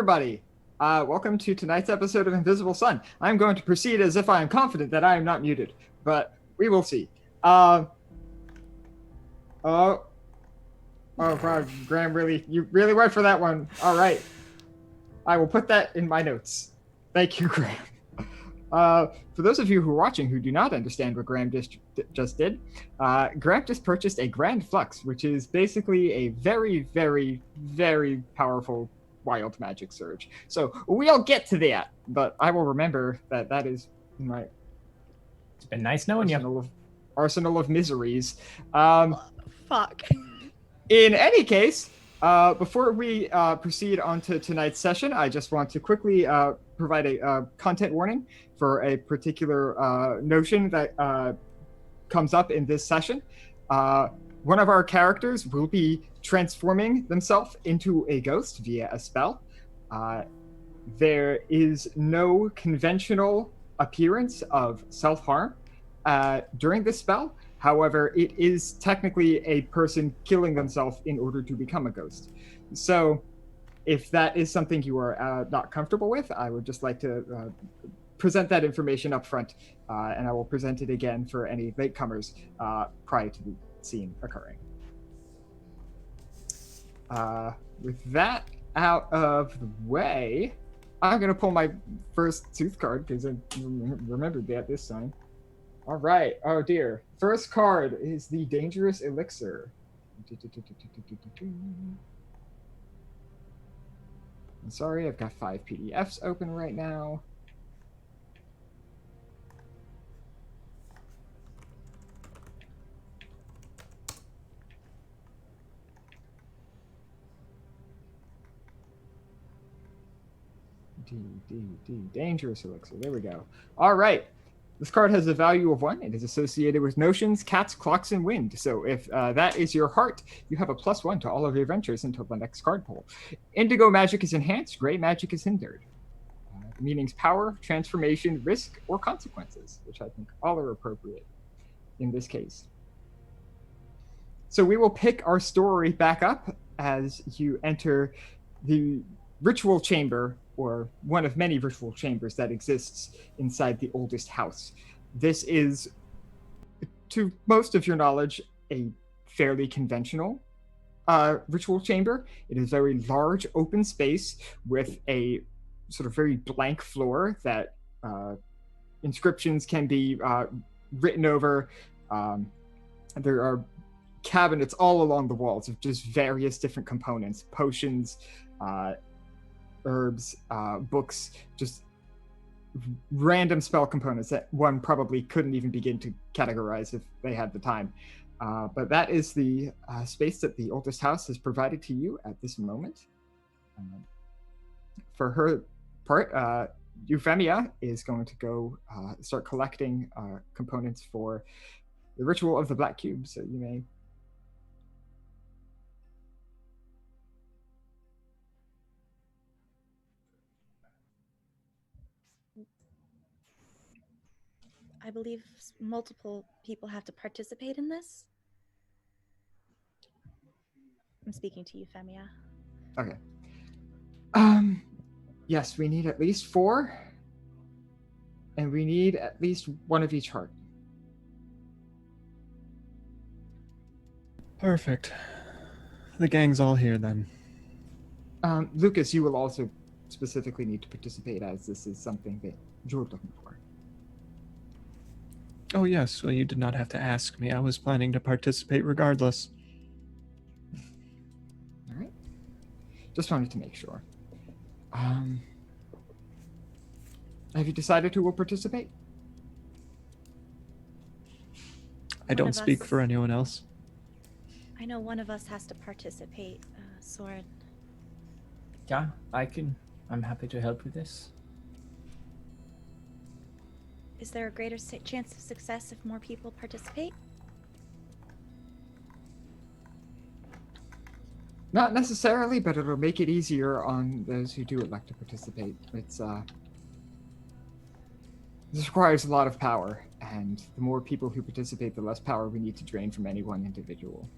everybody. Welcome to tonight's episode of Invisible Sun. I'm going to proceed as if I am confident that I am not muted, but we will see. Oh, wow, Graham, you really went for that one. All right. I will put that in my notes. Thank you, Graham. For those of you who are watching who do not understand what Graham just did, Graham just purchased a Grand Flux, which is basically a very, very, very powerful wild magic surge. So we'll get to that, but I will remember that is my It's been nice knowing you. Arsenal of miseries. Fuck. In any case, before we proceed on to tonight's session, I just want to quickly provide a content warning for a particular notion that comes up in this session. One of our characters will be transforming themselves into a ghost via a spell. There is no conventional appearance of self-harm during this spell. However, it is technically a person killing themselves in order to become a ghost. So if that is something you are not comfortable with, I would just like to present that information up front, and I will present it again for any latecomers prior to the scene occurring. With that out of the way, I'm going to pull my first tooth card because I remembered that this time. All right. Oh, dear. First card is the Dangerous Elixir. I'm sorry, I've got 5 PDFs open right now. Dangerous Elixir. There we go. All right. This card has a value of 1. It is associated with notions, cats, clocks, and wind. So if that is your heart, you have a +1 to all of your ventures until the next card pull. Indigo magic is enhanced. Gray magic is hindered. Meanings power, transformation, risk, or consequences, which I think all are appropriate in this case. So we will pick our story back up as you enter the ritual chamber, or one of many ritual chambers that exists inside the oldest house. This is, to most of your knowledge, a fairly conventional ritual chamber. It is a very large open space with a sort of very blank floor that inscriptions can be written over. There are cabinets all along the walls of just various different components, potions, herbs, books, just random spell components that one probably couldn't even begin to categorize if they had the time. But that is the space that the oldest house has provided to you at this moment. For her part, Euphemia is going to go start collecting components for the ritual of the Black Cube, so you may... I believe multiple people have to participate in this. I'm speaking to Euphemia. Okay. Yes, we need at least 4. And we need at least 1 of each heart. Perfect. The gang's all here then. Lucas, you will also specifically need to participate, as this is something that you're looking for. Oh yes, well you did not have to ask me. I was planning to participate regardless. All right. Just wanted to make sure. Have you decided who will participate? I don't speak for anyone else. I know one of us has to participate, Soren. Yeah, I'm happy to help with this. Is there a greater chance of success if more people participate? Not necessarily, but it'll make it easier on those who do elect to participate. This requires a lot of power, and the more people who participate, the less power we need to drain from any one individual.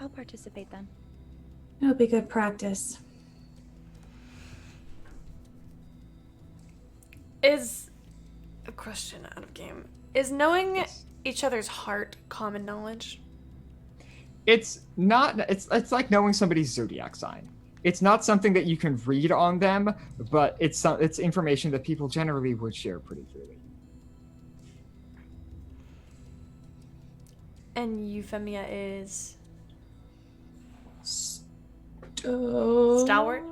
I'll participate then. It'll be good practice. Is a question out of game. Is knowing Yes. each other's heart common knowledge? It's not. It's like knowing somebody's zodiac sign. It's not something that you can read on them, but it's information that people generally would share pretty freely. And Euphemia is Stalwart. stalwart?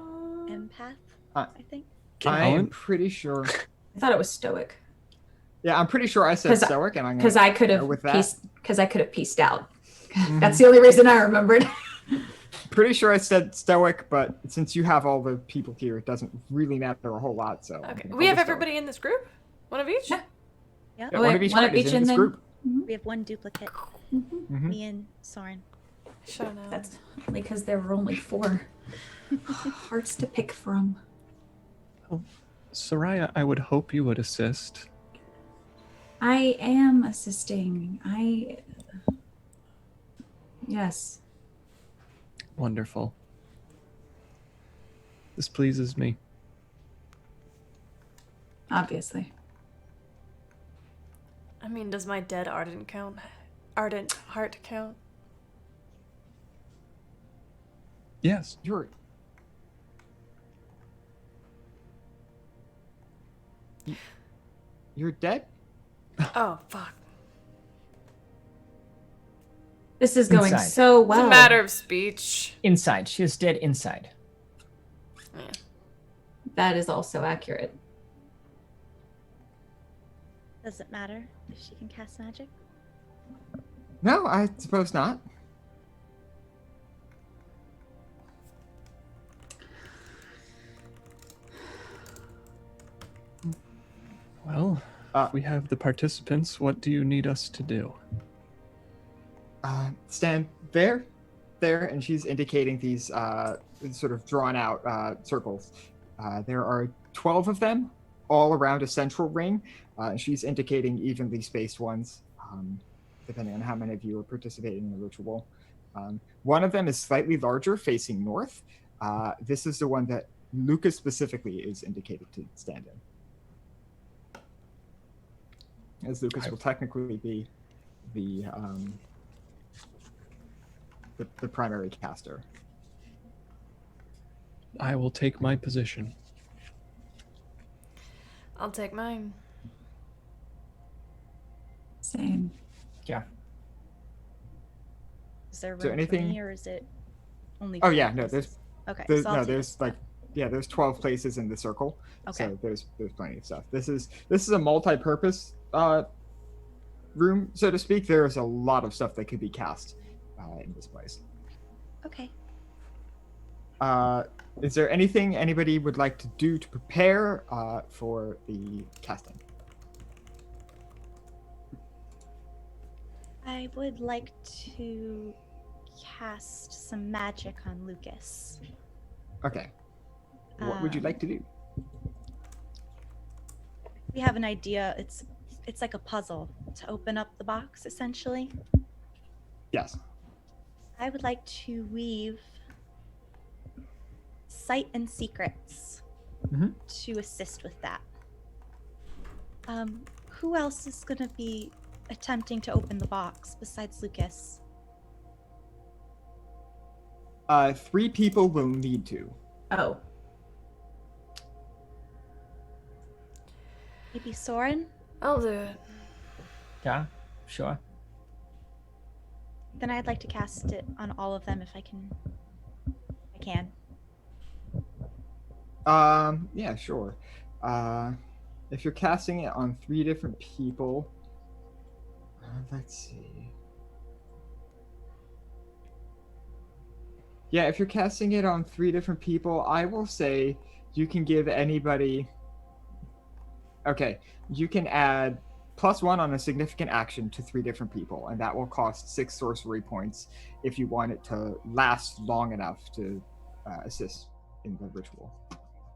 Empath, Uh, I think. I am Talent? pretty sure. I thought it was stoic Yeah, I'm pretty sure I said 'Cause- stoic, and I'm because gonna I could go have with that. pieced out. Mhm. That's the only reason I remembered. Pretty sure I said stoic, but since you have all the people here, it doesn't really matter a whole lot. So I'm Okay. gonna We go have with stoic. everybody in this group? One of each? Yeah. Yeah. Yeah, Oh, one wait, of each one of card is each in and this then- group. We have one duplicate. Mhm. Mhm. Me and Soren. Should know. That's only because there were only 4 hearts to pick from. Soraya, I would hope you would assist. I am assisting. Yes. Wonderful. This pleases me. Obviously. I mean, does my dead ardent count? Ardent heart count? Yes. You're dead. Oh, fuck. This is going Inside. so It's well. a matter of speech. Inside. She is dead inside. Yeah. That is also accurate. Does it matter if she can cast magic? No, I suppose not. Well, we have the participants. What do you need us to do? Stand there, and she's indicating these sort of drawn out circles. There are 12 of them, all around a central ring. And she's indicating evenly spaced ones, depending on how many of you are participating in the ritual. One of them is slightly larger, facing north. This is the one that Lucas specifically is indicated to stand in. As Lucas will technically be the primary caster. I will take my position. I'll take mine. Same. Yeah. Is there room So anything- for me, or is it only? Oh 4 yeah, no, places? Okay. there's so I'll no, do there's this. like, yeah, there's 12 places in the circle. Okay. So there's plenty of stuff. This is a multi-purpose room, so to speak. There's a lot of stuff that could be cast in this place. Okay. Is there anything anybody would like to do to prepare for the casting? I would like to cast some magic on Lucas. Okay. What would you like to do? We have an idea. It's like a puzzle to open up the box, essentially. Yes. I would like to weave sight and secrets Mhm. to assist with that. Who else is going to be attempting to open the box besides Lucas? 3 people will need to. Oh. Maybe Soren? I'll do it. Yeah. Sure. Then I'd like to cast it on all of them if I can. I can. Yeah, sure. If you're casting it on 3 different people, let's see. Yeah, if you're casting it on 3 different people, I will say you can give anybody. Okay, you can add +1 on a significant action to 3 different people, and that will cost 6 sorcery points if you want it to last long enough to assist in the ritual.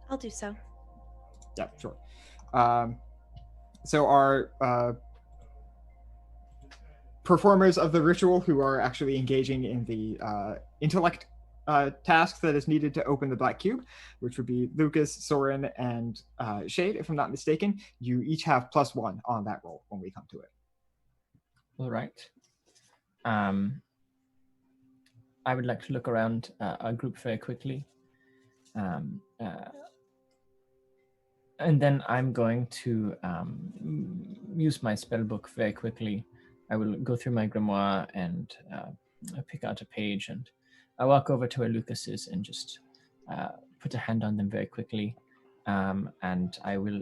I'll do so. Yeah, sure. So our performers of the ritual who are actually engaging in the intellect task that is needed to open the black cube, which would be Lucas, Soren, and Shade, if I'm not mistaken. You each have +1 on that roll when we come to it. All right. I would like to look around our group very quickly. And then I'm going to use my spell book very quickly. I will go through my grimoire and pick out a page, and I walk over to where Lucas is and just put a hand on them very quickly. And I will,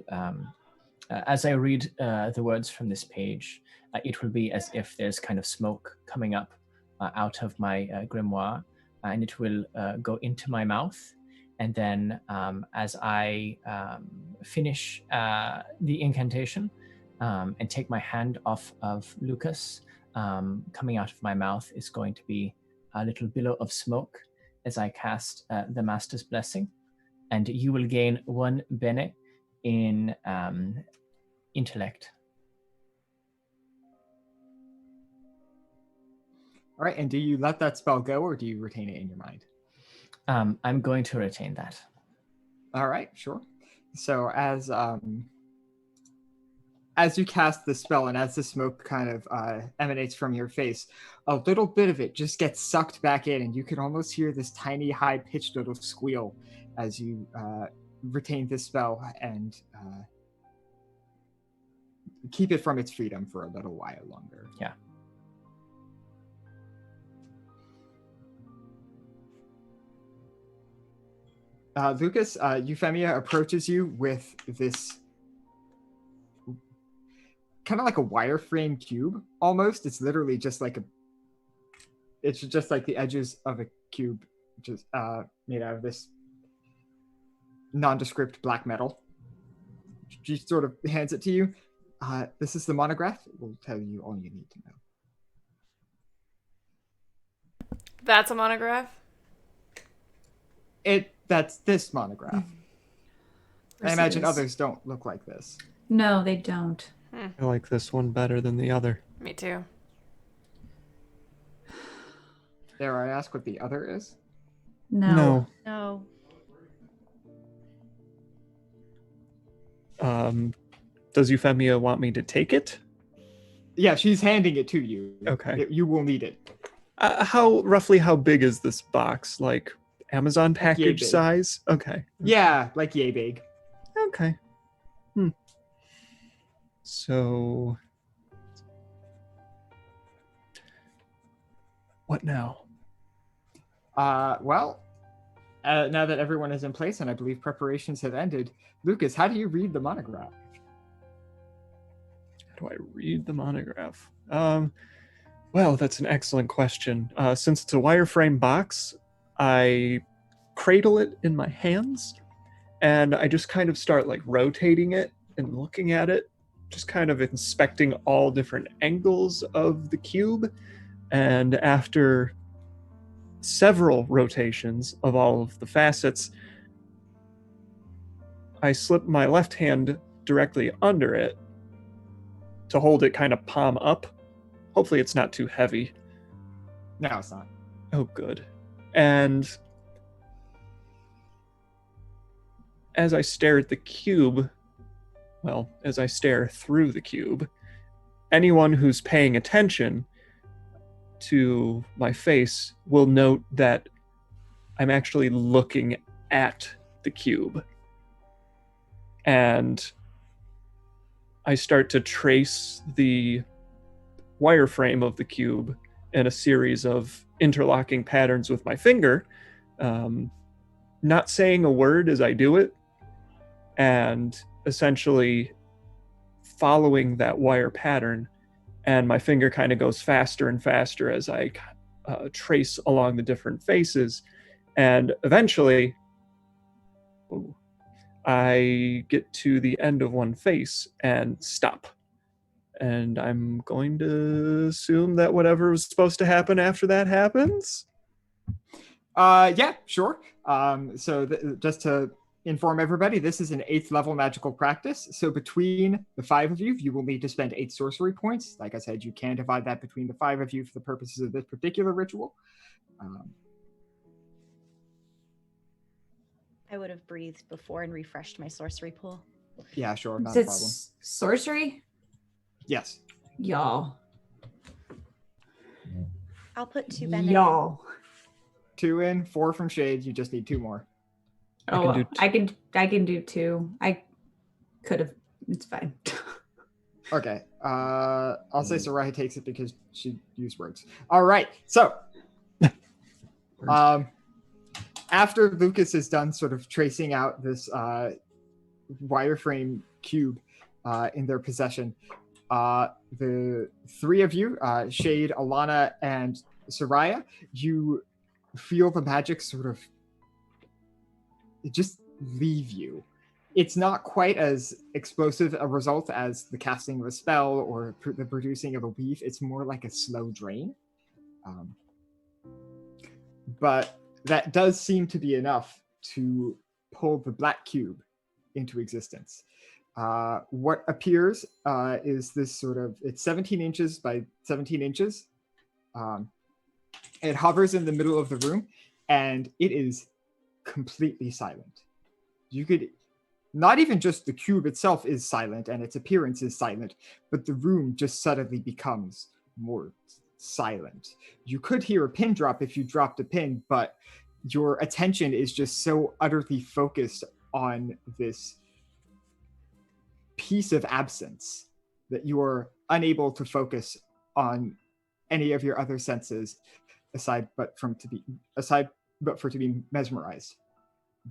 as I read the words from this page, it will be as if there's kind of smoke coming up out of my grimoire, and it will go into my mouth. And then as I finish the incantation and take my hand off of Lucas, coming out of my mouth is going to be a little billow of smoke as I cast the Master's Blessing. And you will gain 1 bene in intellect. All right, and do you let that spell go, or do you retain it in your mind? I'm going to retain that. All right, sure. So as you cast the spell and as the smoke kind of emanates from your face, a little bit of it just gets sucked back in, and you can almost hear this tiny, high-pitched little squeal as you retain this spell and keep it from its freedom for a little while longer. Yeah. Lucas, Euphemia approaches you with this kind of like a wireframe cube, almost. It's literally just like it's just like the edges of a cube, just made out of this nondescript black metal. She sort of hands it to you. This is the monograph. It will tell you all you need to know. That's a monograph? That's this monograph. I imagine Versus- others don't look like this. No, they don't. I like this one better than the other. Me too. Dare I ask what the other is? No. No. Does Euphemia want me to take it? Yeah, she's handing it to you. Okay. You will need it. Roughly how big is this box? Like Amazon package big. size? Okay. Yeah, like yay big. Okay. So what now? Well, now that everyone is in place and I believe preparations have ended, Lucas, how do you read the monograph? How do I read the monograph? Well, that's an excellent question. Since it's a wireframe box, I cradle it in my hands and I just kind of start like rotating it and looking at it, just kind of inspecting all different angles of the cube. And after several rotations of all of the facets, I slip my left hand directly under it to hold it kind of palm up. Hopefully it's not too heavy. No, it's not. Oh, good. And as I stare at the cube, well, as I stare through the cube, anyone who's paying attention to my face will note that I'm actually looking at the cube. And I start to trace the wireframe of the cube in a series of interlocking patterns with my finger, not saying a word as I do it, and essentially following that wire pattern. And my finger kind of goes faster and faster as I trace along the different faces. And eventually, I get to the end of one face and stop. And I'm going to assume that whatever was supposed to happen after that happens. Yeah, sure. Just to inform everybody, this is an 8th level magical practice. So between the 5 of you, you will need to spend 8 sorcery points. Like I said, you can divide that between the 5 of you for the purposes of this particular ritual. I would have breathed before and refreshed my sorcery pool. Yeah, sure, not Is a it problem. sorcery? Yes. Y'all. I'll put 2 bend Y'all. 2 in, 4 from Shade. You just need 2 more. Oh, can do I can do 2. I could have. It's fine. Okay. I'll say Soraya takes it because she used words. All right. So, after Lucas is done sort of tracing out this wireframe cube in their possession, the 3 of you, Shade, Alana, and Soraya, you feel the magic sort of just leave you. It's not quite as explosive a result as the casting of a spell or the producing of a weave. It's more like a slow drain. But that does seem to be enough to pull the black cube into existence. What appears is this sort of, it's 17 inches by 17 inches. It hovers in the middle of the room, and it is completely silent. You could, not even just the cube itself is silent and its appearance is silent, but the room just suddenly becomes more silent. You could hear a pin drop if you dropped a pin, but your attention is just so utterly focused on this piece of absence that you are unable to focus on any of your other senses aside but for to be mesmerized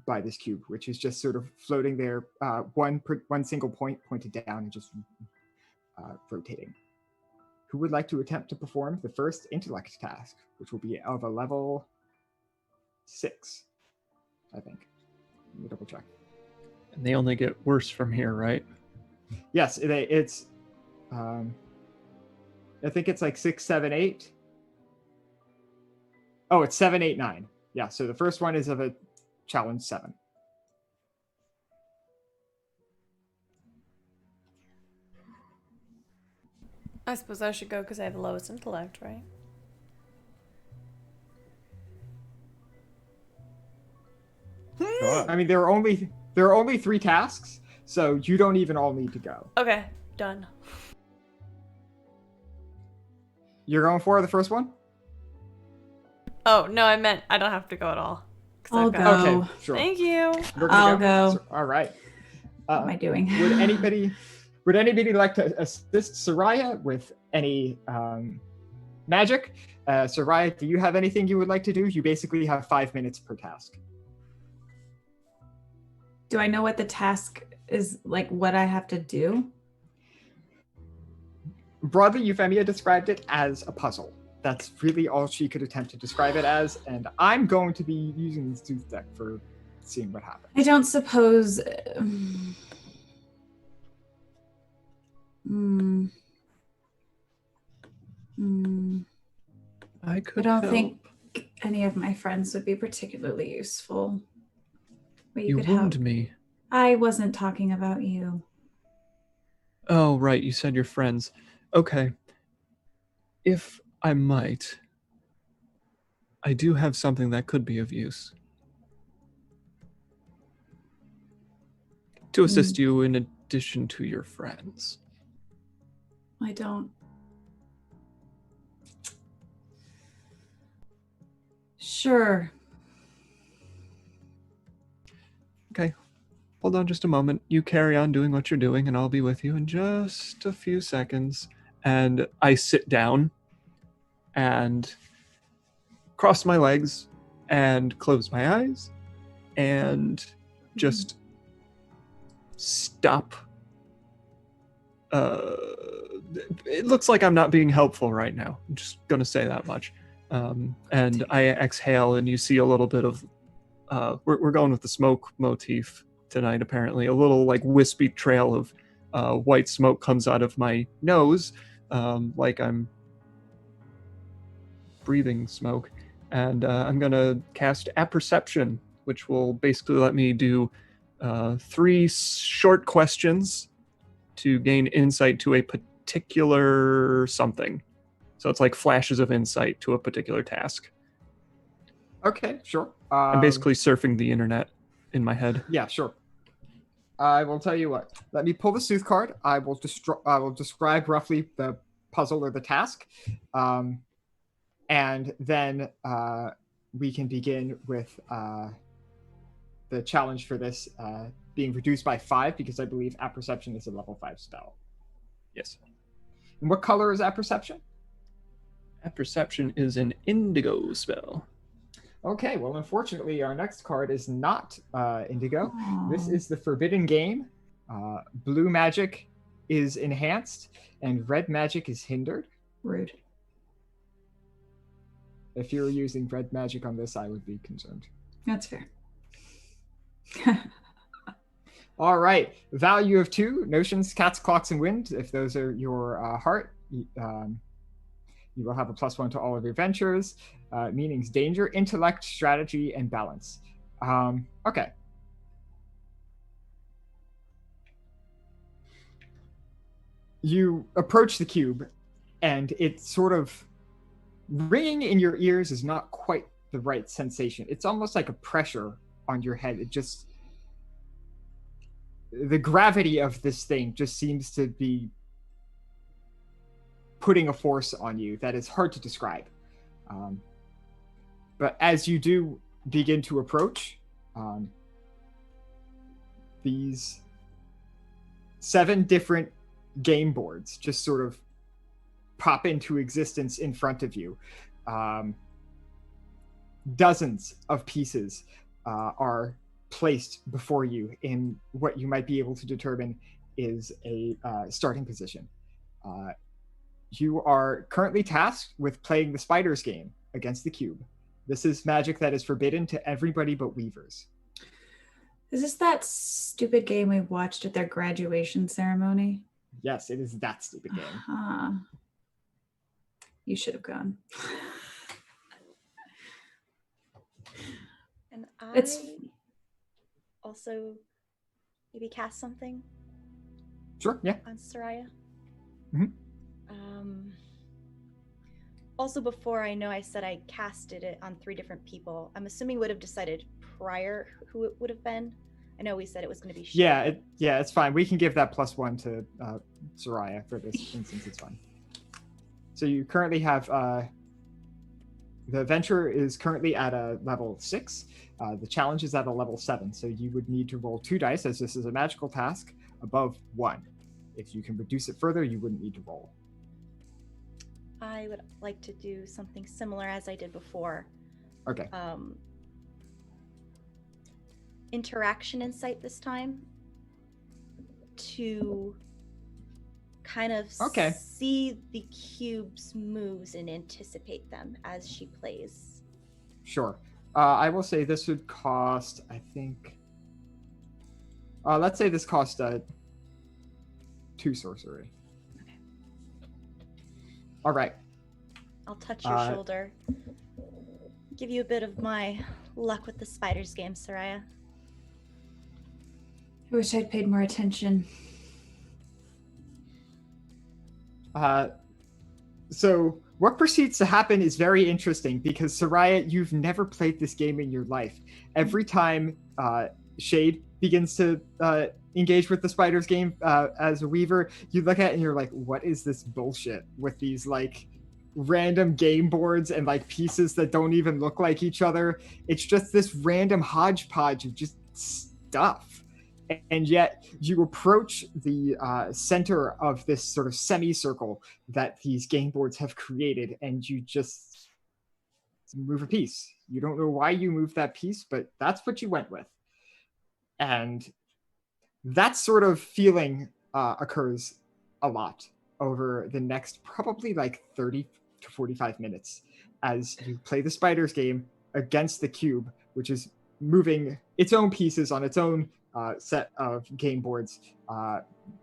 by this cube, which is just sort of floating there, one single point pointed down and just rotating. Who would like to attempt to perform the first intellect task, which will be of a level 6, I think. Let me double check. And they only get worse from here, right? Yes, it's I think it's like 6, 7, 8. Oh, it's 7, 8, 9. Yeah, so the first one is of a challenge 7. I suppose I should go because I have the lowest intellect, right? I mean, there are only 3 tasks, so you don't even all need to go. Okay, done. You're going for the first one? Oh, no, I meant I don't have to go at all. 'Cause I'll I've got- go. Okay, sure. Thank you. You're gonna I'll go. So, all right. What am I doing? Would anybody like to assist Soraya with any magic? Soraya, do you have anything you would like to do? You basically have 5 minutes per task. Do I know what the task is, like what I have to do? Broadly, Euphemia described it as a puzzle. That's really all she could attempt to describe it as, and I'm going to be using this tooth deck for seeing what happens. I don't suppose. I I could don't help. think any of my friends would be particularly useful. But You could wound help. me. I wasn't talking about you. Oh, right. You said your friends. Okay. If I might, I do have something that could be of use. To assist you in addition to your friends. I don't. Sure. Okay. Hold on just a moment. You carry on doing what you're doing, and I'll be with you in just a few seconds. And I sit down and cross my legs and close my eyes and just stop. It looks like I'm not being helpful right now. I'm just going to say that much. And I exhale, and you see a little bit of we're going with the smoke motif tonight, apparently. A little like wispy trail of white smoke comes out of my nose, like I'm breathing smoke. And I'm going to cast Apperception, which will basically let me do 3 short questions to gain insight to a particular something. So it's like flashes of insight to a particular task. Okay, sure. I'm basically surfing the internet. in my head. Yeah, sure. I will tell you what. Let me pull the Sooth card. I will describe roughly the puzzle or the task, and then we can begin with the challenge for this being reduced by 5 because I believe Apperception is a level 5 spell. Yes. And what color is Apperception? Apperception is an indigo spell. Okay, well, unfortunately, our next card is not indigo. This Aw. is the Forbidden Game. Blue magic is enhanced, and red magic is hindered. Rude. If you were using red magic on this, I would be concerned. That's fair. All right, value of 2, notions, cats, clocks, and wind. If those are your heart, you will have a +1 to all of your ventures. Meanings: danger, intellect, strategy, and balance. Okay. You approach the cube, and it's sort of ringing in your ears is not quite the right sensation. It's almost like a pressure on your head. It just, the gravity of this thing just seems to be putting a force on you that is hard to describe. But as you do begin to approach, these 7 different game boards just sort of pop into existence in front of you. Dozens of pieces are placed before you in what you might be able to determine is a starting position. You are currently tasked with playing the Spiders game against the cube. This is magic that is forbidden to everybody but Weavers. Is this that stupid game we watched at their graduation ceremony? Yes, it is that stupid game. Uh-huh. You should have gone. And I It's also maybe cast something Sure, yeah. on Soraya. Mhm. Also, before, I know I said I casted it on 3 different people. I'm assuming would have decided prior who it would have been. I know we said it was going to be. Shay. Yeah, it's fine. We can give that +1 to Soraya for this instance. It's fine. So you currently have the adventure is currently at a level 6. The challenge is at a level 7. So you would need to roll 2 dice, as this is a magical task, above 1. If you can reduce it further, you wouldn't need to roll. I would like to do something similar as I did before. Okay. Interaction insight this time to kind of Okay. see the cube's moves and anticipate them as she plays. Sure. I will say this would cost, I think. Let's say this cost 2 sorcery. Okay. All right. I'll touch your shoulder. Give you a bit of my luck with the Spiders game, Soraya. I wish I'd paid more attention. So what proceeds to happen is very interesting because Soraya, you've never played this game in your life. Every time Shade begins to engage with the Spiders game as a Weaver, you look at it and you're like, what is this bullshit with these like random game boards and like pieces that don't even look like each other? It's just this random hodgepodge of just stuff. And yet you approach the center of this sort of semicircle that these game boards have created, and you just move a piece. You don't know why you moved that piece, but that's what you went with. And that sort of feeling occurs a lot over the next probably like 30 to 45 minutes as you play the Spiders game against the cube, which is moving its own pieces on its own set of game boards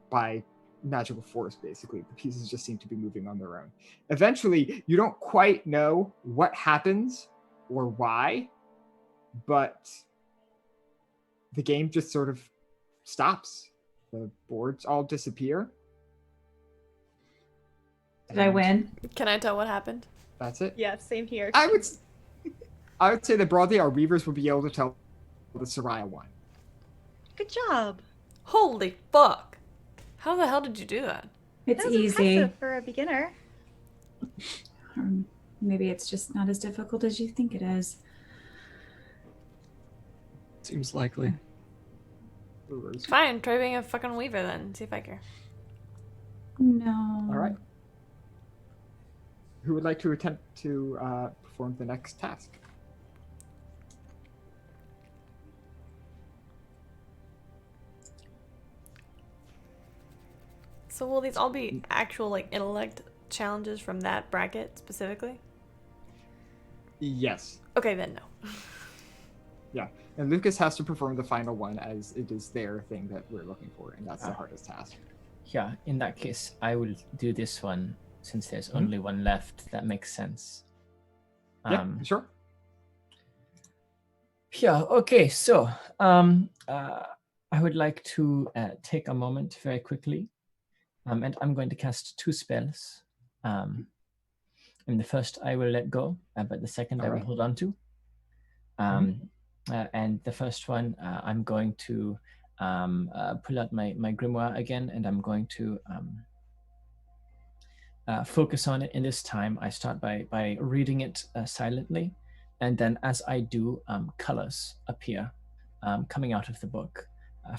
by magical force, basically. The pieces just seem to be moving on their own. Eventually, you don't quite know what happens or why, but the game just sort of stops. The boards all disappear. Did I win? Can I tell what happened? That's it. Yeah, same here. I would say that broadly our Weavers would be able to tell the Soraya won. Good job. Holy fuck! How the hell did you do that? It's That was easy. impressive for a beginner. Or maybe it's just not as difficult as you think it is. Seems likely. Fine, try being a fucking weaver then. See if I care. No. All right. Who would like to attempt to perform the next task? So will these all be actual like intellect challenges from that bracket specifically? Yes. Okay, then no. Yeah. And Lucas has to perform the final one as it is their thing that we're looking for, and that's the Ah. hardest task. Yeah, in that case, I will do this one since there's Mhm. only one left. That makes sense. Yeah, sure. Yeah, okay, so I would like to take a moment very quickly, and I'm going to cast 2 spells. And the first I will let go, but the second I will Alright. hold on to. And the first one, I'm going to pull out my grimoire again, and I'm going to focus on it. In this time, I start by reading it silently, and then as I do, colors appear coming out of the book.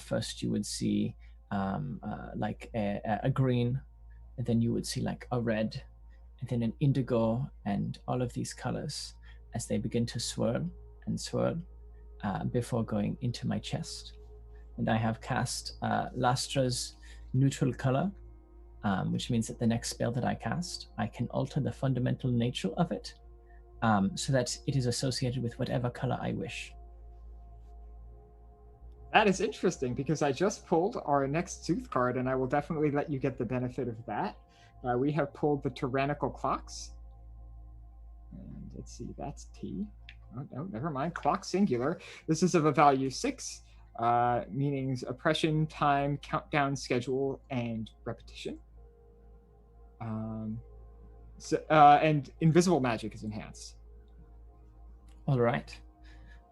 First, you would see like a green, and then you would see like a red, and then an indigo, and all of these colors as they begin to swirl and swirl before going into my chest. And I have cast Lastra's neutral color, which means that the next spell that I cast, I can alter the fundamental nature of it so that it is associated with whatever color I wish. That is interesting because I just pulled our next Sooth card, and I will definitely let you get the benefit of that. We have pulled the Tyrannical Clocks. And let's see, that's T. Oh, no, never mind. Clock singular. This is of a value 6, meaning oppression, time, countdown, schedule, and repetition. And invisible magic is enhanced. All right.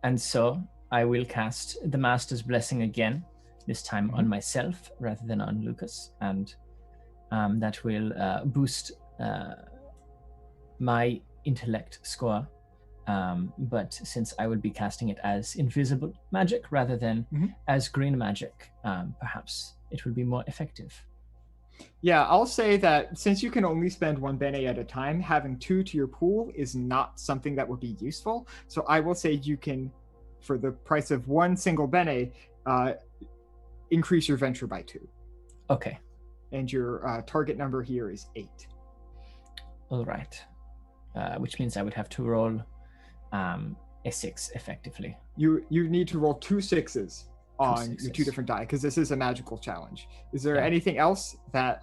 And so I will cast the Master's Blessing again, this time on myself rather than on Lucas. And that will boost my intellect score. But since I would be casting it as invisible magic rather than as green magic, perhaps it will be more effective. Yeah, I'll say that since you can only spend 1 bene at a time, having 2 to your pool is not something that would be useful. So I will say you can, for the price of 1 single bene, increase your venture by 2. Okay. And your target number here is 8. All right. Which means I would have to roll a 6 effectively. You need to roll 2 6s on your 2 6s. different die because this is a magical challenge. Is there anything else that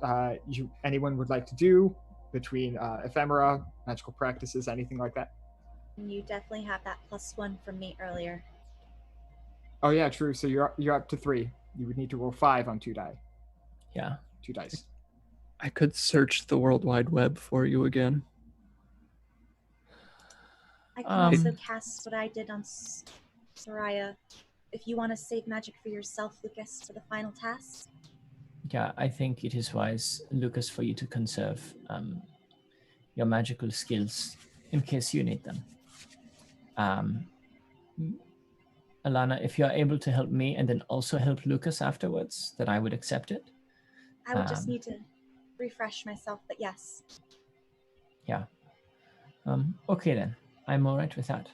anyone would like to do between ephemera, magical practices, anything like that? You definitely have that +1 from me earlier. Oh yeah, true. So you're up to 3. You would need to roll 5 on 2 die. Yeah. 2 dice. I could search the World Wide Web for you again. I can also cast what I did on Soraya. If you want to save magic for yourself, Lucas, for the final task. Yeah, I think it is wise, Lucas, for you to conserve your magical skills in case you need them. Alana, if you're able to help me and then also help Lucas afterwards, then I would accept it. I would just need to refresh myself, but yes. Yeah. Okay then. I'm all right with that.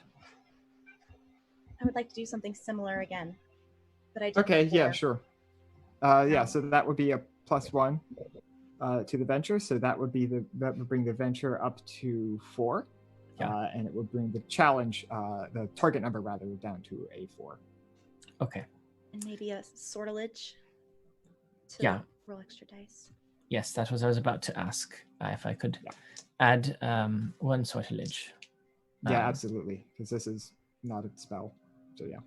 I would like to do something similar again. But I did Okay, before. yeah, sure. Yeah, so that would be a +1 to the venture. So that would bring the venture up to 4. Yeah. And it would bring the challenge, the target number rather, down to a 4. Okay. And maybe a sortilege to roll extra dice. Yes, that was I was about to ask if I could add 1 sortilege. Yeah, absolutely, because this is not a spell. So yeah.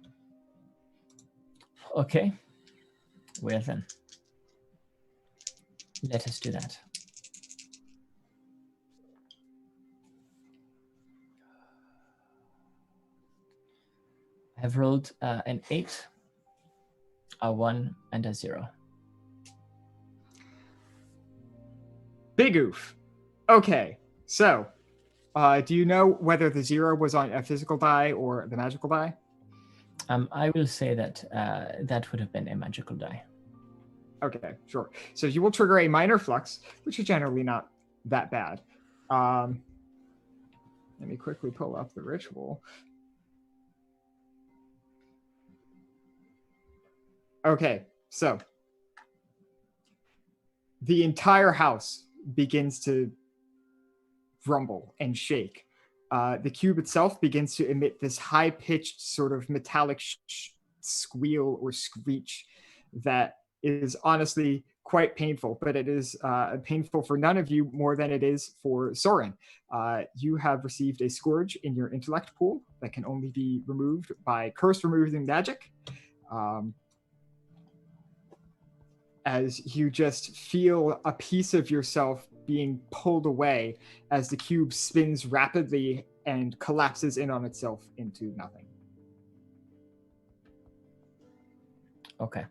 Okay. Well then. Let us do that. I have rolled an 8 A 1 and a 0. Big oof. Okay, so do you know whether the 0 was on a physical die or the magical die? I will say that that would have been a magical die. Okay, sure. So you will trigger a minor flux, which is generally not that bad. Let me quickly pull up the ritual. Okay, so the entire house begins to rumble and shake. The cube itself begins to emit this high-pitched sort of metallic squeal or screech that is honestly quite painful, but it is painful for none of you more than it is for Soren. You have received a scourge in your intellect pool that can only be removed by curse removing magic. As you just feel a piece of yourself being pulled away as the cube spins rapidly and collapses in on itself into nothing. Okay.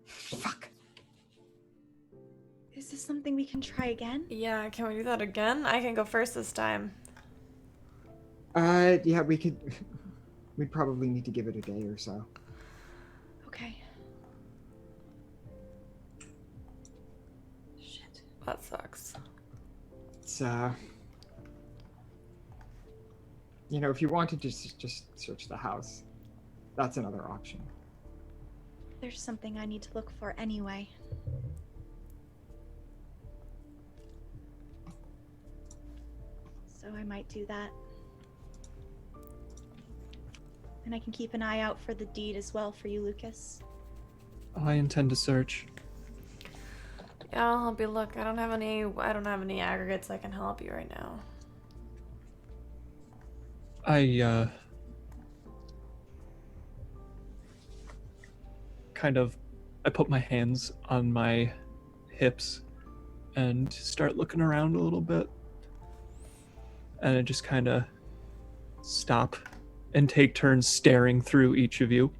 Fuck. Is this something we can try again? Yeah, can we do that again? I can go first this time. Yeah, we could. We'd probably need to give it a day or so. Okay. Shit. That sucks. It's if you want to just search the house, that's another option. There's something I need to look for anyway. So I might do that. And I can keep an eye out for the deed as well for you, Lucas. I intend to search. Yeah, I'll help you look. I don't have any aggregates that can help you right now. I put my hands on my hips and start looking around a little bit. And I just kind of stop and take turns staring through each of you.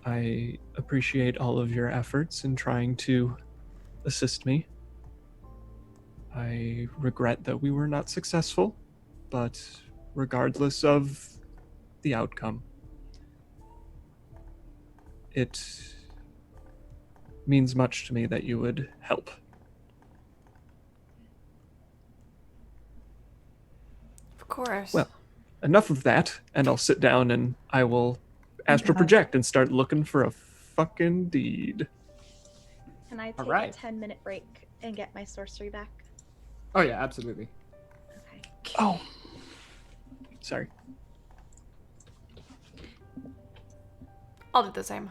I appreciate all of your efforts in trying to assist me. I regret that we were not successful, but regardless of the outcome, it means much to me that you would help. Of course. Well, enough of that, and I'll sit down and I will astral project and start looking for a fucking deed. Can I take Alright. a 10-minute break and get my sorcery back? Oh yeah, absolutely. Okay. Oh. Sorry. I'll do the same.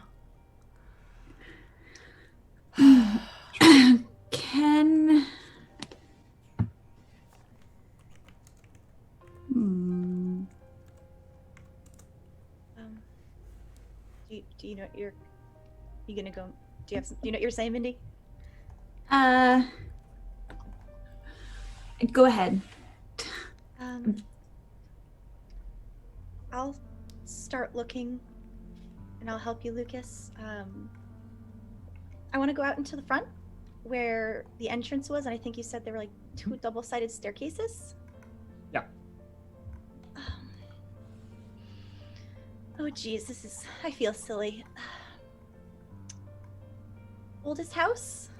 Can... Hmm. Do you know what you're gonna go? Do you know what you're saying, Mindy? Go ahead. I'll start looking, and I'll help you, Lucas. I want to go out into the front, where the entrance was, and I think you said there were like 2 double-sided staircases. Yeah. Oh geez, I feel silly. Oldest house?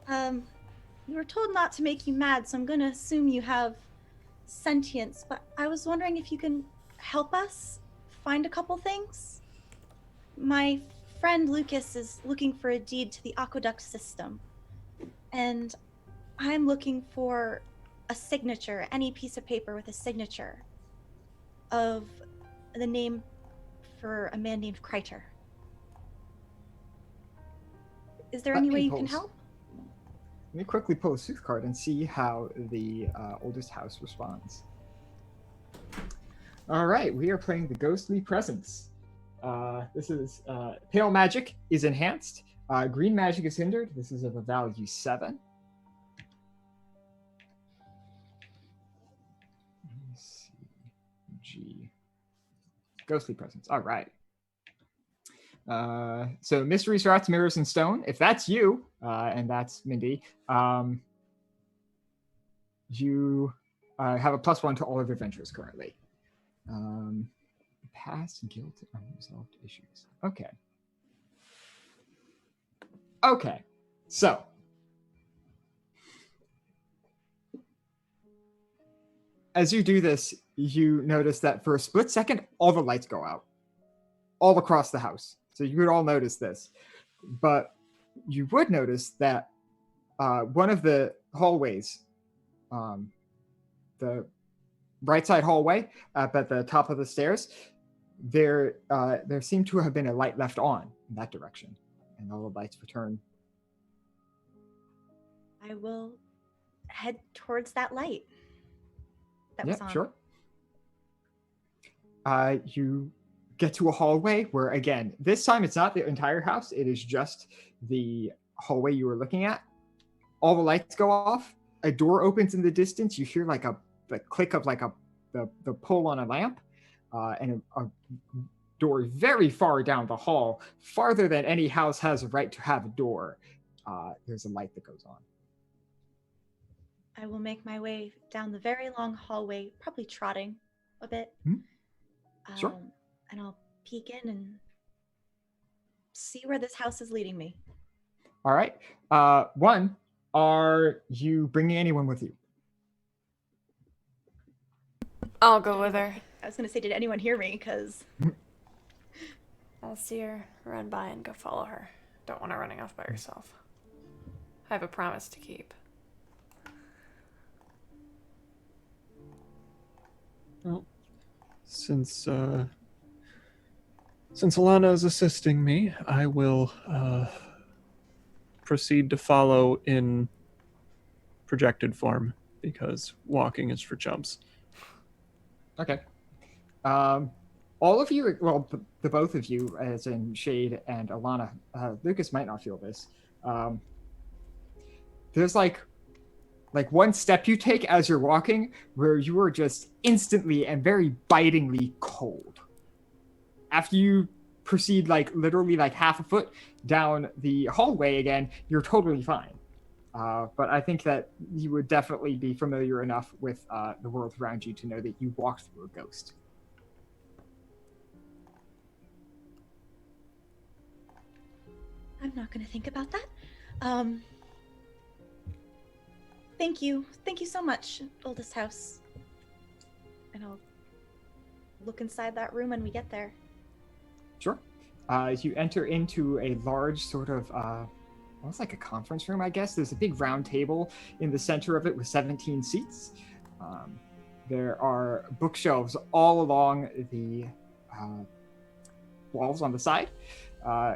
We were told not to make you mad, so I'm gonna assume you have sentience, but I was wondering if you can help us find a couple things. My friend Lucas is looking for a deed to the aqueduct system, and I'm looking for a signature, any piece of paper with a signature of the name for a man named Kreiter. Is there any way you can help? Let me quickly pull a sooth card and see how the oldest house responds. All right, we are playing the Ghostly Presence. This is pale magic is enhanced. Green magic is hindered. This is of a value 7. Let me see. G. Ghostly presence. All right. So mysteries, rats, mirrors, and stone. If that's you, and that's Mindy, you have a +1 to all of your adventures currently. Past guilt and unresolved issues. Okay. Okay. So as you do this, you notice that for a split second, all the lights go out all across the house. So you would all notice this. But you would notice that one of the hallways, the right side hallway up at the top of the stairs, there seemed to have been a light left on in that direction. And all the lights return. I will head towards that light that was on. Sure. You get to a hallway where, again, this time it's not the entire house. It is just the hallway you were looking at. All the lights go off. A door opens in the distance. You hear like the click of like the pull on a lamp, and a door very far down the hall, farther than any house has a right to have a door. There's a light that goes on. I will make my way down the very long hallway, probably trotting a bit. Sure. And I'll peek in and see where this house is leading me. All right. One, are you bringing anyone with you? I'll go with her. I was going to say, did anyone hear me? Because I'll see her run by and go follow her. Don't want her running off by herself. I have a promise to keep. Well, since Alana is assisting me, I will proceed to follow in projected form because walking is for chumps. Okay. All of you, well, the both of you, as in Shade and Alana, Lucas might not feel this. There's like one step you take as you're walking where you are just instantly and very bitingly cold. After you proceed like literally like half a foot down the hallway again, you're totally fine. But I think that you would definitely be familiar enough with the world around you to know that you walked through a ghost. I'm not going to think about that. Thank you. Thank you so much, Oldest House. And I'll look inside that room when we get there. Sure. You enter into a large sort of, almost like a conference room, I guess. There's a big round table in the center of it with 17 seats. There are bookshelves all along the walls on the side.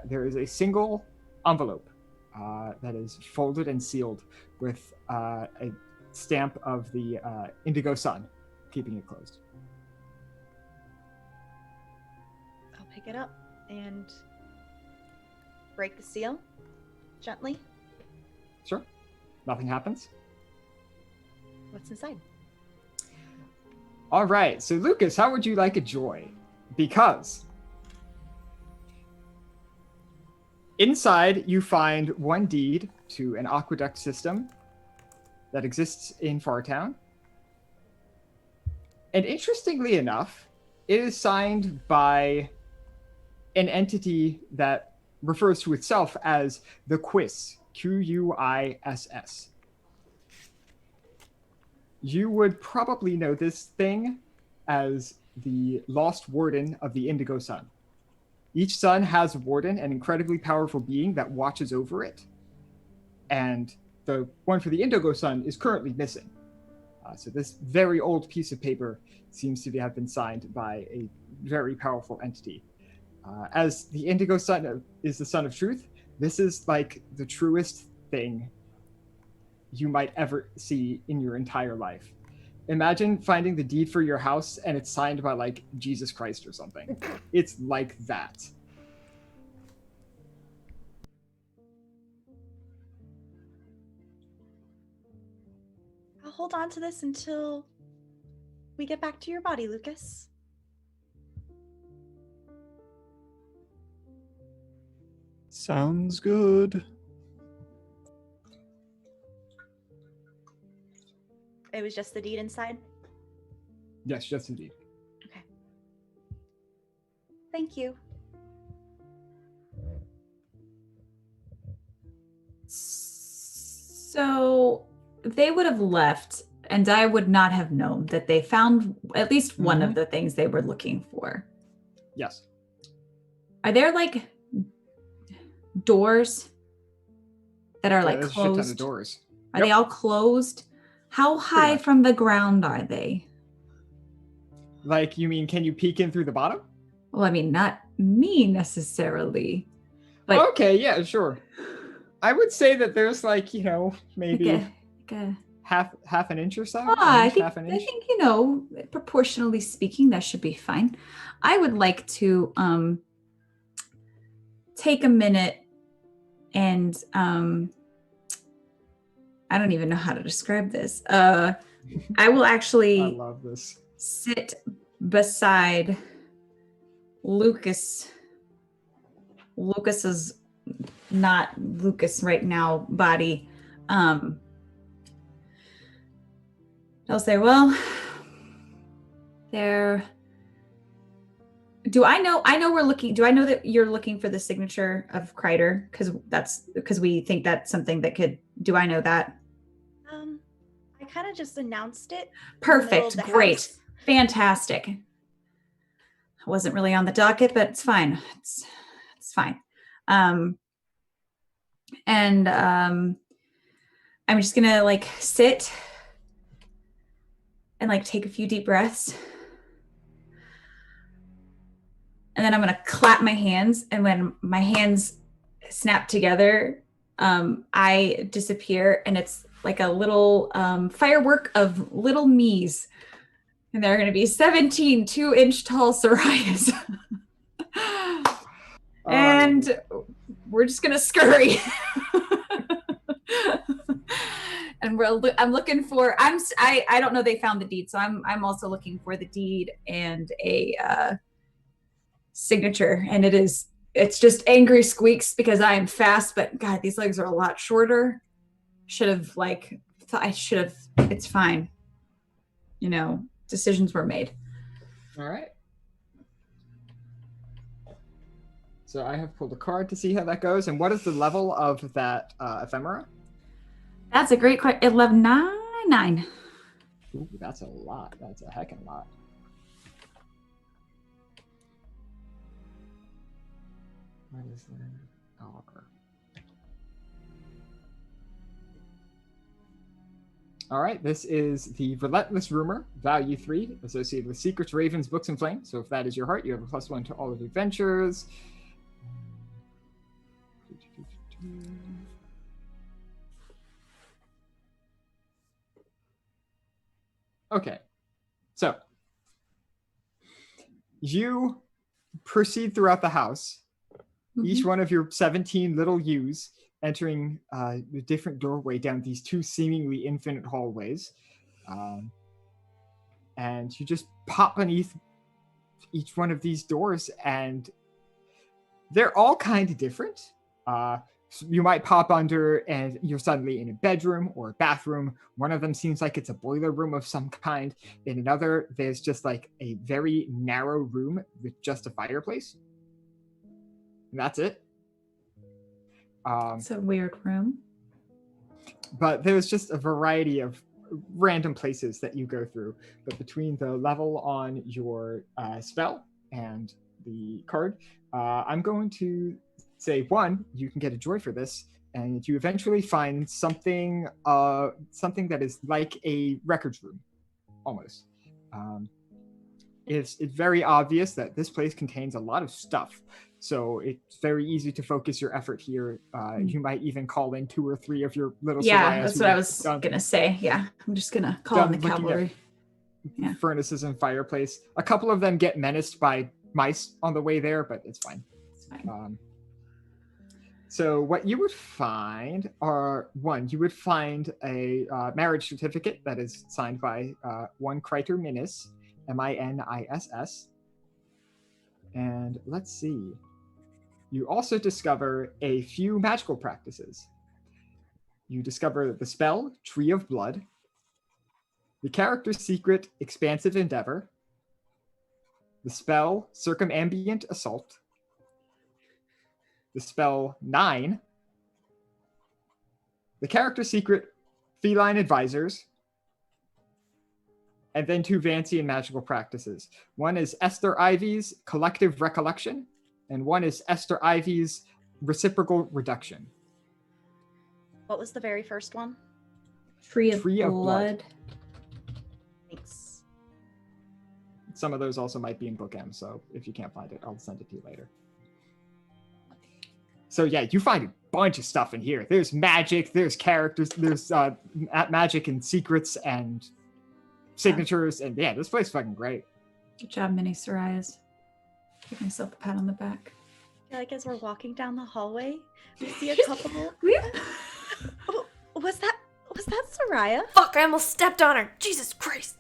There is a single envelope that is folded and sealed with a stamp of the indigo sun, keeping it closed. I'll pick it up and break the seal gently. Sure. Nothing happens. What's inside? All right. So, Lucas, how would you like a joy? Because inside you find one deed to an aqueduct system that exists in Fartown. And interestingly enough, it is signed by an entity that refers to itself as the Quiss, Q-U-I-S-S. You would probably know this thing as the Lost Warden of the Indigo Sun. Each sun has a warden, an incredibly powerful being that watches over it. And the one for the Indigo Sun is currently missing. So this very old piece of paper seems to have been signed by a very powerful entity. As the Indigo Sun is the sun of truth, this is like the truest thing you might ever see in your entire life. Imagine finding the deed for your house and it's signed by like Jesus Christ or something. It's like that. I'll hold on to this until we get back to your body, Lucas. Sounds good. It was just the deed inside? Yes, just indeed. Okay. Thank you. So they would have left, and I would not have known that they found at least one of the things they were looking for. Yes. Are there like doors that are like There's a shit ton of closed? doors. Are they all closed? How high much. from the ground are they? Like, you mean, can you peek in through the bottom? Well, I mean, not me necessarily, but Okay, yeah, sure. I would say that there's like, maybe like a half an inch or so. I Inch, think half an I inch. think proportionally speaking, that should be fine. I would like to take a minute and I don't even know how to describe this. I will I actually love this. sit beside Lucas. Lucas's not Lucas right now body. I'll say, well, there. Do I know we're looking? Do I know that you're looking for the signature of Kreider? Because we think that's something that could. Do I know that? I kind of just announced it. Perfect. Great. House. Fantastic. I wasn't really on the docket, but it's fine. It's fine. I'm just gonna like sit and like take a few deep breaths. And then I'm gonna clap my hands, and when my hands snap together, I disappear, and it's like a little firework of little me's. And there are gonna be 17 2-inch tall Sorayas. And we're just gonna scurry. And I'm looking for, I don't know, they found the deed, so I'm also looking for the deed and a signature, and it's just angry squeaks because I am fast, but God, these legs are a lot shorter. It's fine. Decisions were made. All right. So I have pulled a card to see how that goes. And what is the level of that ephemera? That's a great question. 11.9. Ooh, that's a lot. That's a heckin' lot. What is that? Oliver. All right, this is the Relentless Rumor, value 3, associated with Secrets, Ravens, Books, and Flame. So if that is your heart, you have a +1 to all of your adventures. Okay, so you proceed throughout the house. Each one of your 17 little U's entering a different doorway down these two seemingly infinite hallways. And you just pop beneath each one of these doors, and they're all kind of different. So you might pop under and you're suddenly in a bedroom or a bathroom. One of them seems like it's a boiler room of some kind. In another, there's just like a very narrow room with just a fireplace. And that's it. It's a weird room. But there's just a variety of random places that you go through. But between the level on your spell and the card, I'm going to say, 1, you can get a joy for this, and you eventually find something that is like a records room, almost. It's very obvious that this place contains a lot of stuff. So it's very easy to focus your effort here. You might even call in 2 or 3 of your little Yeah, Sorayas that's who what I have was done gonna say. Yeah, I'm just gonna call in the looking at cavalry. Yeah. furnaces and fireplace. A couple of them get menaced by mice on the way there, but it's fine. It's fine. So what you would find are, 1, you would find a marriage certificate that is signed by one Kreiter Minis, Minis. And let's see. you also discover a few magical practices. You discover the spell Tree of Blood, the character's secret Expansive Endeavor, the spell Circumambient Assault, the spell 9, the character's secret Feline Advisors, and then 2 Vancian magical practices. One is Esther Ivy's Collective Recollection, and one is Esther Ivy's Reciprocal Reduction. What was the very first one? Tree of Tree of Blood. Blood. Thanks. Some of those also might be in Book M, so if you can't find it, I'll send it to you later. So yeah, you find a bunch of stuff in here. There's magic, there's characters, there's magic and secrets and signatures, and yeah, this place is fucking great. Good job, Mini Sorayas. Give myself a pat on the back. I feel like as we're walking down the hallway, we see a couple. Oh, was that Soraya? Fuck, I almost stepped on her. Jesus Christ.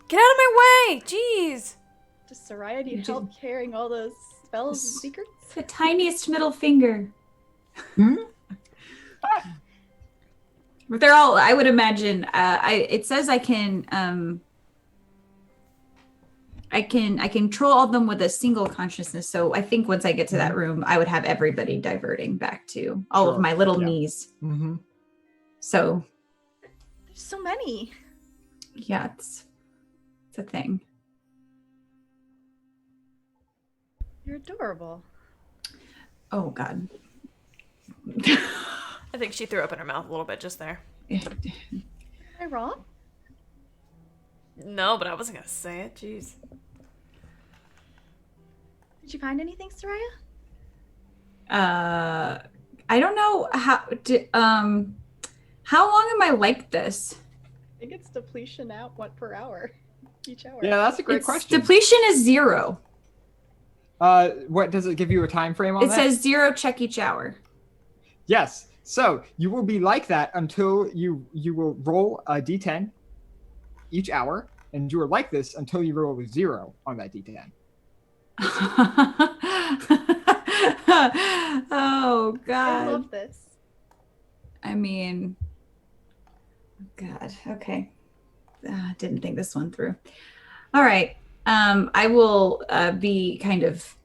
Get out of my way. Jeez. Does Soraya need help carrying all those spells and secrets? The tiniest middle finger. But they're all, I would imagine, it says I can control all of them with a single consciousness. So I think once I get to that room, I would have everybody diverting back to all of Sure. my little Yeah. knees. Mm-hmm. So There's so many. yeah, it's a thing. You're adorable. Oh God. I think she threw up in her mouth a little bit just there. Am I wrong? No, but I wasn't gonna say it. Jeez. Did you find anything, Soraya? I don't know how long am I like this? I think it's depletion out per hour. Each hour. Yeah, that's a great Its question. depletion is 0. What does it give you a time frame on It that? says 0 check each hour. Yes. So you will be like that until you will roll a d10 each hour, and you are like this until you roll a 0 on that d10. Oh I God. love this. I mean, God. Okay. Didn't think this one through. All right. I will be kind of,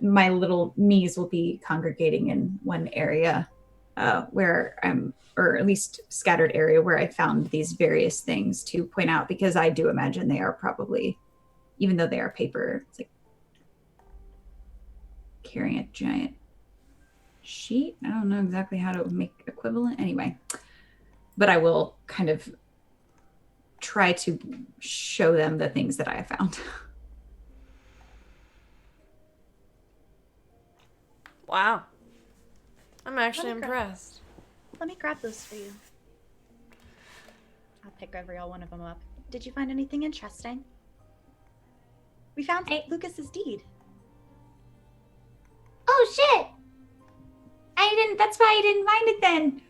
my little knees will be congregating in one area where I'm, or at least scattered area where I found these various things to point out, because I do imagine they are probably, even though they are paper, it's like carrying a giant sheet. I don't know exactly how to make equivalent anyway, but I will kind of try to show them the things that I have found. Wow. I'm actually Let me impressed. Let me grab those for you. I'll pick every one of them up. Did you find anything interesting? We found Lucas's deed. Oh shit! That's why I didn't find it then.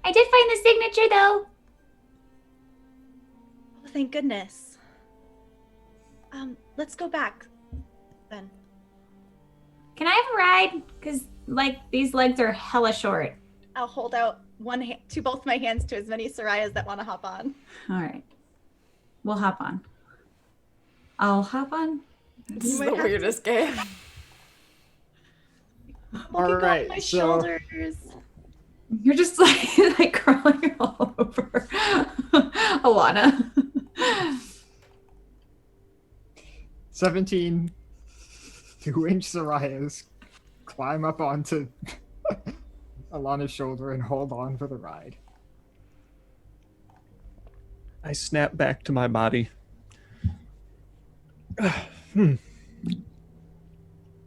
I did find the signature though. Oh, thank goodness. Let's go back then. Can I have a ride? Because, like, these legs are hella short. I'll hold out one hand to both my hands to as many Sorayas that want to hop on. All right. We'll hop on. I'll hop on. This is might the have to- weirdest game. All Looking right, off my so- shoulders. You're just, like crawling all over Alana. 17 2-inch Sorayas climb up onto Alana's shoulder and hold on for the ride. I snap back to my body.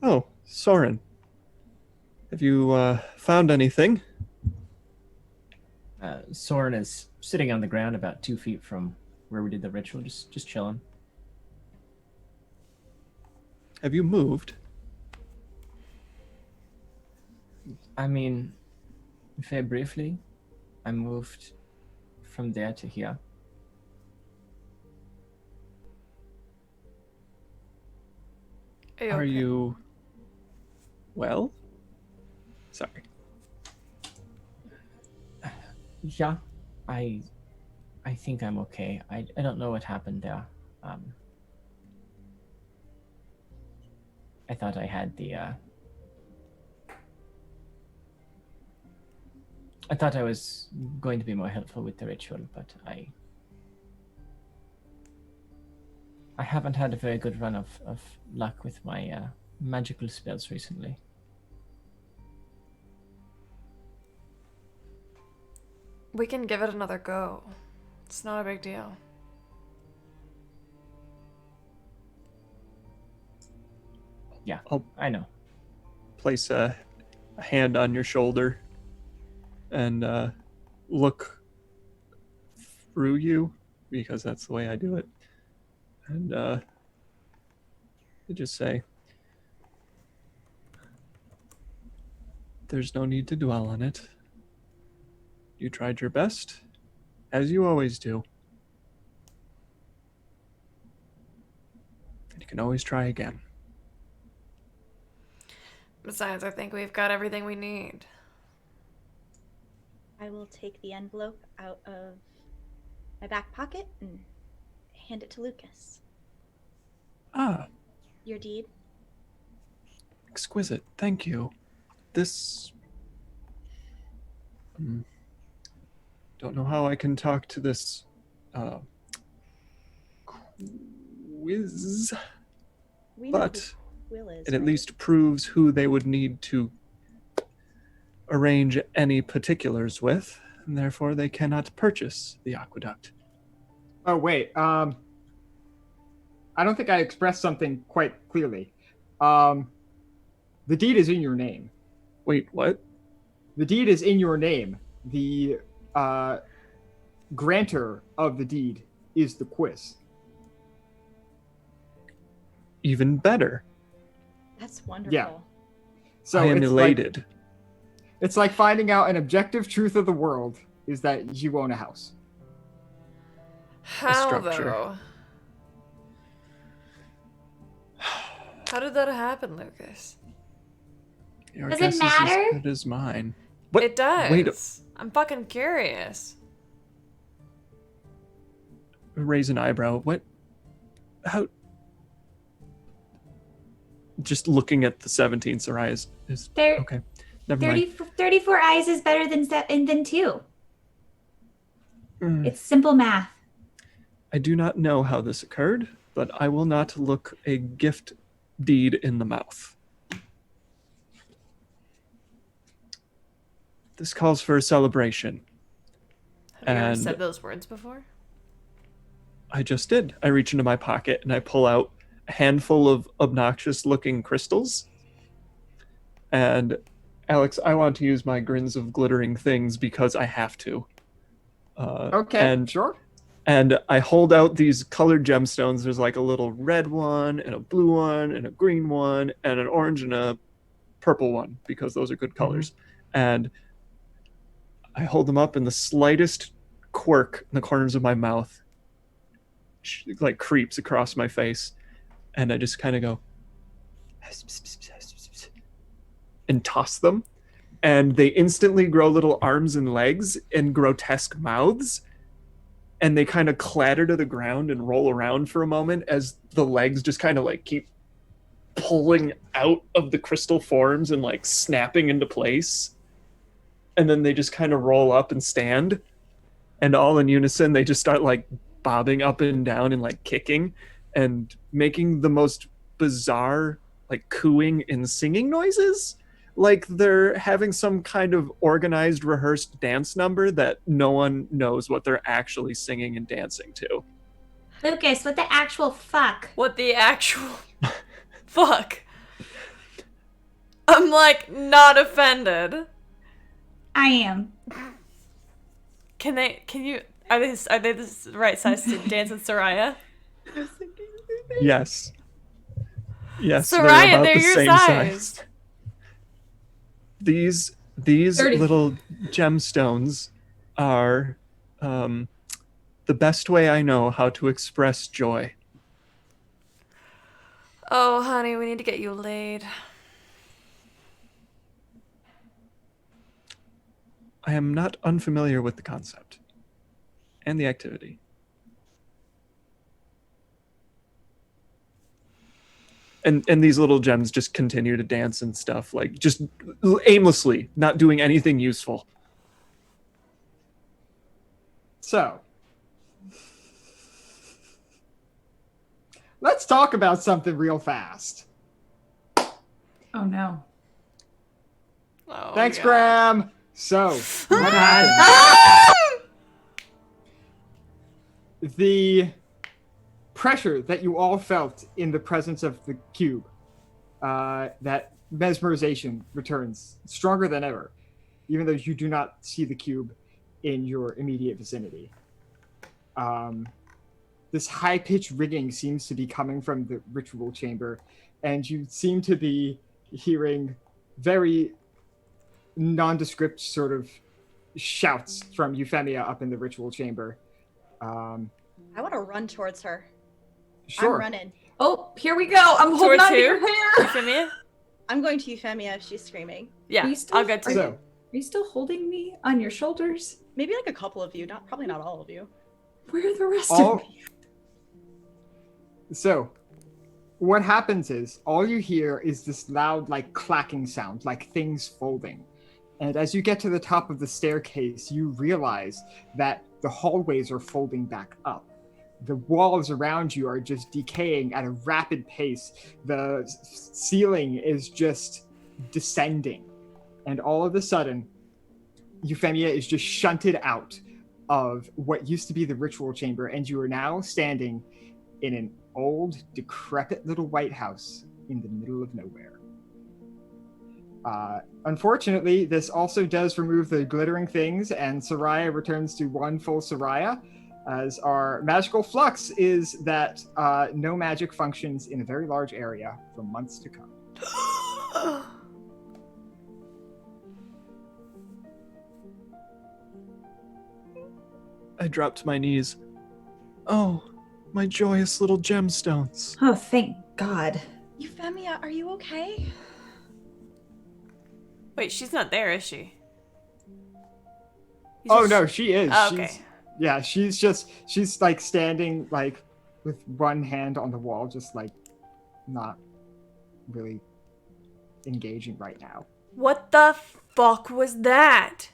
Oh, Soren. Have you found anything? Soren is sitting on the ground about 2 feet from where we did the ritual, just chilling. Have you moved? I mean, very briefly, I moved from there to here. Are okay? you well? Sorry. Yeah, I think I'm okay. I don't know what happened there. I thought I had the I thought I was going to be more helpful with the ritual, but I haven't had a very good run of luck with my magical spells recently. We can give it another go. It's not a big deal. Yeah, I'll I know. place a hand on your shoulder and look through you, because that's the way I do it. And I just say, there's no need to dwell on it. You tried your best, as you always do. And you can always try again. Besides, I think we've got everything we need. I will take the envelope out of my back pocket and hand it to Lucas. Ah, Your deed. exquisite. Thank you. This... don't know how I can talk to this quiz, We know but who Will is. it at right? least proves who they would need to arrange any particulars with, and therefore they cannot purchase the aqueduct. Oh wait, I don't think I expressed something quite clearly. The deed is in your name. Wait, what? The deed is in your name. The grantor of the deed is the quiz. Even better. That's wonderful. Yeah. So I am it's elated. It's like finding out an objective truth of the world is that you own a house. How, structure. though? How did that happen, Lucas? Your Does it guess is matter? as good as mine. What? It does. Wait, I'm fucking curious. raise an eyebrow. What? How? Just looking at the 17 Soraya is There, okay. Never mind. 34 eyes is better than 2. Mm. It's simple math. I do not know how this occurred, but I will not look a gift deed in the mouth. This calls for a celebration. Have you ever And- said those words before? I just did. I reach into my pocket and I pull out a handful of obnoxious looking crystals. And Alex, I want to use my grins of glittering things because I have to. Okay, And sure. And I hold out these colored gemstones. There's like a little red one and a blue one and a green one and an orange and a purple one, because those are good colors. And I hold them up, and the slightest quirk in the corners of my mouth like creeps across my face. And I just kind of go and toss them. And they instantly grow little arms and legs and grotesque mouths. And they kind of clatter to the ground and roll around for a moment as the legs just kind of like keep pulling out of the crystal forms and like snapping into place. And then they just kind of roll up and stand. And all in unison, they just start like bobbing up and down and like kicking and making the most bizarre like cooing and singing noises. Like they're having some kind of organized, rehearsed dance number that no one knows what they're actually singing and dancing to. Lucas, what the actual fuck? What the actual fuck? I'm like not offended. I am. Can you are they the right size to dance with Soraya? Yes. Yes, Soraya, about they're the your same size. These 30. little gemstones are the best way I know how to express joy. Oh, honey, we need to get you laid. I am not unfamiliar with the concept and the activity. And these little gems just continue to dance and stuff, like just aimlessly, not doing anything useful. So, let's talk about something real fast. Oh no. Oh, Thanks, God. Graham. So, what happened? The pressure that you all felt in the presence of the cube, that mesmerization returns stronger than ever, even though you do not see the cube in your immediate vicinity. This high-pitched ringing seems to be coming from the ritual chamber, and you seem to be hearing very nondescript sort of shouts from Euphemia up in the ritual chamber. I want to run towards her. Sure. I'm running. Oh, here we go. I'm holding Towards on to who? your hair. Euphemia? I'm going to Euphemia if she's screaming. Yeah, Are you still- I'll go too. So, Are you still holding me on your shoulders? Maybe like a couple of you, probably not all of you. Where are the rest all, of me? so, what happens is all you hear is this loud, like clacking sound, like things folding. And as you get to the top of the staircase, you realize that the hallways are folding back up. The walls around you are just decaying at a rapid pace. The ceiling is just descending. And all of a sudden, Euphemia is just shunted out of what used to be the ritual chamber, and you are now standing in an old, decrepit little White House in the middle of nowhere. Unfortunately, this also does remove the glittering things, and Soraya returns to one full Soraya, as our magical flux is that no magic functions in a very large area for months to come. I dropped to my knees. Oh, my joyous little gemstones. Oh, thank God. Euphemia, are you okay? Wait, she's not there, is she? You Oh just- no, she is. Oh, okay. She's like standing like with one hand on the wall, just like not really engaging right now. What the fuck was that?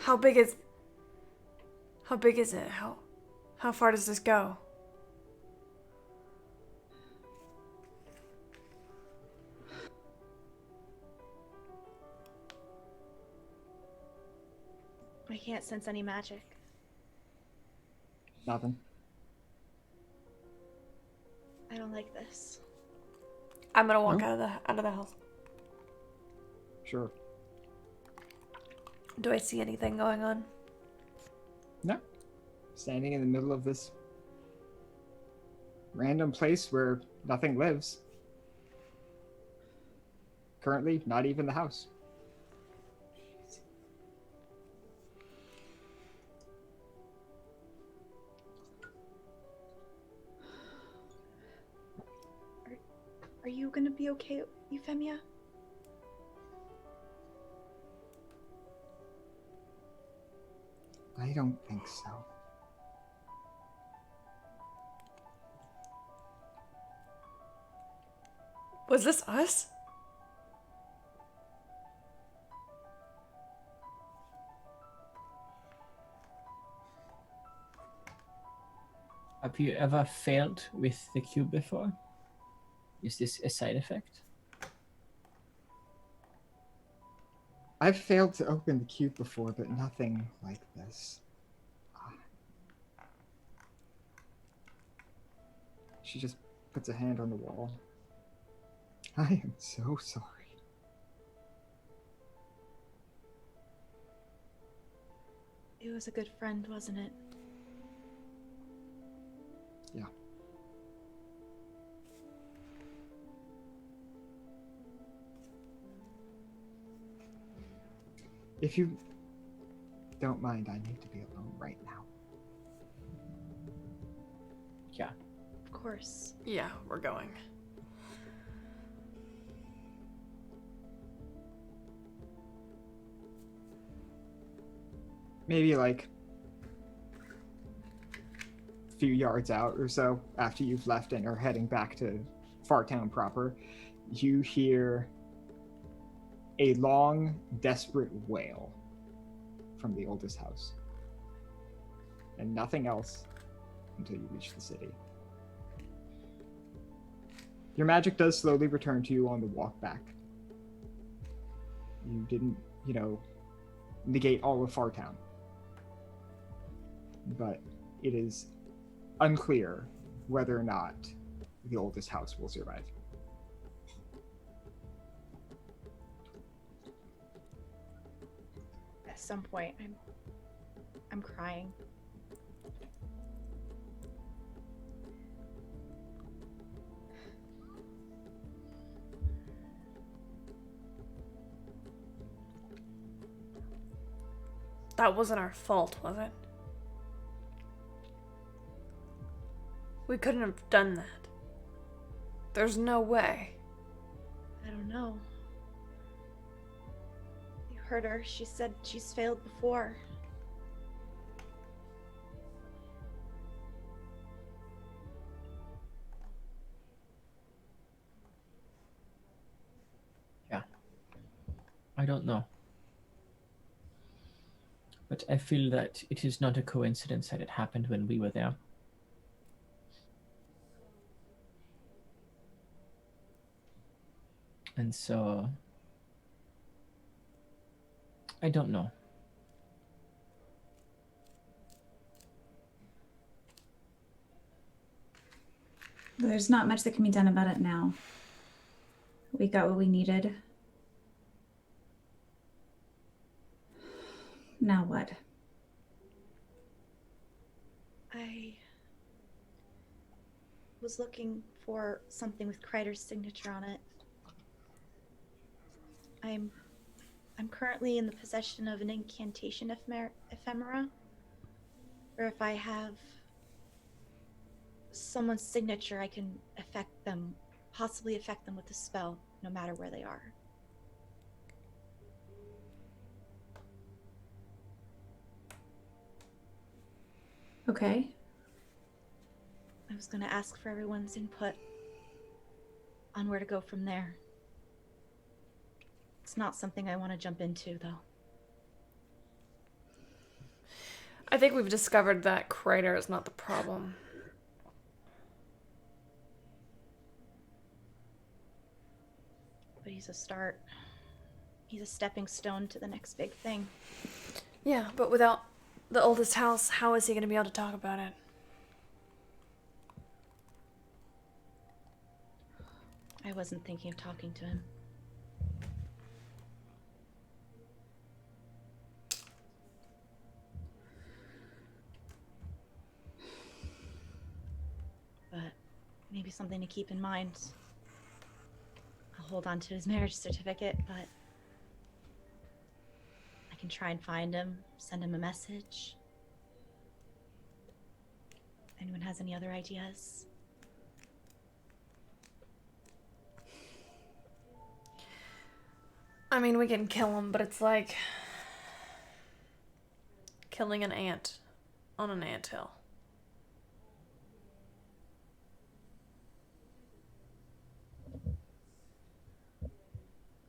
How big is it? How far does this go? I can't sense any magic. Nothing. I don't like this. I'm gonna walk No? out of the house. Sure. Do I see anything going on? No. Standing in the middle of this random place where nothing lives. Currently, not even the house. Are you gonna be okay, Euphemia? I don't think so. Was this us? Have you ever failed with the cube before? Is this a side effect? I've failed to open the cube before, but nothing like this. She just puts a hand on the wall. I am so sorry. It was a good friend, wasn't it? Yeah. don't mind, I need to be alone right now. Yeah. Of course. Yeah, we're going. Maybe like a few yards out or so after you've left and are heading back to Fartown proper, you hear a long, desperate wail from the oldest house. And nothing else until you reach the city. Your magic does slowly return to you on the walk back. You didn't, negate all of Fartown. But it is unclear whether or not the oldest house will survive. At some point, I'm crying. That wasn't our fault, was it? We couldn't have done that. There's no way. I don't know. You heard her. She said she's failed before. I don't know. But I feel that it is not a coincidence that it happened when we were there. And so, I don't know. There's not much that can be done about it now. We got what we needed. Now what? I was looking for something with Kreider's signature on it. I'm currently in the possession of an incantation ephemera, or if I have someone's signature, I can possibly affect them with the spell, no matter where they are. Okay. I was going to ask for everyone's input on where to go from there. It's not something I want to jump into, though. I think we've discovered that Kreider is not the problem. But he's a start. He's a stepping stone to the next big thing. Yeah, but without the oldest house, how is he going to be able to talk about it? I wasn't thinking of talking to him. But maybe something to keep in mind. I'll hold on to his marriage certificate, but I can try and find him, send him a message. Anyone has any other ideas? I mean, we can kill him, but it's like killing an ant on an anthill.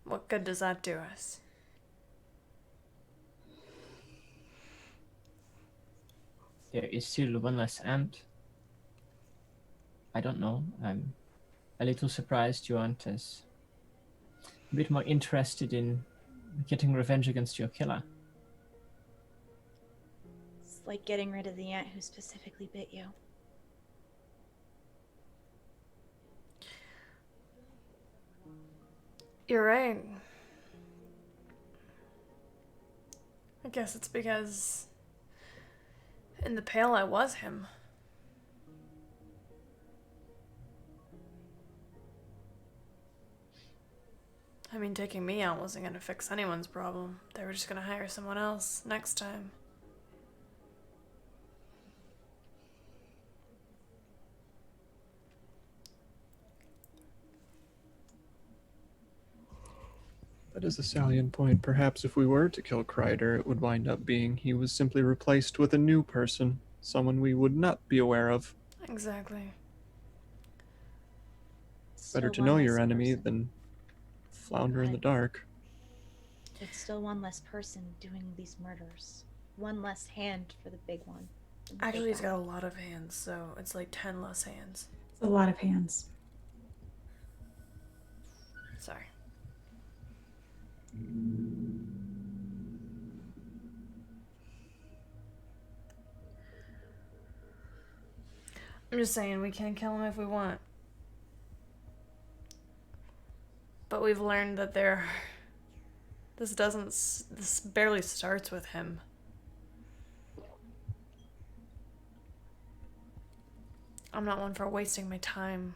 What good does that do us? There is still one less ant. I don't know. I'm a little surprised you aren't as a bit more interested in getting revenge against your killer. It's like getting rid of the ant who specifically bit you. You're right. I guess it's because in the Pale I was him. I mean, taking me out wasn't gonna fix anyone's problem. They were just gonna hire someone else next time. That is a salient point. Perhaps if we were to kill Kreider, it would wind up being he was simply replaced with a new person, someone we would not be aware of. Exactly. Better Still to one know less your enemy person. than flounder in the dark. It's still one less person doing these murders. One less hand for the big one. the big Actually, he's bad. got a lot of hands, so it's like 10 less hands. It's a lot of hands. Sorry. I'm just saying, we can kill him if we want. But we've learned that this barely starts with him. I'm not one for wasting my time.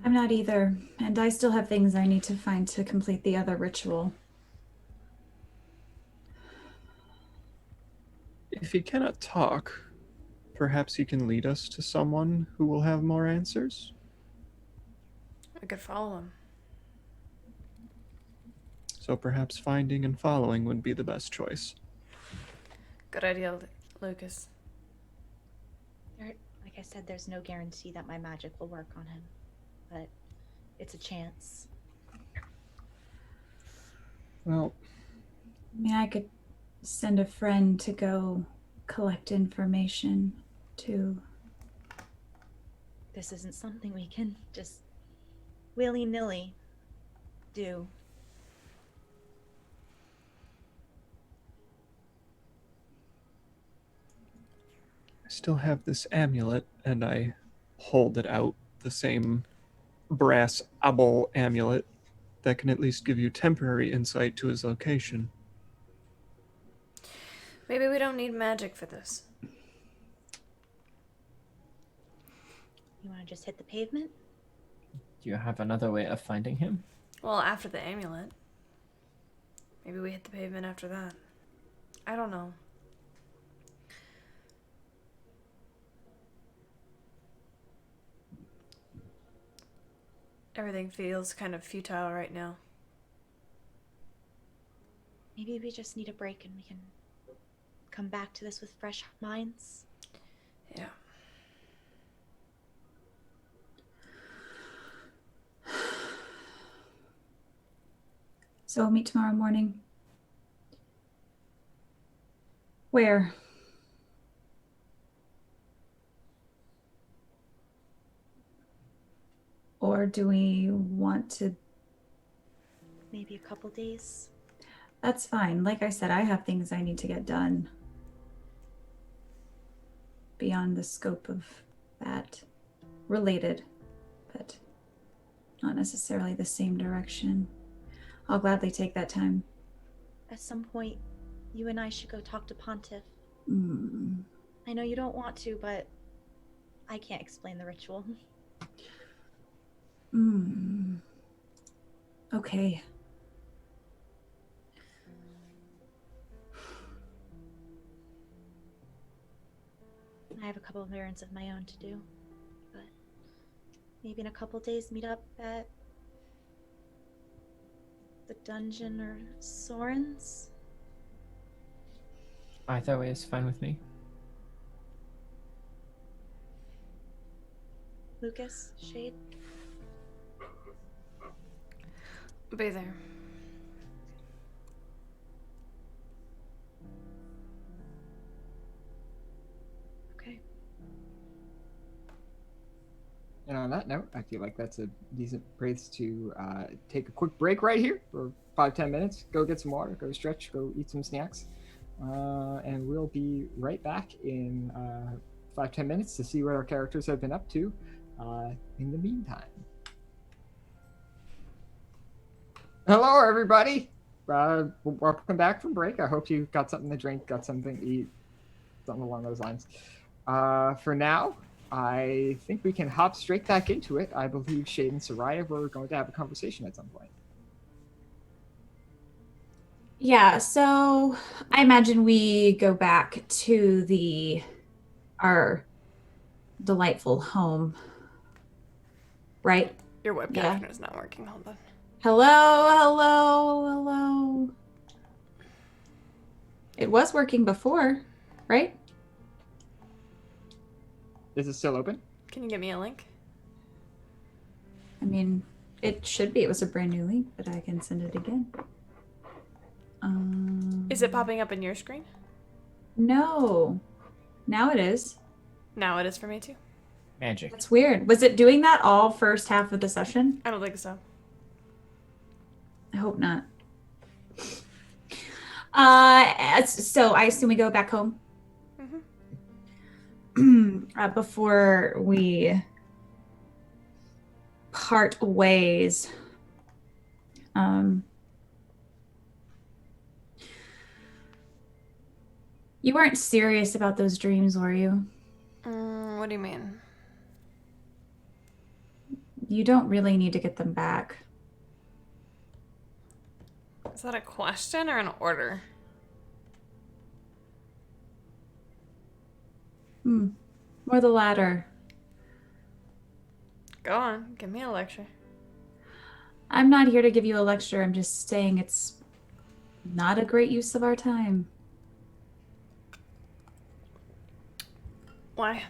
I'm not either, and I still have things I need to find to complete the other ritual. If he cannot talk, perhaps he can lead us to someone who will have more answers? We could follow him. So perhaps finding and following would be the best choice. Good idea, Lucas. Like I said, there's no guarantee that my magic will work on him, but it's a chance. Well, I mean, I could send a friend to go collect information too. This isn't something we can just willy-nilly do. I still have this amulet, and I hold it out, the same brass Abel amulet that can at least give you temporary insight to his location. Maybe we don't need magic for this. You want to just hit the pavement? Do you have another way of finding him? Well, after the amulet. Maybe we hit the pavement after that. I don't know. Everything feels kind of futile right now. Maybe we just need a break and we can come back to this with fresh minds. Yeah. So we'll meet tomorrow morning. Where? Or do we want to? Maybe a couple days. That's fine. Like I said, I have things I need to get done beyond the scope of that. Related, but not necessarily the same direction. I'll gladly take that time. At some point, you and I should go talk to Pontiff. Mm. I know you don't want to, but I can't explain the ritual. Mm. Okay. I have a couple of errands of my own to do, but maybe in a couple days meet up at the dungeon or Soren's. Either way is fine with me. Lucas, Shade. Be there. Okay. And on that note, I feel like that's a decent place to take a quick break right here for 5-10 minutes. Go get some water, go stretch, go eat some snacks. And we'll be right back in 5-10 minutes to see what our characters have been up to in the meantime. Hello, everybody. Welcome back from break. I hope you got something to drink, got something to eat, something along those lines. For now, I think we can hop straight back into it. I believe Shade and Soraya were going to have a conversation at some point. Yeah, so I imagine we go back to our delightful home. Right? Your web Yeah. captioner is not working. Hold on. Hello. It was working before, right? Is it still open? Can you get me a link? I mean, it should be. It was a brand new link, but I can send it again. Is it popping up in your screen? No. Now it is. Now it is for me too. Magic. That's weird. Was it doing that all first half of the session? I don't think so. I hope not. So I assume we go back home before we part ways. You weren't serious about those dreams, were you? What do you mean? You don't really need to get them back. Is that a question or an order? More the latter. Go on, give me a lecture. I'm not here to give you a lecture. I'm just saying it's not a great use of our time. Why?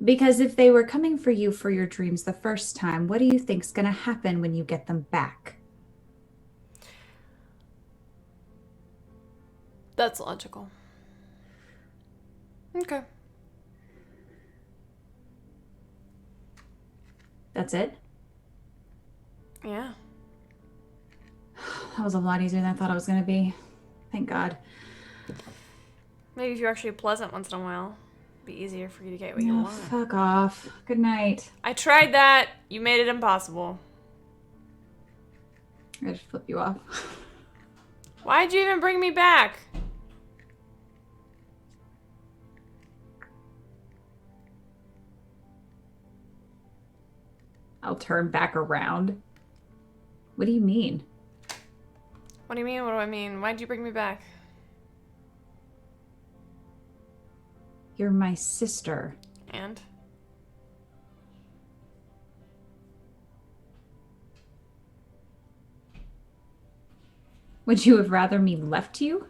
Because if they were coming for you for your dreams the first time, what do you think's gonna happen when you get them back? That's logical. Okay. That's it? Yeah. That was a lot easier than I thought it was gonna be. Thank God. Maybe if you're actually pleasant once in a while, it'd be easier for you to get what you Oh, want. fuck off. Good night. I tried that. You made it impossible. I just flip you off. Why'd you even bring me back? I'll turn back around. What do you mean? What do you mean? What do I mean? Why'd you bring me back? You're my sister. And? Would you have rather me left you?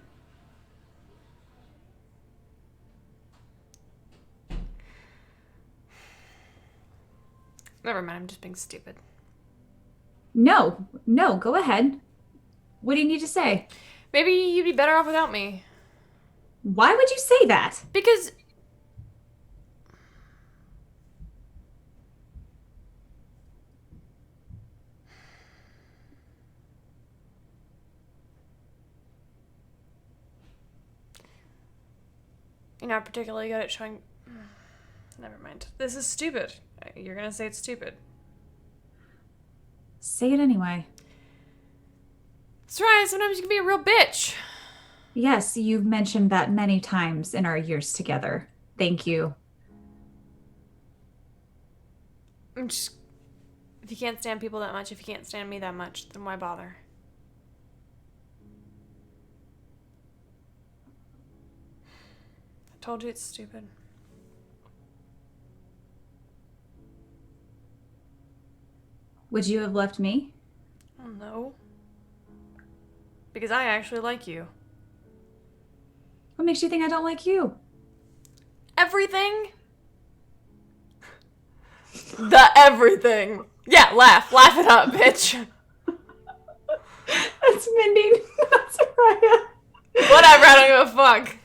Never mind, I'm just being stupid. No, go ahead. What do you need to say? Maybe you'd be better off without me. Why would you say that? Because... You're not particularly good at showing... Never mind. This is stupid. You're gonna say it's stupid. Say it anyway. That's right, sometimes you can be a real bitch. Yes, you've mentioned that many times in our years together. Thank you. I'm just... If you can't stand people that much, if you can't stand me that much, then why bother? I told you it's stupid. Would you have left me? Oh, no. Because I actually like you. What makes you think I don't like you? Everything? The everything. Yeah, laugh. Laugh it up, bitch. That's Mindy. That's Araya. Whatever, I don't give a fuck.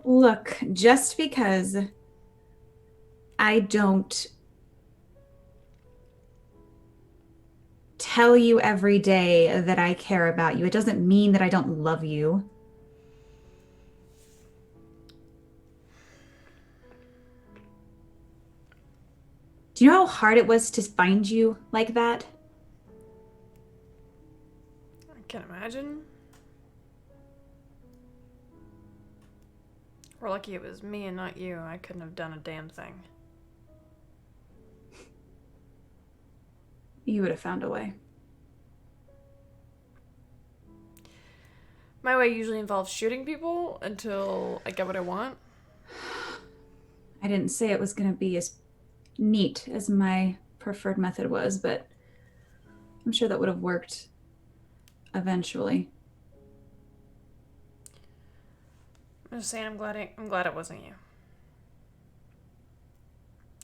Look, just because I don't tell you every day that I care about you, it doesn't mean that I don't love you. Do you know how hard it was to find you like that? Can't imagine. We're lucky it was me and not you. I couldn't have done a damn thing. You would have found a way. My way usually involves shooting people until I get what I want. I didn't say it was going to be as neat as my preferred method was, but I'm sure that would have worked eventually. I'm just saying I'm glad it wasn't you.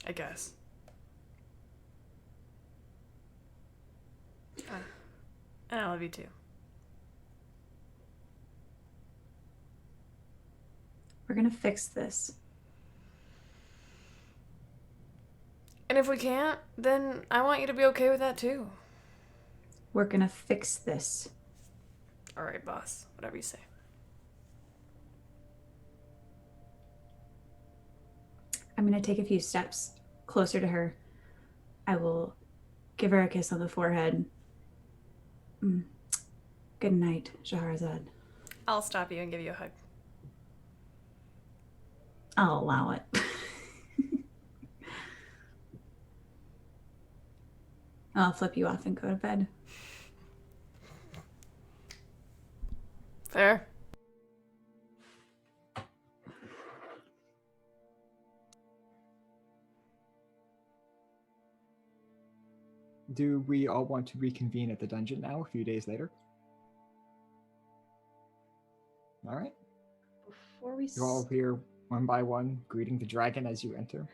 I guess. And I love you too. We're going to fix this. And if we can't, then I want you to be okay with that too. We're going to fix this. All right, boss. Whatever you say. I'm going to take a few steps closer to her. I will give her a kiss on the forehead. Good night, Shahrazad. I'll stop you and give you a hug. I'll allow it. I'll flip you off and go to bed. Fair. Do we all want to reconvene at the dungeon now, a few days later? All right. Before we You all here one by one, greeting the dragon as you enter.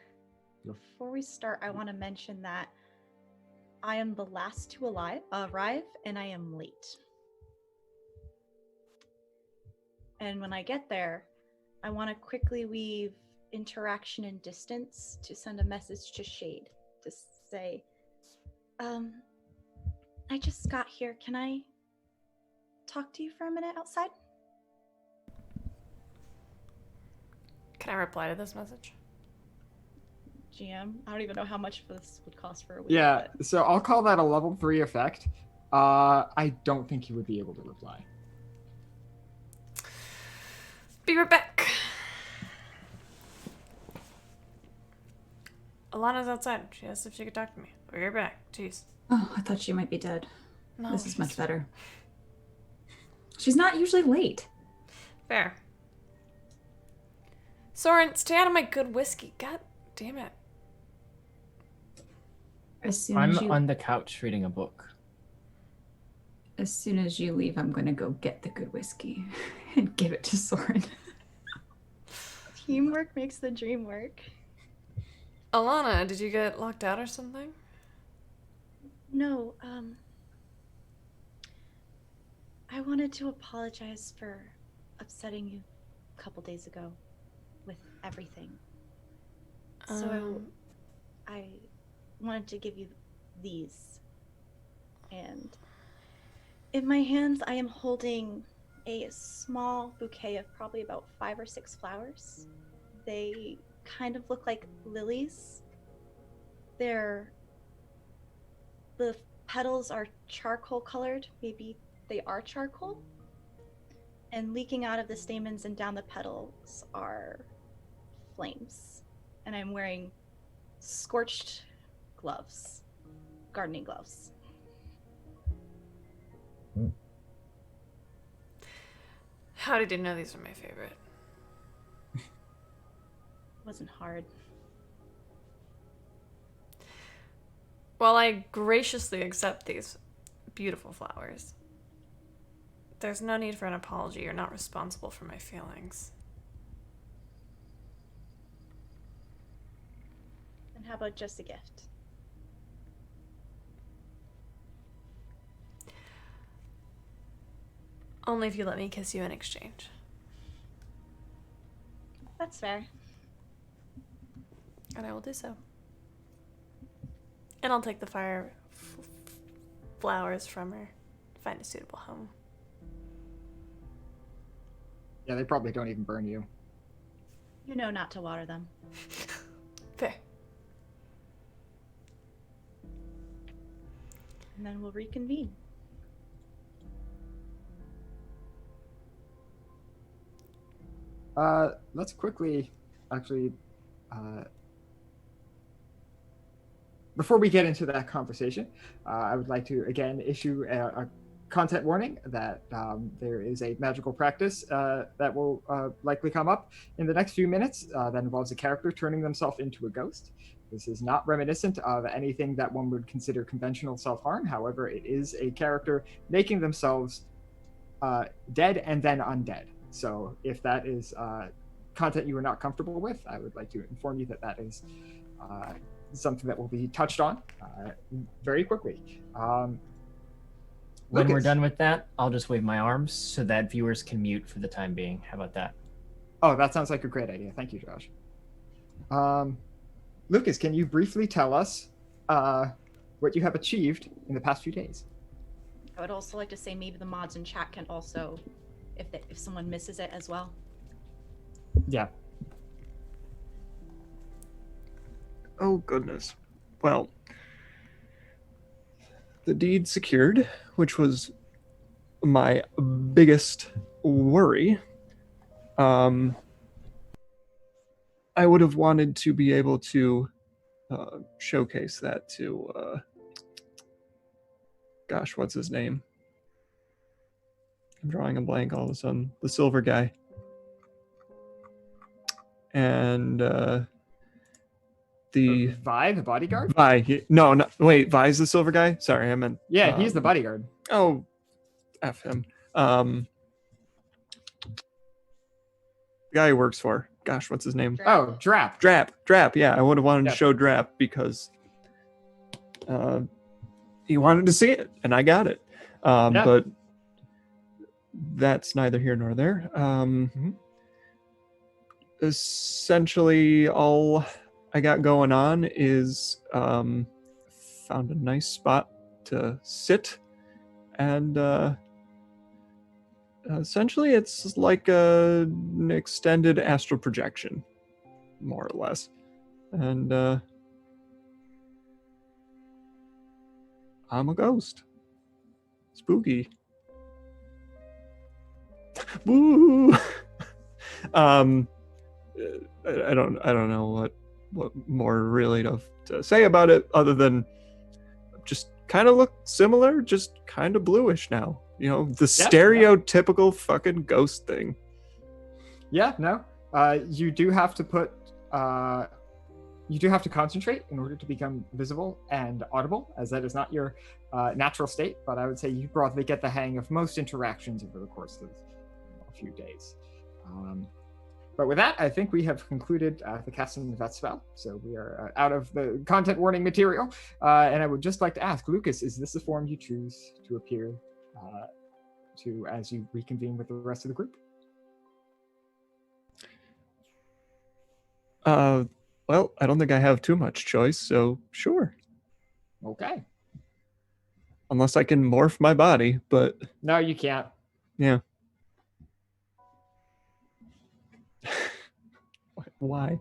Before we start, I want to mention that I am the last to arrive, and I am late. And when I get there, I want to quickly weave interaction and distance to send a message to Shade to say, I just got here. Can I talk to you for a minute outside? Can I reply to this message? GM, I don't even know how much this would cost for a week. Yeah, but- so I'll call that a level 3 effect. I don't think you would be able to reply. Be right back. Alana's outside. She asked if she could talk to me. Be right back. Jeez. Oh, I thought she might be dead. No, This is she's much better. She's not usually late. Fair. Soren, stay out of my good whiskey. God damn it. As soon I'm as you on the couch reading a book. As soon as you leave, I'm going to go get the good whiskey and give it to Soren. Teamwork makes the dream work. Alana, did you get locked out or something? No, I wanted to apologize for upsetting you a couple days ago with everything. So I wanted to give you these. And in my hands, I am holding a small bouquet of probably about 5 or 6 flowers. They kind of look like lilies. The petals are charcoal colored. Maybe they are charcoal. And leaking out of the stamens and down the petals are flames. And I'm wearing scorched gloves, gardening gloves. How did you know these are my favorite? It wasn't hard. While I graciously accept these beautiful flowers, there's no need for an apology. You're not responsible for my feelings. And how about just a gift? Only if you let me kiss you in exchange. That's fair. And I will do so. And I'll take the flowers from her. Find a suitable home. Yeah, they probably don't even burn you. You know not to water them. Fair. And then we'll reconvene. let's quickly, actually, before we get into that conversation, I would like to again issue a content warning that there is a magical practice that will likely come up in the next few minutes that involves a character turning themselves into a ghost. This is not reminiscent of anything that one would consider conventional self-harm. However, it is a character making themselves dead and then undead. So if that is content you are not comfortable with, I would like to inform you that that is something that will be touched on very quickly. When we're Lucas. done with that, I'll just wave my arms so that viewers can mute for the time being. How about that? Oh, that sounds like a great idea. Thank you, Josh. Lucas, can you briefly tell us what you have achieved in the past few days? I would also like to say maybe the mods in chat can also, if someone misses it as well. Yeah. Oh, goodness. Well, the deed secured, which was my biggest worry. I would have wanted to be able to showcase that to, gosh, what's his name? I'm drawing a blank all of a sudden. The silver guy. And the Vi, the bodyguard? Vi. No, wait, Vi's the silver guy? Sorry, I meant. Yeah, he's the bodyguard. Oh, F him. The guy who works for. Gosh, what's his name? Oh, Drap. Drap. Yeah, I would have wanted Yep. to show Drap because he wanted to see it, and I got it. Yeah. But that's neither here nor there. Essentially, all I got going on is found a nice spot to sit, and essentially it's like an extended astral projection, more or less. And I'm a ghost. Spooky. Woo! I don't know what more really to say about it other than just kind of look similar, just kind of bluish now. You know, the stereotypical fucking ghost thing. Yeah, no. You do have to put you do have to concentrate in order to become visible and audible, as that is not your natural state. But I would say you broadly get the hang of most interactions over the course of a few days. But with that, I think we have concluded the casting of that spell. So we are out of the content warning material. And I would just like to ask, Lucas, is this the form you choose to appear to as you reconvene with the rest of the group? Well, I don't think I have too much choice, so sure. Okay. Unless I can morph my body, but No, you can't. yeah. Why?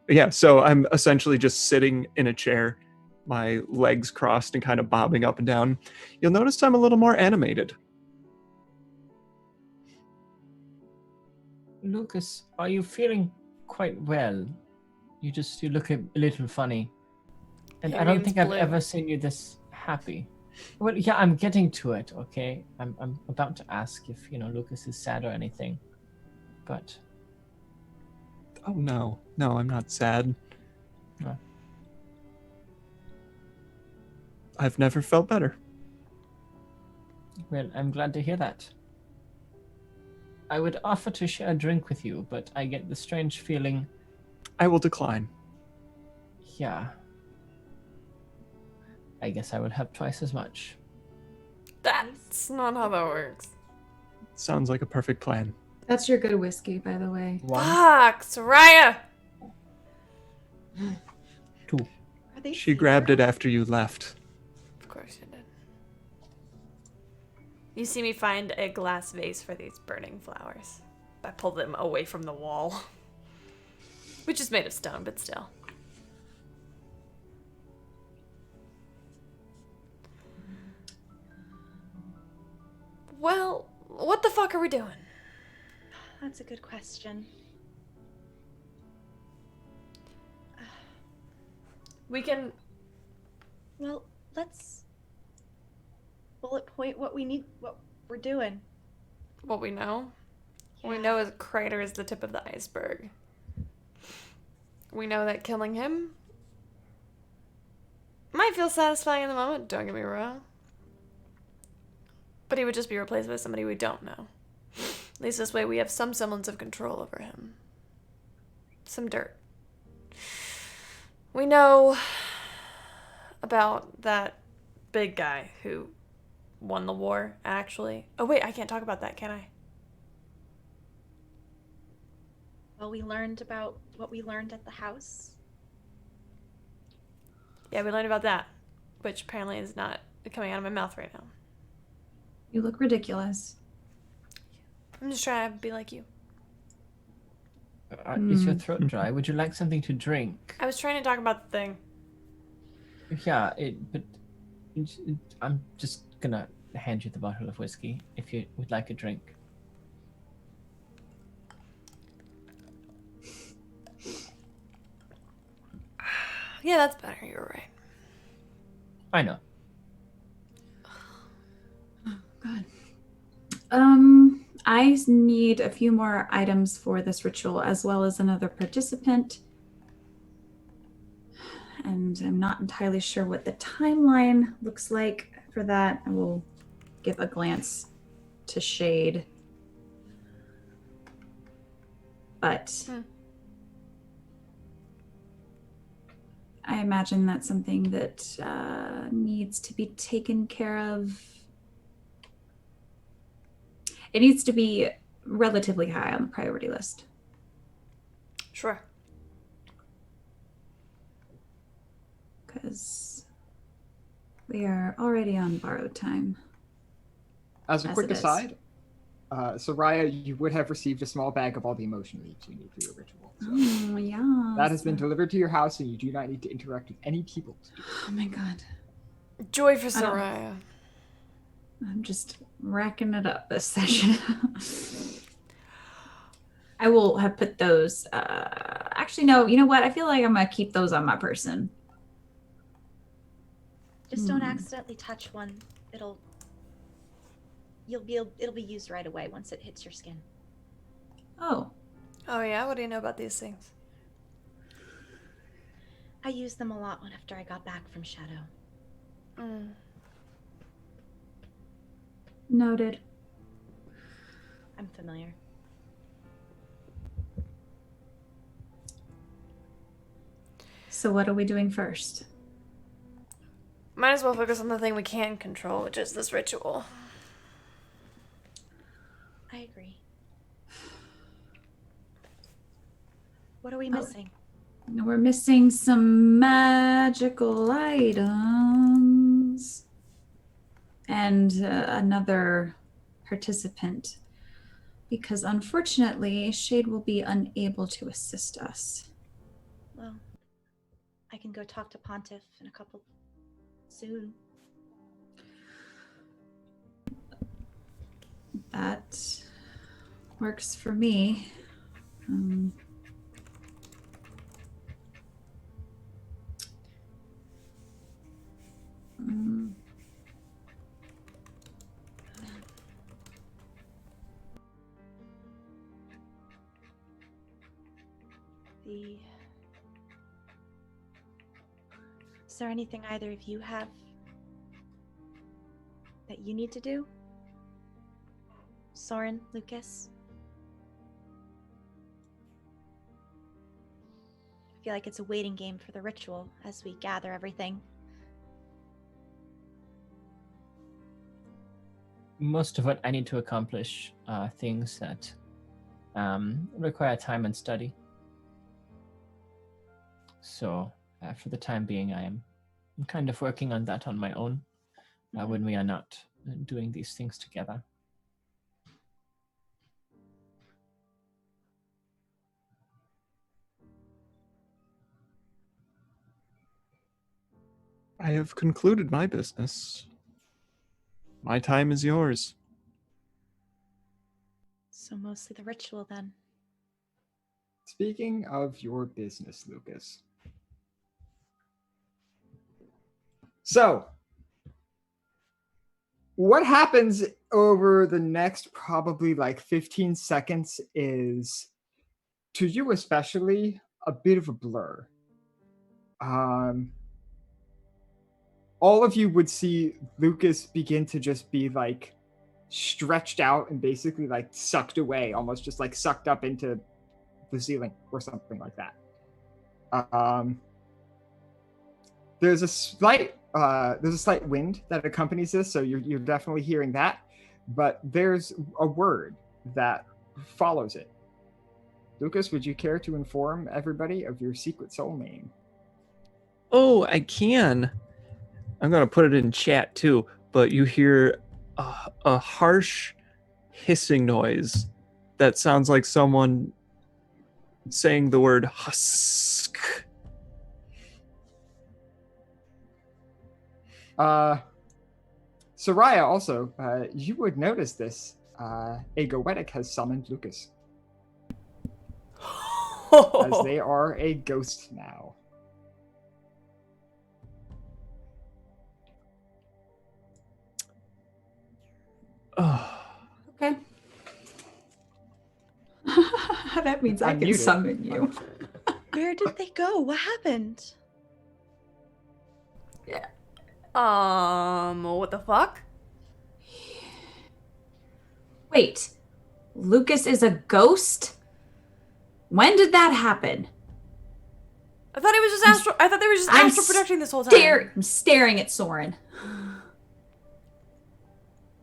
Yeah, so I'm essentially just sitting in a chair, my legs crossed and kind of bobbing up and down. You'll notice I'm a little more animated. Lucas, are you feeling quite well? You look a little funny. And I don't Arian's think I've blue. ever seen you this happy. Well, yeah, I'm getting to it, okay? I'm about to ask if, Lucas is sad or anything. But Oh no, I'm not sad. No. I've never felt better. well, I'm glad to hear that. I would offer to share a drink with you, but I get the strange feeling, I will decline. yeah. I guess I would have twice as much. That's not how that works. Sounds like a perfect plan. That's your good whiskey, by the way. One, Fuck, Soraya! two. Are they She grabbed it after you left. Of course you did. You see me find a glass vase for these burning flowers. I pull them away from the wall. Which is made of stone, but still. Well, what the fuck are we doing? That's a good question. We can. Well, let's bullet point what we're doing. What we know? What we Yeah. know is Crater is the tip of the iceberg. We know that killing him might feel satisfying in the moment, don't get me wrong. But he would just be replaced by somebody we don't know. At least this way we have some semblance of control over him. Some dirt. We know about that big guy who won the war, actually. Oh, wait, I can't talk about that, can I? Well, we learned about what we learned at the house. Yeah, we learned about that, which apparently is not coming out of my mouth right now. You look ridiculous. I'm just trying to be like you. Is your throat dry? Would you like something to drink? I was trying to talk about the thing. Yeah, I'm just gonna hand you the bottle of whiskey if you would like a drink. Yeah, that's better. You're right. I know. God. I need a few more items for this ritual, as well as another participant. And I'm not entirely sure what the timeline looks like for that. I will give a glance to Shade. But I imagine that's something that needs to be taken care of. It needs to be relatively high on the priority list. Sure. Because we are already on borrowed time. As a As quick it is. aside, Soraya, you would have received a small bag of all the emotion leaves you need for your ritual. So Oh, yeah. that has been delivered to your house, and you do not need to interact with any people. Oh my god. Joy for I don't- Soraya. I'm just racking it up this session. I will have put those. Actually, no. You know what? I feel like I'm gonna keep those on my person. Just don't accidentally touch one. It'll be used right away once it hits your skin. Oh, Oh yeah, what do you know about these things? I used them a lot after I got back from Shadow. noted. I'm familiar. So what are we doing first? Might as well focus on the thing we can control, which is this ritual. I agree. What are we missing? We're missing some magical items and another participant, because unfortunately Shade will be unable to assist us. Well, I can go talk to Pontiff in a couple soon. That works for me. Is there anything either of you have that you need to do? Soren, Lucas? I feel like it's a waiting game for the ritual as we gather everything. Most of what I need to accomplish are things that require time and study. So for the time being, I am kind of working on that on my own when we are not doing these things together. I have concluded my business. My time is yours. So mostly the ritual then. Speaking of your business, Lucas. So, what happens over the next probably like 15 seconds is, to you especially, a bit of a blur. All of you would see Lucas begin to just be like stretched out and basically like sucked away, almost just like sucked up into the ceiling or something like that. There's a slight wind that accompanies this, so you're definitely hearing that. But there's a word that follows it. Lucas, would you care to inform everybody of your secret soul name? Oh, I can. I'm going to put it in chat too, but you hear a harsh hissing noise that sounds like someone saying the word husk. Soraya, also, you would notice this. A Goetic has summoned Lucas, as they are a ghost now. Oh. Okay. That means I can Unmuted. summon you. Where did they go? What happened? What the fuck? Wait, Lucas is a ghost? When did that happen? I thought he was just astral. I thought they were just I'm astral projecting this whole time. I'm staring at Soren.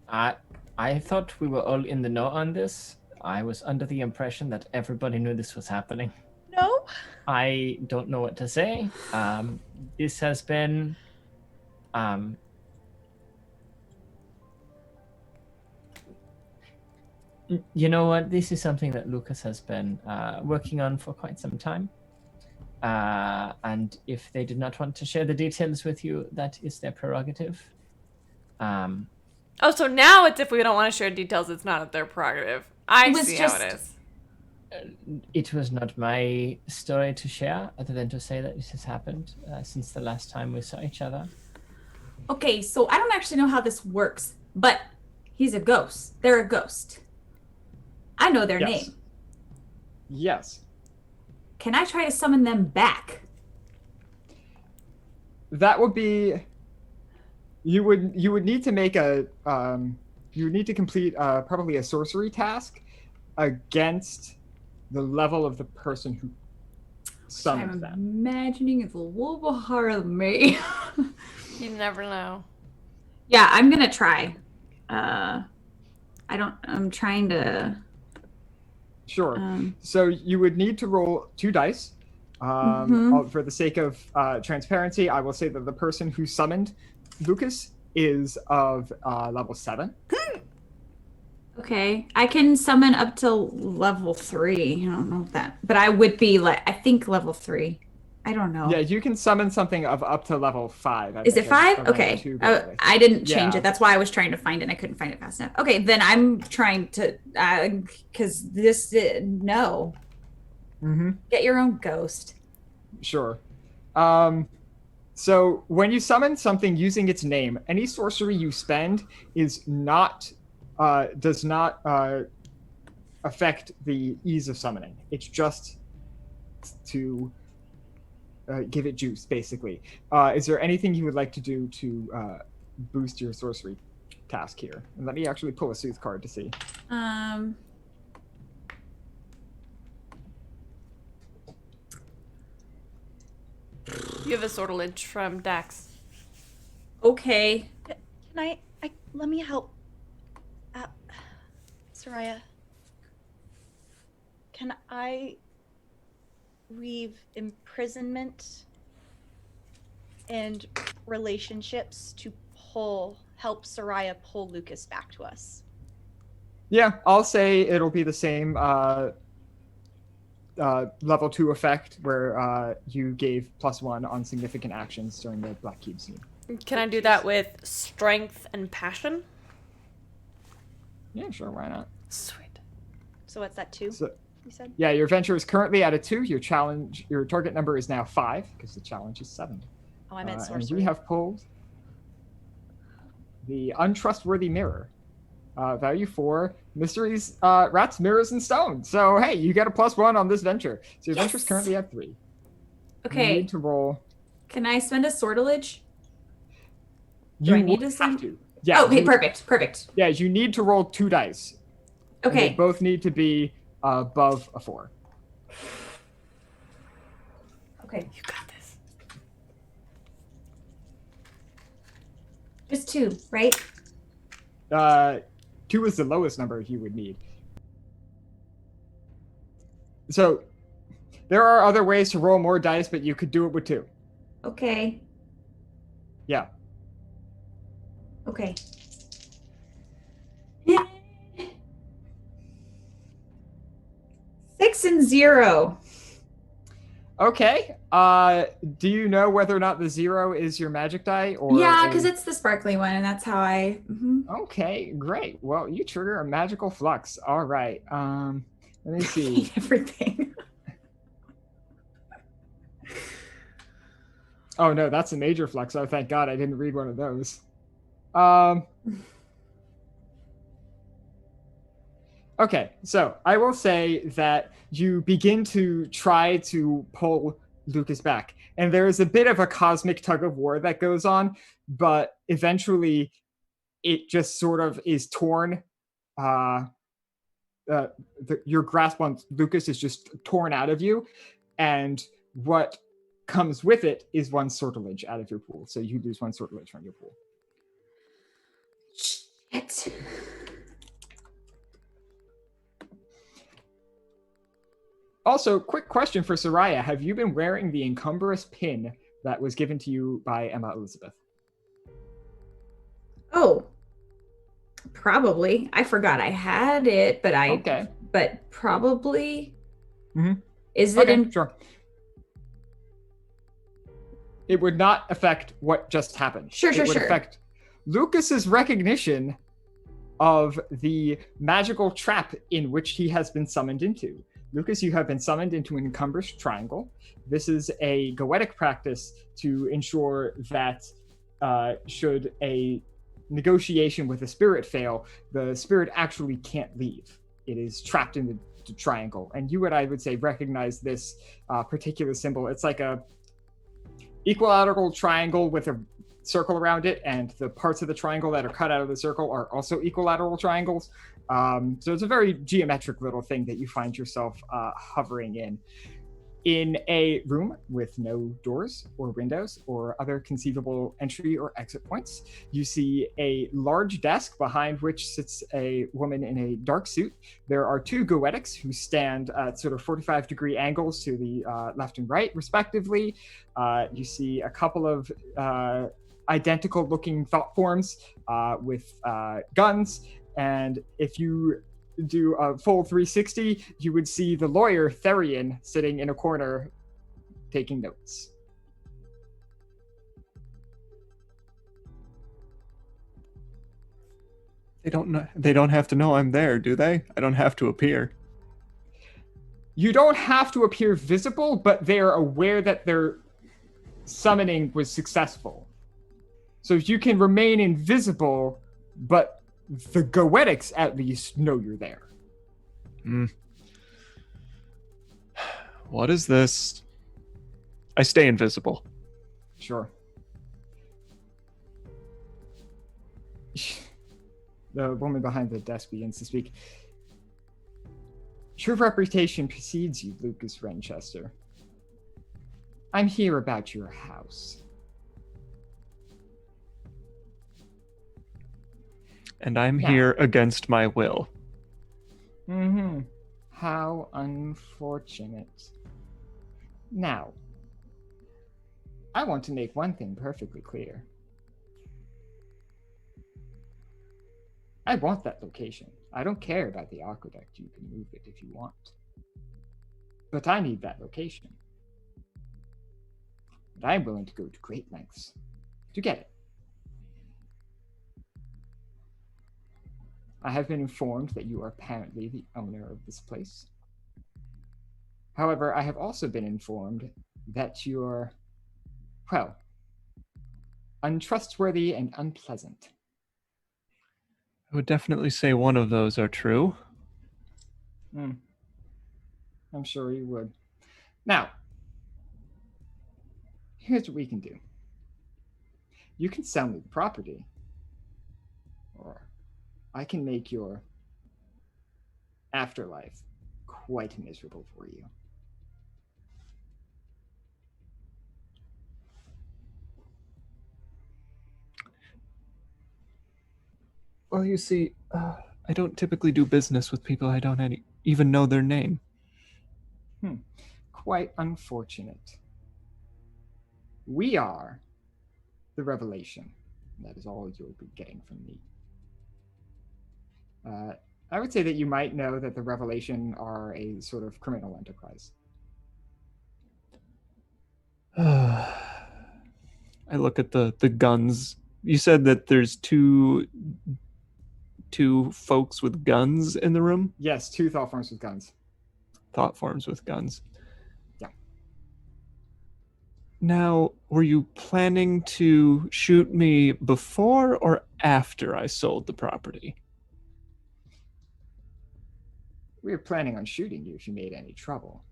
I thought we were all in the know on this. I was under the impression that everybody knew this was happening. No? I don't know what to say. This has been... you know what? This is something that Lucas has been working on for quite some time. And if they did not want to share the details with you, that is their prerogative. Oh, so now it's if we don't want to share details, it's not their prerogative. I see how it is. It was not my story to share, other than to say that this has happened since the last time we saw each other. Okay, so I don't actually know how this works, but he's a ghost. They're a ghost. I know their name. Yes. Can I try to summon them back? That would be... You would need to make a... you would need to complete probably a sorcery task against the level of the person who summoned I'm them. imagining it's a little bit harder than me. You never know. Yeah, I'm gonna try. I'm trying to... Sure. So you would need to roll 2 dice. For the sake of transparency, I will say that the person who summoned Lucas is of level 7. Okay, I can summon up to level 3. I don't know if that, but I would be like, I think level 3. I don't know. Yeah, you can summon something of up to level 5. Is it 5? Okay. I didn't change Yeah. it. That's why I was trying to find it. And I couldn't find it fast enough. Okay, then I'm trying to, because this, no. Mm-hmm. Get your own ghost. Sure. So when you summon something using its name, any sorcery you spend is not, does not affect the ease of summoning. It's just to give it juice, basically. Is there anything you would like to do to boost your sorcery task here? And let me actually pull a Soothe card to see. You have a sortilege from Dax. Okay. Can I let me help. Soraya. Can I weave imprisonment and relationships to help Soraya pull Lucas back to us? Yeah, I'll say it'll be the same level 2 effect where you gave +1 on significant actions during the Black Cube scene. Can I do that with strength and passion? Yeah, sure, why not? Sweet. So what's that, 2? So, You said? yeah, your adventure is currently at a 2. Your target number is now 5 because the challenge is 7. Oh, I meant And sorcery. we have pulled the Untrustworthy Mirror. Value 4, mysteries, rats, mirrors, and stone. So, hey, you get a +1 on this venture. So your venture's currently at 3. You Okay. need to roll. Can I spend a sortilege? You I need would to spend- have to. Yeah. Oh, okay, you- perfect. Yeah, you need to roll 2 dice. And they Okay. both need to be above a 4. Okay. You got this. Just 2, right? 2 is the lowest number you would need. So there are other ways to roll more dice, but you could do it with 2. Okay. Yeah. Okay. 6 and 0. Okay. Do you know whether or not the 0 is your magic die or Yeah, because it's the sparkly one, and that's how I. Okay, great. Well, you trigger a magical flux. All right. Let me see. Everything. Oh no, that's a major flux. Oh, thank God I didn't read one of those. Okay, so I will say that you begin to try to pull Lucas back, and there is a bit of a cosmic tug of war that goes on, but eventually it just sort of is torn. Your grasp on Lucas is just torn out of you, and what comes with it is 1 sortilege out of your pool. So you lose 1 sortilege from your pool. Shit. Also, quick question for Soraya. Have you been wearing the encumbrous pin that was given to you by Emma Elizabeth? Oh. Probably. I forgot I had it, but Okay. But probably. Mhm. Is it Okay, in? sure. It would not affect what just happened. Sure. It would affect Lucas's recognition of the magical trap in which he has been summoned into. Lucas, you have been summoned into an encumbrous triangle. This is a goetic practice to ensure that should a negotiation with a spirit fail, the spirit actually can't leave. It is trapped in the triangle. And you would, I would say, recognize this particular symbol. It's like a equilateral triangle with a circle around it, and the parts of the triangle that are cut out of the circle are also equilateral triangles. So it's a very geometric little thing that you find yourself hovering in a room with no doors or windows or other conceivable entry or exit points. You see a large desk behind which sits a woman in a dark suit. There are 2 goetics who stand at sort of 45-degree angles to the left and right, respectively. You see a couple of identical-looking thought forms with guns. And if you do a full 360, you would see the lawyer, Therian, sitting in a corner taking notes. They don't have to know I'm there, do they? I don't have to appear. You don't have to appear visible, but they are aware that their summoning was successful. So you can remain invisible, but the goetics at least know you're there. What is this? I stay invisible. Sure. The woman behind the desk begins to speak. Your reputation precedes you, Lucas Renchester. I'm here about your house. And I'm Now. here against my will. Mm-hmm. How unfortunate. Now, I want to make one thing perfectly clear. I want that location. I don't care about the aqueduct. You can move it if you want. But I need that location. And I'm willing to go to great lengths to get it. I have been informed that you are apparently the owner of this place. However, I have also been informed that you're, well, untrustworthy and unpleasant. I would definitely say one of those are true. I'm sure you would. Now, here's what we can do. You can sell me the property, or I can make your afterlife quite miserable for you. Well, you see, I don't typically do business with people I don't even know their name. Quite unfortunate. We are the Revelation. That is all you'll be getting from me. I would say that you might know that the Revelation are a sort of criminal enterprise. I look at the guns. You said that there's two folks with guns in the room? Yes, 2 thought forms with guns. Thought forms with guns. Yeah. Now, were you planning to shoot me before or after I sold the property? We were planning on shooting you if you made any trouble.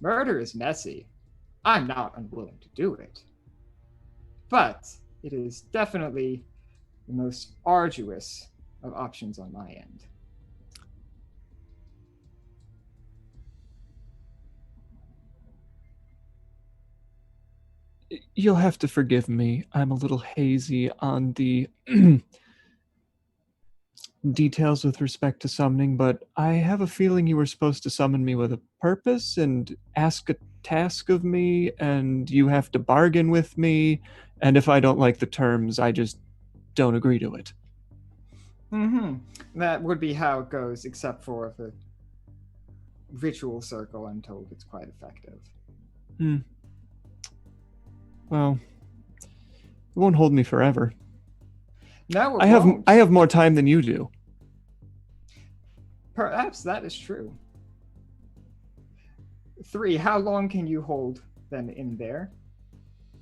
Murder is messy. I'm not unwilling to do it. But it is definitely the most arduous of options on my end. You'll have to forgive me. I'm a little hazy on the details with respect to summoning, but I have a feeling you were supposed to summon me with a purpose and ask a task of me, and you have to bargain with me, and if I don't like the terms, I just don't agree to it. That would be how it goes, except for the ritual circle. I'm told it's quite effective. Well, it won't hold me forever. No, it I won't. have more time than you do. Perhaps that is true. 3, how long can you hold them in there?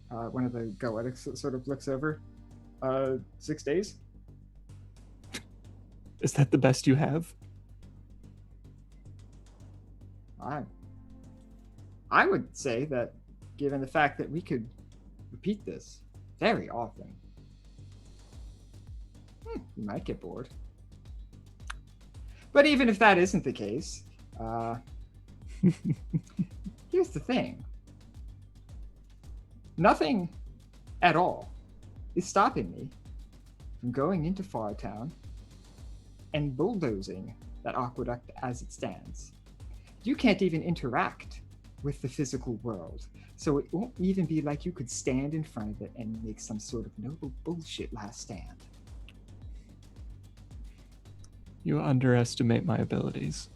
One of the Goetics sort of looks over. 6 days? Is that the best you have? I would say that, given the fact that we could repeat this very often, you might get bored. But even if that isn't the case, here's the thing. Nothing at all is stopping me from going into Fartown and bulldozing that aqueduct as it stands. You can't even interact with the physical world, so it won't even be like you could stand in front of it and make some sort of noble bullshit last stand. You underestimate my abilities.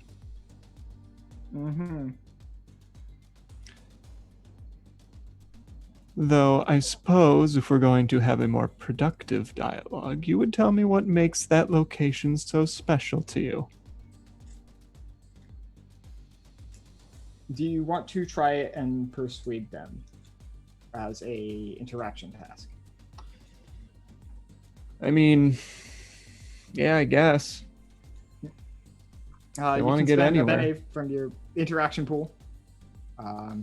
Though I suppose if we're going to have a more productive dialogue, you would tell me what makes that location so special to you. Do you want to try and persuade them as a interaction task? I mean, yeah, I guess. You wanna can get spend a anywhere. bene from your interaction pool. I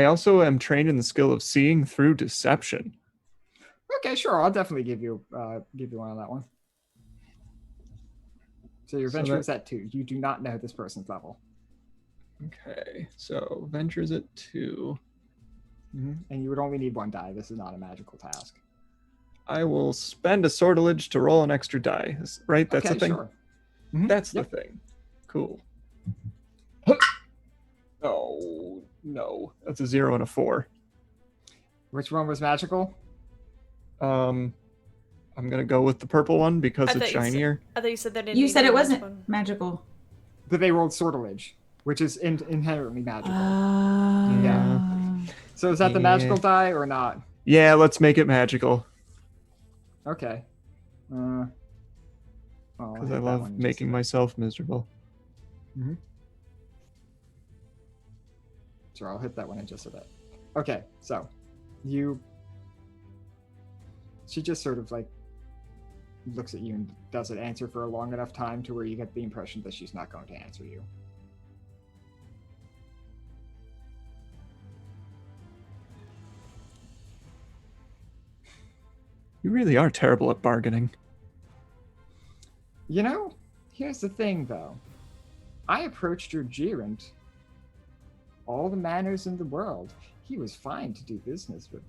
also am trained in the skill of seeing through deception. Okay, sure. I'll definitely give you one on that one. So your venture is at 2. You do not know this person's level. Okay, so ventures at 2. And you would only need 1 die. This is not a magical task. I will spend a sortilege to roll an extra die. Right? That's okay, the thing? Sure. That's the thing. Cool. Oh, no. That's a 0 and a 4. Which one was magical? I'm gonna go with the purple one because I it's thought you said- shinier. I thought you said they didn't. You need said to it use wasn't one. magical. But they rolled sortilege, which is inherently magical. Yeah. So is that the Yeah. magical die or not? Yeah, let's make it magical Okay. Well, I'll because hit I that love one in just a making bit. myself miserable. Sure, I'll hit that one in just a bit. Okay, so she just sort of like looks at you and doesn't answer for a long enough time to where you get the impression that she's not going to answer you. You really are terrible at bargaining. You know, here's the thing though. I approached your gerund. All the manners in the world. He was fine to do business, but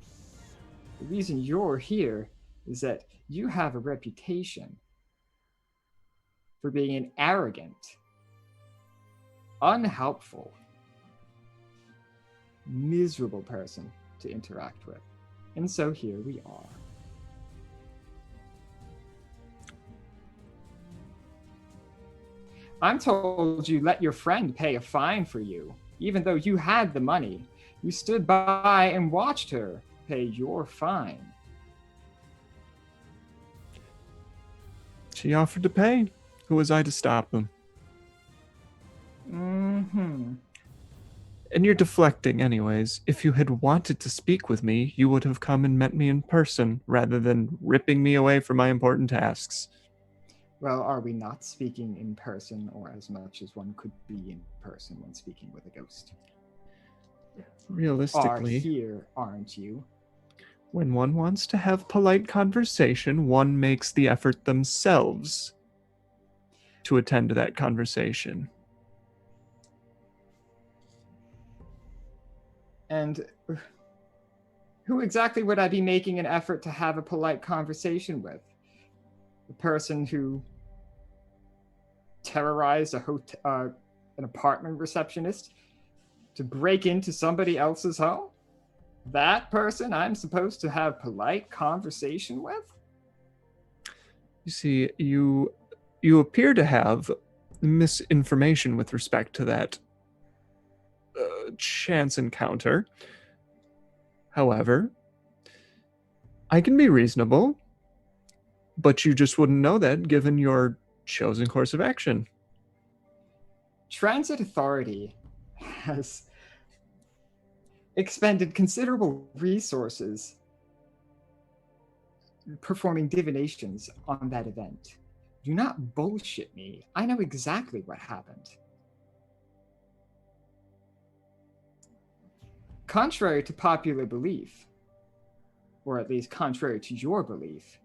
the reason you're here is that you have a reputation for being an arrogant, unhelpful, miserable person to interact with. And so here we are. I'm told you let your friend pay a fine for you, even though you had the money. You stood by and watched her pay your fine. She offered to pay. Who was I to stop them? Mm-hmm. And you're deflecting anyways. If you had wanted to speak with me, you would have come and met me in person rather than ripping me away from my important tasks. Well, are we not speaking in person or as much as one could be in person when speaking with a ghost? Realistically, Are here, aren't you? when one wants to have polite conversation, one makes the effort themselves to attend to that conversation. And who exactly would I be making an effort to have a polite conversation with? The person who terrorized an apartment receptionist to break into somebody else's home? That person I'm supposed to have polite conversation with? You see, you appear to have misinformation with respect to that chance encounter. However, I can be reasonable, but you just wouldn't know that given your chosen course of action. Transit Authority has expended considerable resources performing divinations on that event. Do not bullshit me. I know exactly what happened. Contrary to popular belief, or at least contrary to your belief,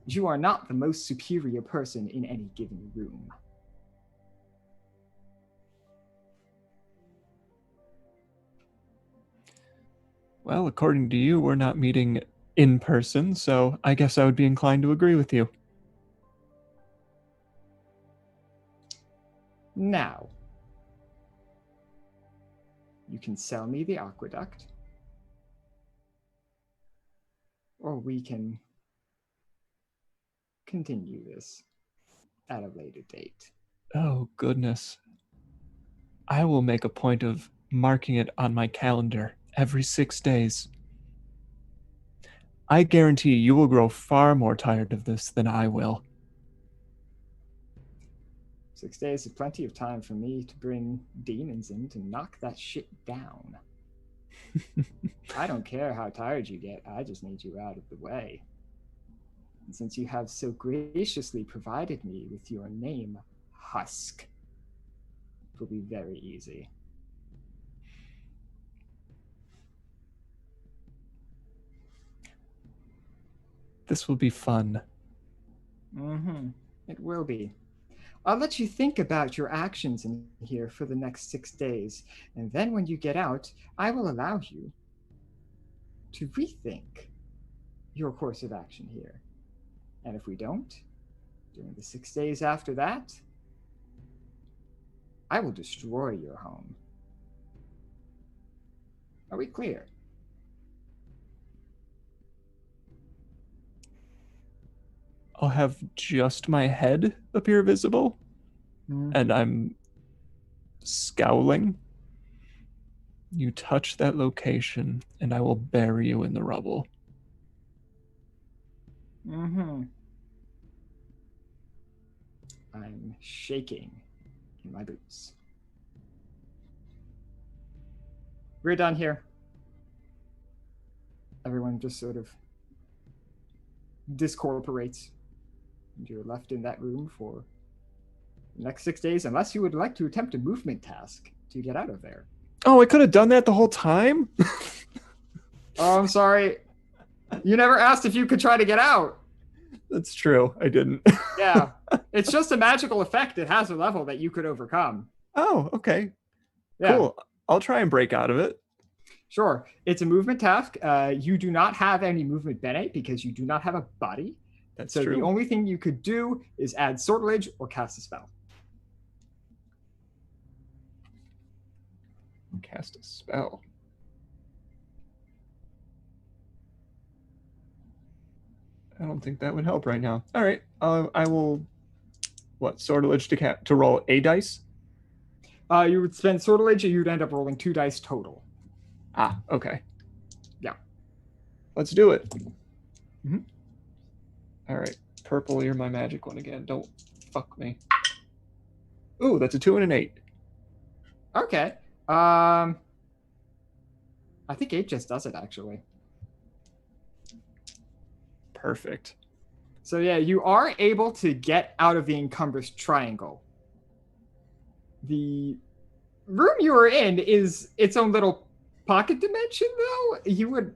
you are not the most superior person in any given room. Well, according to you, we're not meeting in person, so I guess I would be inclined to agree with you. Now, you can sell me the aqueduct, or we can continue this at a later date. Oh, goodness. I will make a point of marking it on my calendar every 6 days. I guarantee you will grow far more tired of this than I will. 6 days is plenty of time for me to bring demons in to knock that shit down. I don't care how tired you get, I just need you out of the way. And since you have so graciously provided me with your name, Husk, it will be very easy. This will be fun. Mm-hmm. It will be. I'll let you think about your actions in here for the next 6 days, and then when you get out, I will allow you to rethink your course of action here. And if we don't, during the 6 days after that, I will destroy your home. Are we clear? I'll have just my head appear visible, and I'm scowling. You touch that location, and I will bury you in the rubble. Mm-hmm. I'm shaking in my boots. We're done here. Everyone just sort of discorporates. And you're left in that room for the next 6 days, unless you would like to attempt a movement task to get out of there. Oh, I could have done that the whole time? Oh, I'm sorry. You never asked if you could try to get out. That's true. I didn't. Yeah. It's just a magical effect. It has a level that you could overcome. Oh, okay. Yeah. Cool. I'll try and break out of it. Sure. It's a movement task. You do not have any movement bene because you do not have a body. That's So true. the only thing you could do is add sortilege or cast a spell. Cast a spell. I don't think that would help right now. All right. I will. What, sortilege to roll a dice? You would spend sortilege and you'd end up rolling 2 dice total. Ah, okay. Yeah. Let's do it. Mhm. All right. Purple, you're my magic one again. Don't fuck me. Ooh, that's a 2 and an 8. Okay. I think 8 just does it, actually. Perfect. So yeah, you are able to get out of the encumbrous triangle. The room you are in is its own little pocket dimension, though. You would...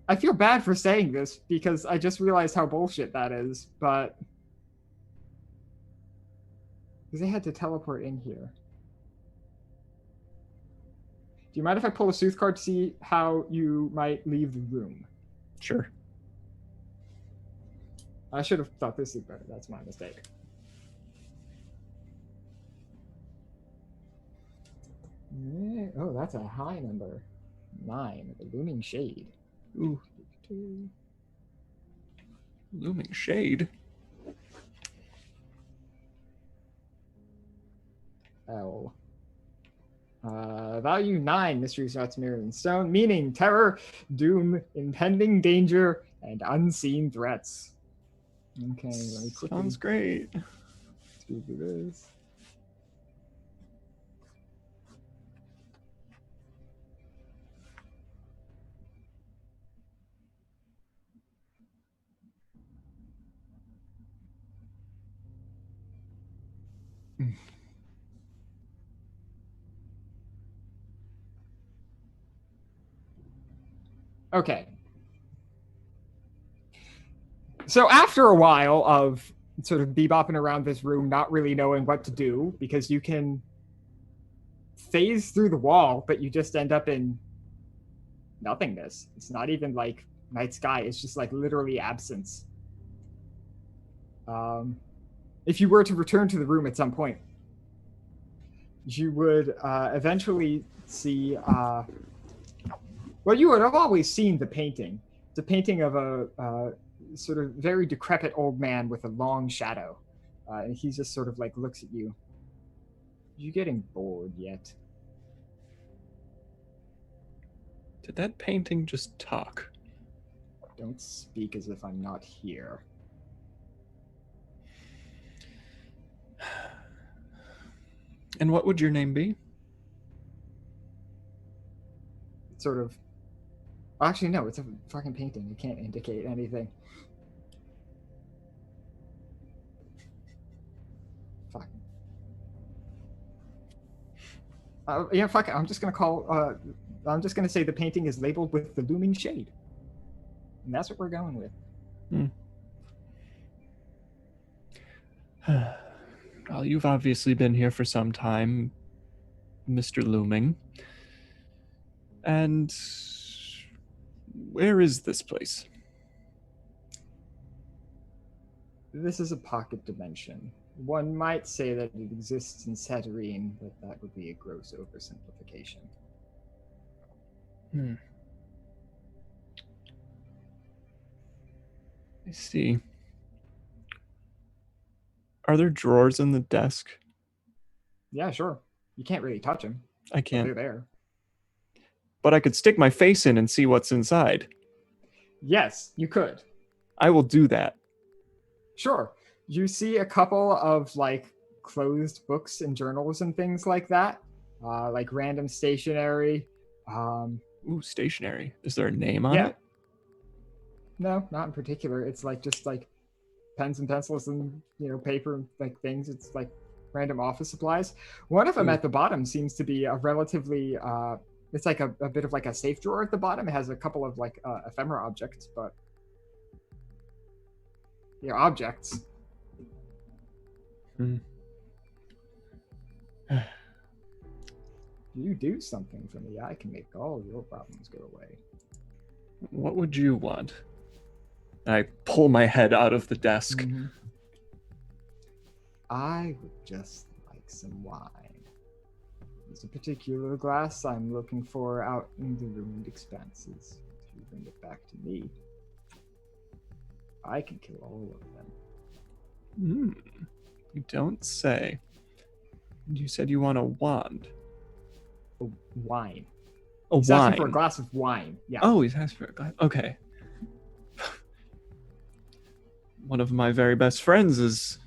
I feel bad for saying this because I just realized how bullshit that is, but... Because they had to teleport in here. Do you mind if I pull a Sooth card to see how you might leave the room? Sure. I should have thought this through better. That's my mistake. Oh, that's a high number. 9. The Looming Shade. Ooh. Looming Shade. L. Value 9. Mysteries Knots Mirror in Stone. Meaning terror, doom, impending danger, and unseen threats. Okay, let me quickly Sounds great. do this. Okay. So after a while of sort of bebopping around this room, not really knowing what to do, because you can phase through the wall, but you just end up in nothingness. It's not even like night sky. It's just like literally absence. If you were to return to the room at some point, you would eventually see... well, you would have always seen the painting. It's a painting of a sort of very decrepit old man with a long shadow. And he just sort of like looks at you. You getting bored yet? Did that painting just talk? Don't speak as if I'm not here. And what would your name be? Sort of... Actually, no, it's a fucking painting. It can't indicate anything. Fuck. Yeah, fuck it. I'm just gonna call... I'm just gonna say the painting is labeled with the Looming Shade. And that's what we're going with. Well, you've obviously been here for some time, Mr. Looming. And where is this place? This is a pocket dimension. One might say that it exists in Satyrine, but that would be a gross oversimplification. I see. Are there drawers in the desk? Yeah, sure. You can't really touch them. I They're can't. there. But I could stick my face in and see what's inside. Yes, you could. I will do that. Sure. You see a couple of like closed books and journals and things like that, like random stationery. Ooh, stationery. Is there a name on Yeah. it? No, not in particular. It's like just like pens and pencils and paper and like things. It's like random office supplies. One of them Ooh. at the bottom seems to be a relatively. It's like a bit of like a safe drawer at the bottom. It has a couple of like ephemera objects, but objects. You do something for me, I can make all your problems go away. What would you want? I pull my head out of the desk. I would just like some wine. There's a particular glass I'm looking for out in the ruined expanses. If you bring it back to me, I can kill all of them. You don't say. You said you want a wand. Wine. A He's wine. asking for a glass of wine. Yeah. Oh, he's asking for a glass. Okay. One of my very best friends is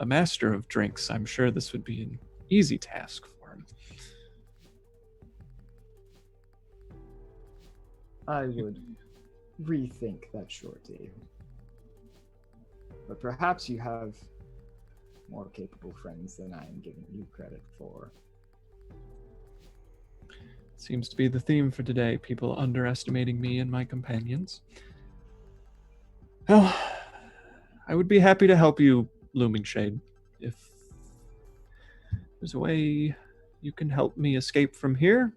a master of drinks. I'm sure this would be an easy task for him. I would rethink that short deal. But perhaps you have more capable friends than I am giving you credit for. Seems to be the theme for today, people underestimating me and my companions. Well, I would be happy to help you, Looming Shade. If there's a way you can help me escape from here,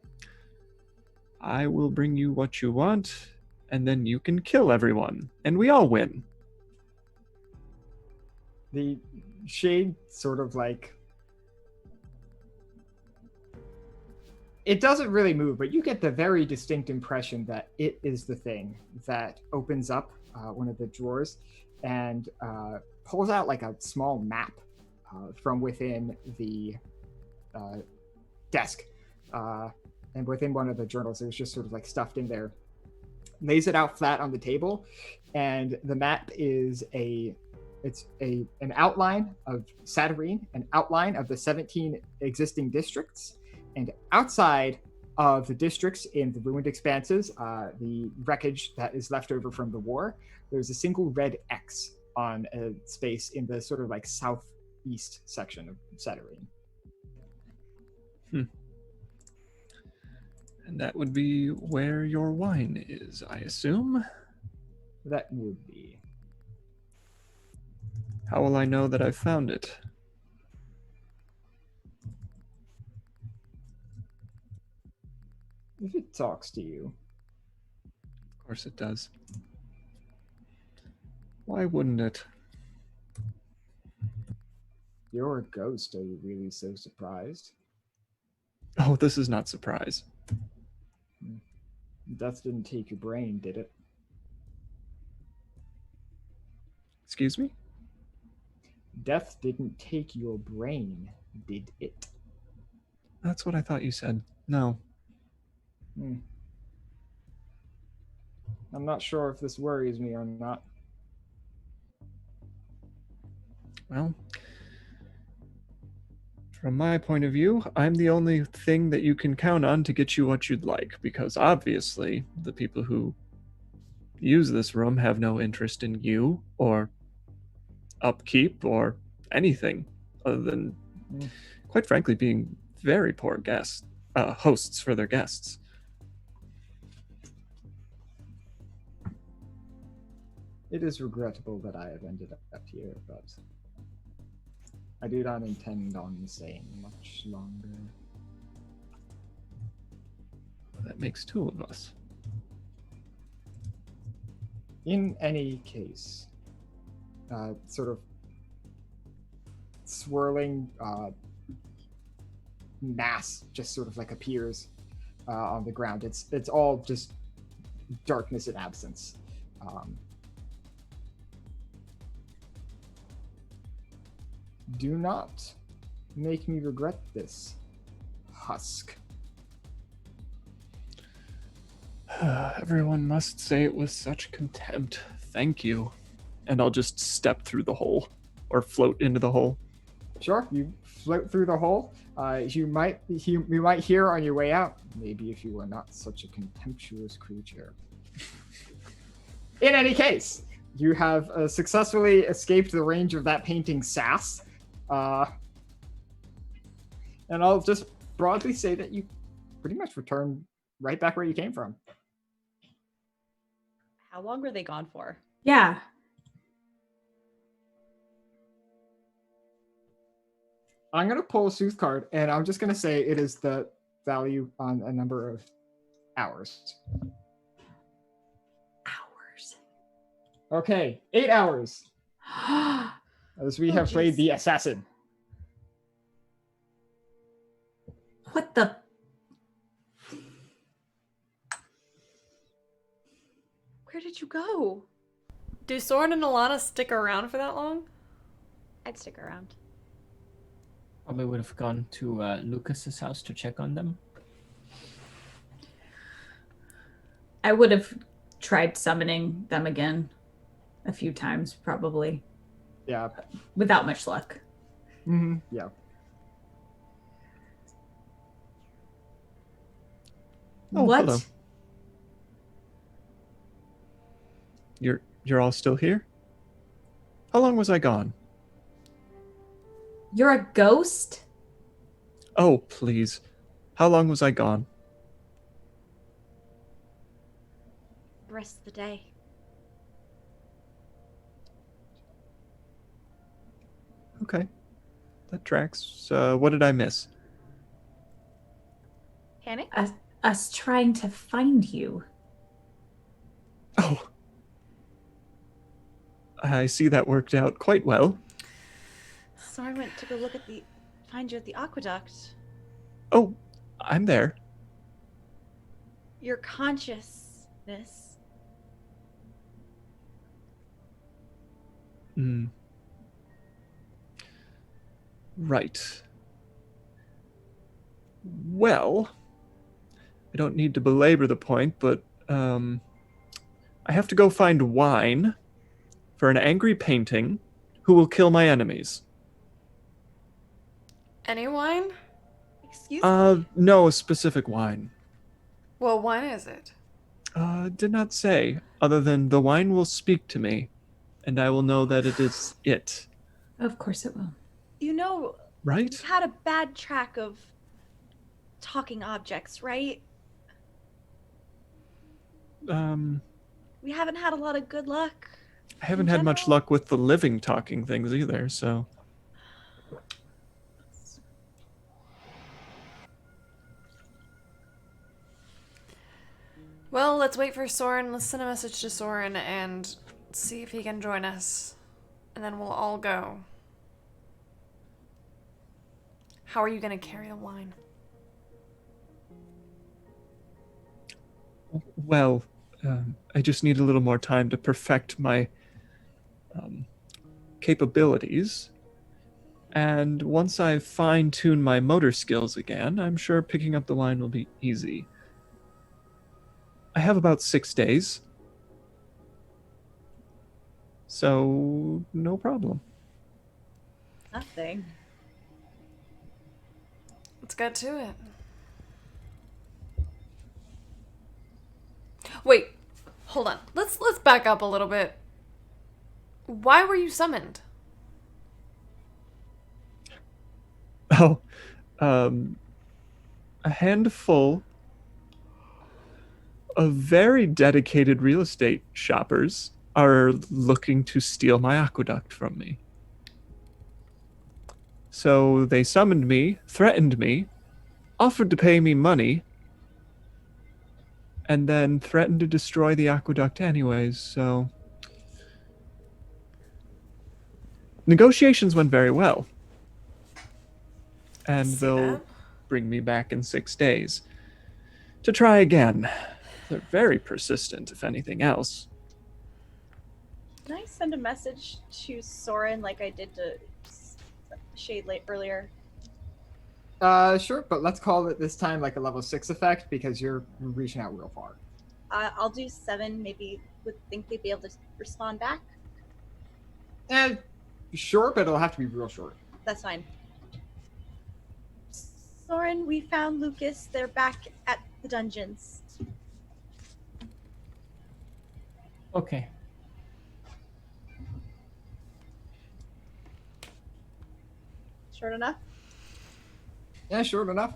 I will bring you what you want, and then you can kill everyone, and we all win. The shade sort of like... It doesn't really move, but you get the very distinct impression that it is the thing that opens up one of the drawers and pulls out like a small map from within the desk. And within one of the journals, it was just sort of like stuffed in there. Lays it out flat on the table, and the map is an outline of Satyrine, an outline of the 17 existing districts. And outside of the districts in the ruined expanses, the wreckage that is left over from the war, there's a single red X on a space in the sort of like southeast section of Satyrine. And that would be where your wine is, I assume? That would be. How will I know that I've found it? If it talks to you. Of course it does. Why wouldn't it? You're a ghost, are you really so surprised? Oh, this is not surprise. Death didn't take your brain, did it? Excuse me? Death didn't take your brain, did it? That's what I thought you said. No. I'm not sure if this worries me or not. Well, from my point of view, I'm the only thing that you can count on to get you what you'd like, because obviously the people who use this room have no interest in you or upkeep or anything other than, quite frankly, being very poor guests, hosts for their guests. It is regrettable that I have ended up here, but I do not intend on staying much longer. That makes two of us. In any case, sort of swirling mass just sort of like appears on the ground. It's all just darkness and absence. Do not make me regret this, husk. Everyone must say it with such contempt. Thank you. And I'll just step through the hole or float into the hole. Sure, you float through the hole. You might hear on your way out, maybe if you were not such a contemptuous creature. In any case, you have successfully escaped the range of that painting's sass. And I'll just broadly say that you pretty much returned right back where you came from. How long were they gone for? Yeah. I'm going to pull a Sooth card, and I'm just going to say it is the value on a number of hours. Hours. Okay, 8 hours. As we have played jeez. the assassin. What the? Where did you go? Do Soren and Alana stick around for that long? I'd stick around. Probably would have gone to Lucas's house to check on them. I would have tried summoning them again a few times, probably, Yeah. without much luck. Mm-hmm. Yeah. Oh, What? hello. You're all still here? How long was I gone? You're a ghost? Oh, please. How long was I gone? The rest of the day. Okay. That tracks. What did I miss? Panic? Us trying to find you. Oh. I see that worked out quite well. So I went to go find you at the aqueduct. Oh, I'm there. Your consciousness. Hmm. Right. Well, I don't need to belabor the point, but I have to go find wine for an angry painting who will kill my enemies. Any wine? Excuse me? No, a specific wine. What wine is it? Did not say, other than the wine will speak to me, and I will know that it is it. Of course it will. You know, Right? we've had a bad track of talking objects, right? We haven't had a lot of good luck. I haven't in had much general. luck with the living talking things either, so. Well, let's wait for Soren. Let's send a message to Soren and see if he can join us. And then we'll all go. How are you going to carry the wine? Well, I just need a little more time to perfect my capabilities. And once I fine-tune my motor skills again, I'm sure picking up the wine will be easy. I have about 6 days. So, no problem. Nothing. Let's get to it. Wait, hold on. Let's back up a little bit. Why were you summoned? Oh, a handful of very dedicated real estate shoppers are looking to steal my aqueduct from me. So they summoned me, threatened me, offered to pay me money, and then threatened to destroy the aqueduct anyways, so... Negotiations went very well. And See they'll that? bring me back in 6 days to try again. They're very persistent, if anything else. Can I send a message to Soren like I did to shade late earlier. Sure, but let's call it this time like a level 6 effect because you're reaching out real far. I'll do 7. Maybe would think they'd be able to respond back. Sure, but it'll have to be real short. That's fine. Soren, we found Lucas. They're back at the dungeons. Okay. Short enough? Yeah, short enough.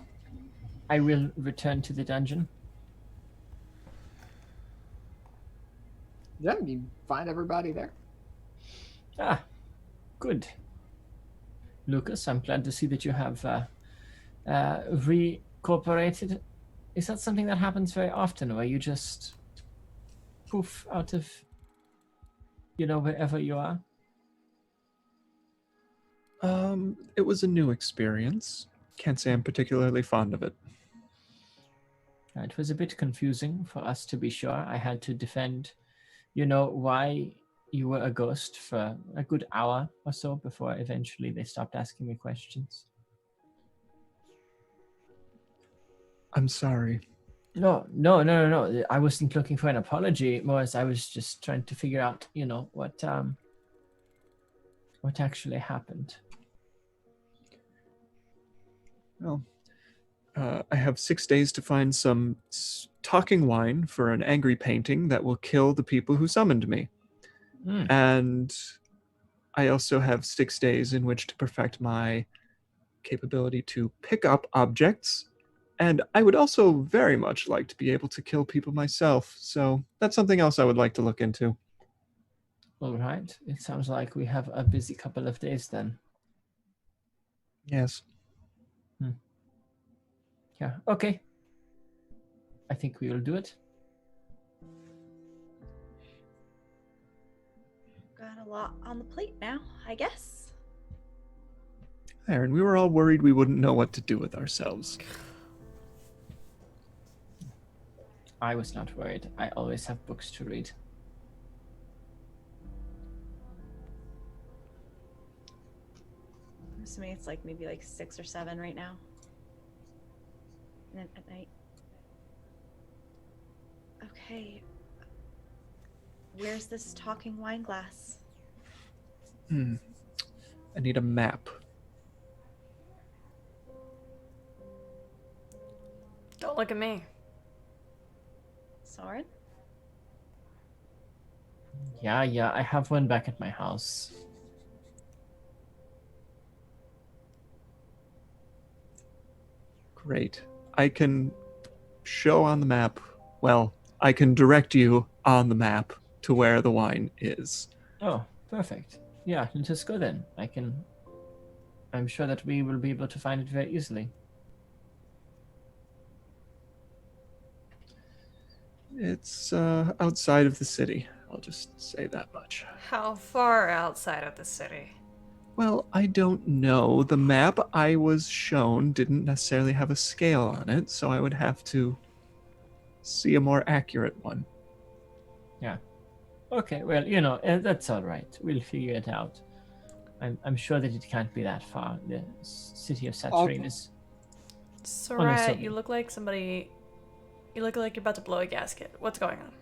I will return to the dungeon. Yeah, you find everybody there. Ah, good. Lucas, I'm glad to see that you have recooperated. Is that something that happens very often, where you just poof out of, wherever you are? It was a new experience. Can't say I'm particularly fond of it. It was a bit confusing for us, to be sure. I had to defend, why you were a ghost for a good hour or so before eventually they stopped asking me questions. I'm sorry. No. I wasn't looking for an apology, more as I was just trying to figure out, what actually happened. Well, I have 6 days to find some talking wine for an angry painting that will kill the people who summoned me. And I also have 6 days in which to perfect my capability to pick up objects. And I would also very much like to be able to kill people myself. So that's something else I would like to look into. All right. It sounds like we have a busy couple of days then. Yes. Yeah, okay. I think we will do it. Got a lot on the plate now, I guess. Aaron, we were all worried we wouldn't know what to do with ourselves. I was not worried. I always have books to read. I'm assuming it's maybe 6 or 7 right now. And then at night. Okay. Where's this talking wine glass? I need a map. Don't look at me. Soren? Yeah, I have one back at my house. Great. I can show on the map. Well, I can direct you on the map to where the wine is. Oh, perfect. Yeah, let us go then. I'm sure that we will be able to find it very easily. It's outside of the city. I'll just say that much. How far outside of the city? Well, I don't know. The map I was shown didn't necessarily have a scale on it, so I would have to see a more accurate one. Yeah. Okay, well, that's all right. We'll figure it out. I'm sure that it can't be that far. The city of Saturine is... Sarat, you look like somebody... You look like you're about to blow a gasket. What's going on?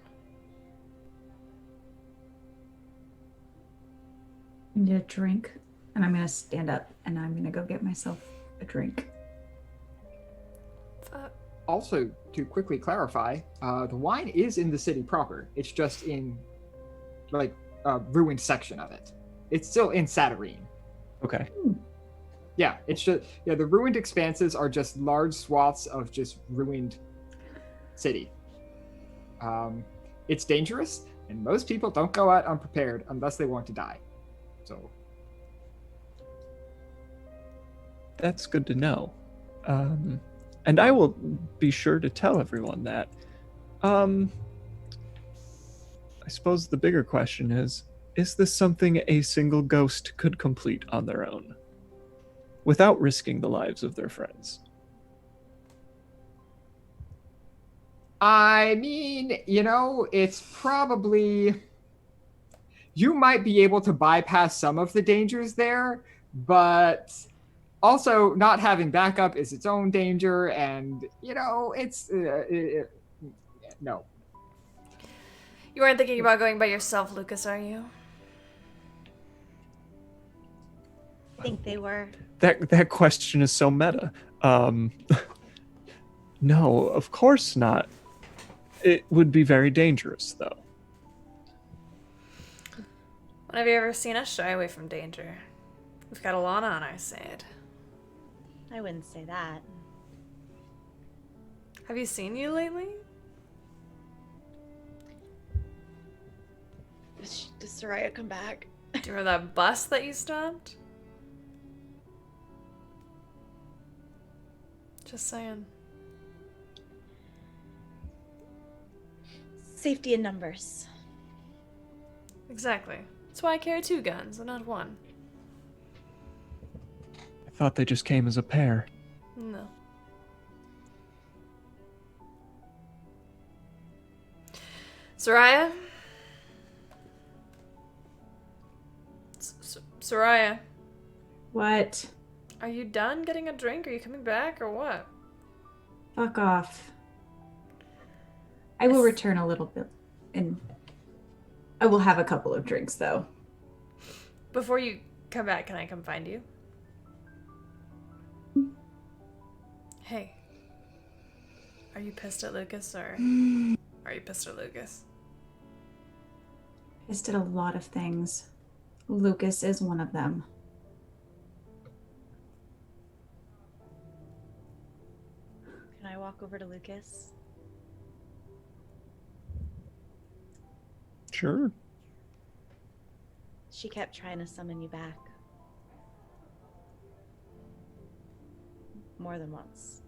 I need a drink. And I'm going to stand up and I'm going to go get myself a drink. Also, to quickly clarify, the wine is in the city proper. It's just in, a ruined section of it. It's still in Saturine. Okay. Yeah, it's just, the ruined expanses are just large swaths of just ruined city. It's dangerous, and most people don't go out unprepared unless they want to die. So... That's good to know. And I will be sure to tell everyone that. I suppose the bigger question is this something a single ghost could complete on their own? Without risking the lives of their friends? I mean, it's probably... You might be able to bypass some of the dangers there, but also not having backup is its own danger, and it's no. You aren't thinking about going by yourself, Lucas, are you? I think they were. That question is so meta. No, of course not. It would be very dangerous, though. When have you ever seen us shy away from danger? We've got Alana on our side. I wouldn't say that. Have you seen you lately? Does Soraya come back? Do you remember that bus that you stopped? Just saying. Safety in numbers. Exactly. That's why I carry 2 guns and not 1. I thought they just came as a pair. No. Soraya? Soraya, What? are you done getting a drink? Are you coming back or what? Fuck off. I will return a little bit, and I will have a couple of drinks, though. Before you come back, can I come find you? Hey. Are you pissed at Lucas or are you pissed at Lucas? This did a lot of things. Lucas is one of them. Can I walk over to Lucas? Sure. She kept trying to summon you back. More than once.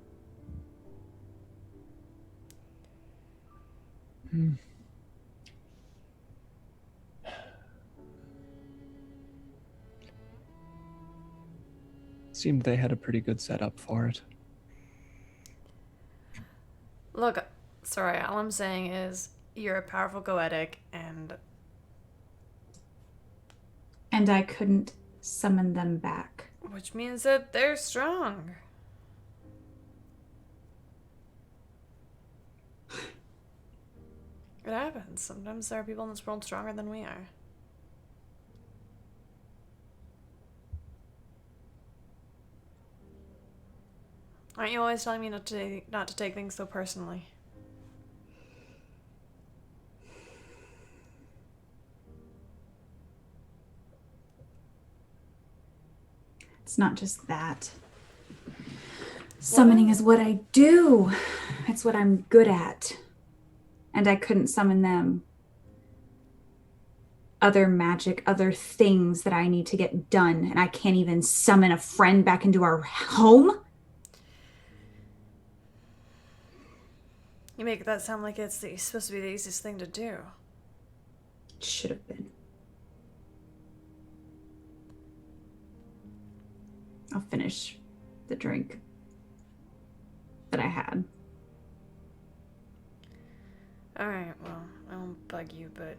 Seemed they had a pretty good setup for it. Look, sorry, all I'm saying is you're a powerful goetic and And I couldn't summon them back. which means that they're strong. It happens. Sometimes there are people in this world stronger than we are. Aren't you always telling me not to take things so personally? It's not just that. Summoning is what I do. It's what I'm good at. And I couldn't summon them. Other magic, other things that I need to get done, and I can't even summon a friend back into our home? You make that sound like it's supposed to be the easiest thing to do. It should have been. I'll finish the drink that I had. Alright, well, I won't bug you, but...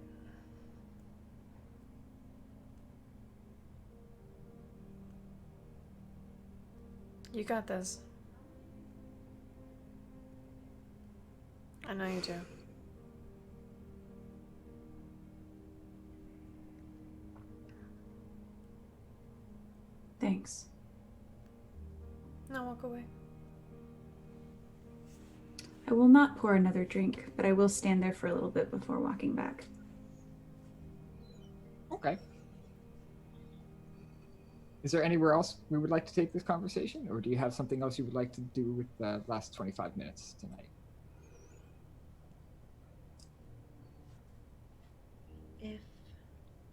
You got this. I know you do. Thanks. Now walk away. I will not pour another drink, but I will stand there for a little bit before walking back. Okay. Is there anywhere else we would like to take this conversation, or do you have something else you would like to do with the last 25 minutes tonight? If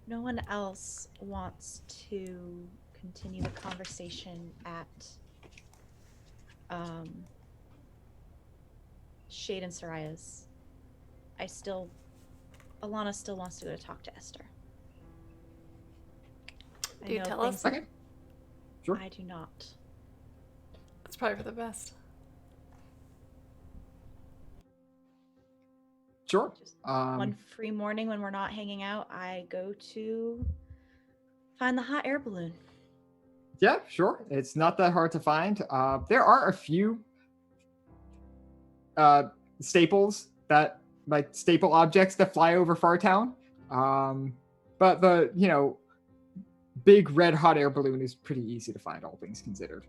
no one else wants to continue the conversation at Shade and Soraya's, Alana still wants to go to talk to Esther. Do you tell us? Okay. Sure. I do not. That's probably for the best. Sure. Just one free morning when we're not hanging out, I go to find the hot air balloon. Yeah, sure. It's not that hard to find. There are a few staples that like staple objects that fly over Fartown. But the big red hot air balloon is pretty easy to find, all things considered.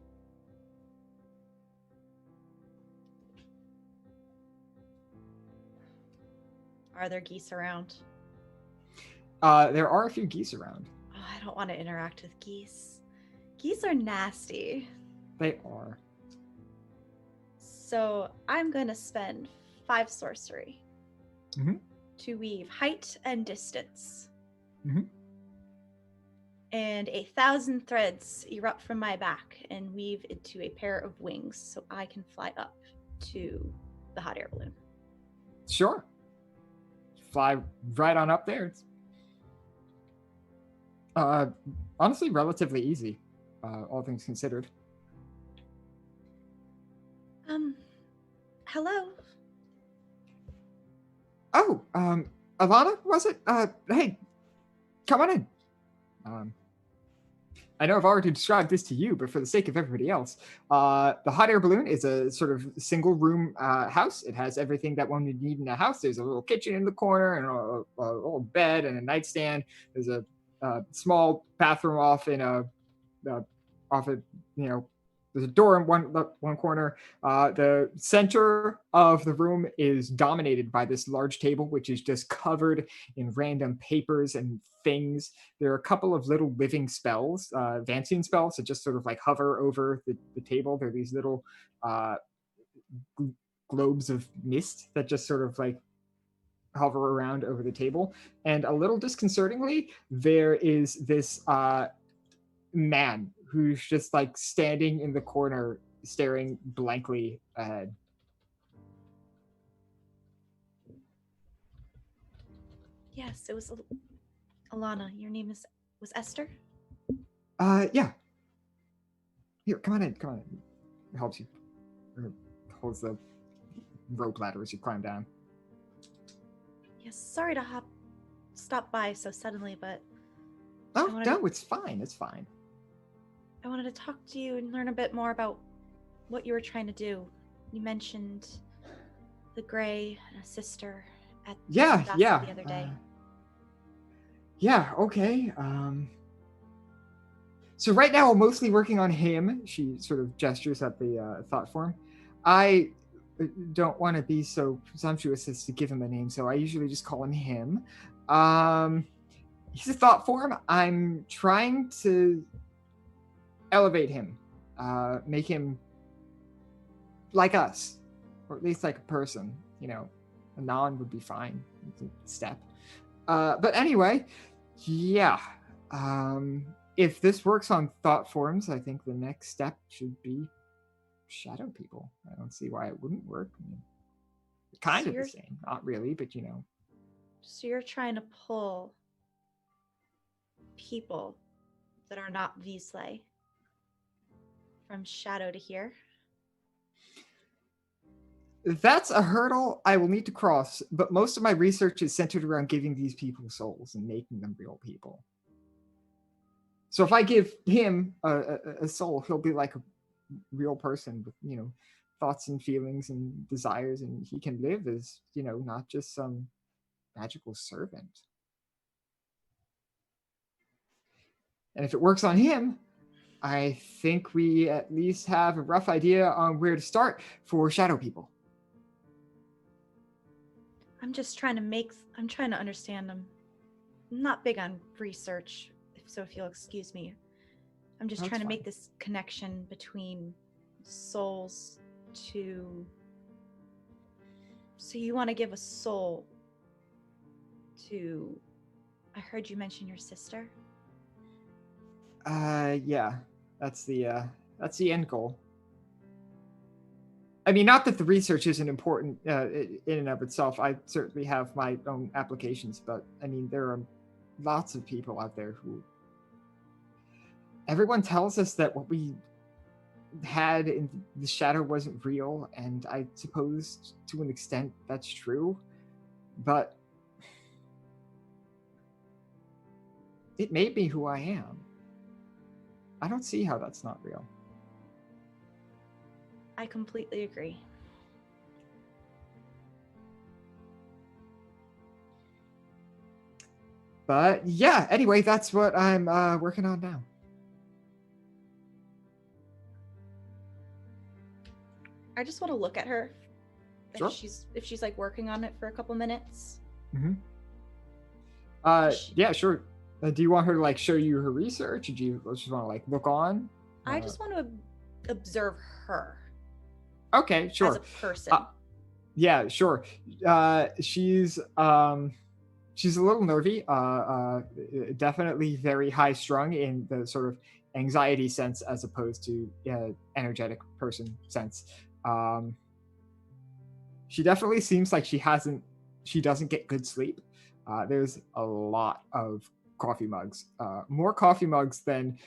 Are there geese around? There are a few geese around. Oh, I don't want to interact with geese. Geese are nasty. They are. So I'm going to spend 5 sorcery Mhm. to weave height and distance. Mhm. And 1,000 threads erupt from my back and weave into a pair of wings so I can fly up to the hot air balloon. Sure. Fly right on up there. It's honestly relatively easy, all things considered. Hello. Oh, Alana, was it? Hey, come on in. I know I've already described this to you, but for the sake of everybody else, the hot air balloon is a sort of single room house. It has everything that one would need in a house. There's a little kitchen in the corner and a little bed and a nightstand. There's a small bathroom off in there's a door in one corner. The center of the room is dominated by this large table, which is just covered in random papers and things. There are a couple of little living spells, Vancian spells that just sort of like hover over the table. There are these little globes of mist that just sort of like hover around over the table. And a little disconcertingly, there is this man who's just like standing in the corner staring blankly ahead. Yes, it was Alana. Your name was Esther? Yeah. Here, come on in. It helps you. Or holds the rope ladder as you climb down. Yes, sorry to stop by so suddenly, but Oh, no, it's fine. It's fine. I wanted to talk to you and learn a bit more about what you were trying to do. You mentioned the Gray and a sister at Yeah. the other day. Yeah, okay. So right now I'm mostly working on him. She sort of gestures at the thought form. I don't want to be so presumptuous as to give him a name, so I usually just call him him. He's a thought form. I'm trying to elevate him, make him like us, or at least like a person. A non would be fine. It's a step. But anyway, yeah. If this works on thought forms, I think the next step should be shadow people. I don't see why it wouldn't work. Kind So of the you're- same, not really, but So you're trying to pull people that are not Visley from Shadow to here? That's a hurdle I will need to cross, but most of my research is centered around giving these people souls and making them real people. So if I give him a soul, he'll be like a real person with, thoughts and feelings and desires, and he can live as, not just some magical servant. And if it works on him, I think we at least have a rough idea on where to start for shadow people. I'm trying to understand them. I'm not big on research, so if you'll excuse me. I'm just That's trying to fine. make this connection between souls to... So you want to give a soul to... I heard you mention your sister? Yeah. That's the end goal. I mean, not that the research isn't important in and of itself. I certainly have my own applications, but I mean, there are lots of people out there who... Everyone tells us that what we had in the shadow wasn't real, and I suppose to an extent that's true, but it made me who I am. I don't see how that's not real. I completely agree. But yeah, anyway, that's what I'm working on now. I just want to look at her. Sure. If she's like working on it for a couple minutes. Mm-hmm. Yeah, sure. Do you want her to like show you her research, or do you just want to like look on? I just want to observe her Okay, sure. as a person. Yeah, sure. She's a little nervy. Definitely very high strung in the sort of anxiety sense, as opposed to energetic person sense. She definitely seems like she doesn't get good sleep. There's a lot of coffee mugs, more coffee mugs than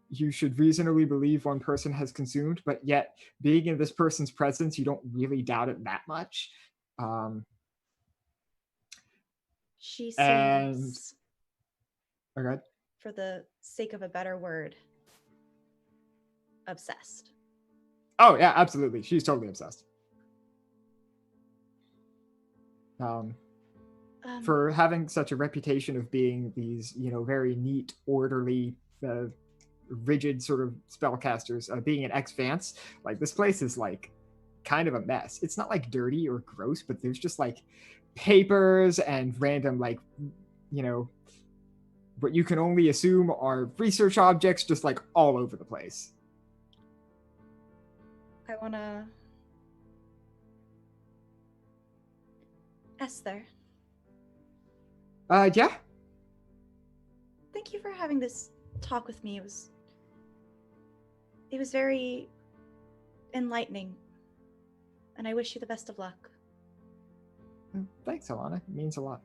you should reasonably believe one person has consumed, but yet being in this person's presence, you don't really doubt it that much. She and- seems, Okay. for the sake of a better word, obsessed. Oh yeah, absolutely. She's totally obsessed. For having such a reputation of being these, very neat, orderly, rigid sort of spellcasters, being an ex-Vance, like this place is like kind of a mess. It's not like dirty or gross, but there's just like papers and random like, what you can only assume are research objects just like all over the place. I want to... Esther, Yeah. thank you for having this talk with me. It was very enlightening, and I wish you the best of luck. Thanks, Alana. It means a lot.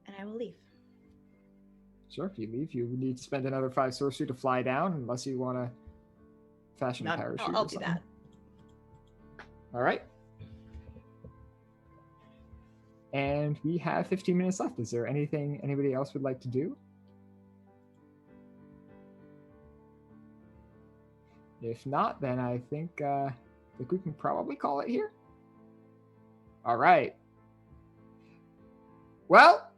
And I will leave. Sure, if you leave, you need to spend another 5 sorcery to fly down, unless you want to fashion a parachute. I'll or do something. that. All right. And we have 15 minutes left. Is there anything anybody else would like to do? If not, then I think we can probably call it here. All right. Well,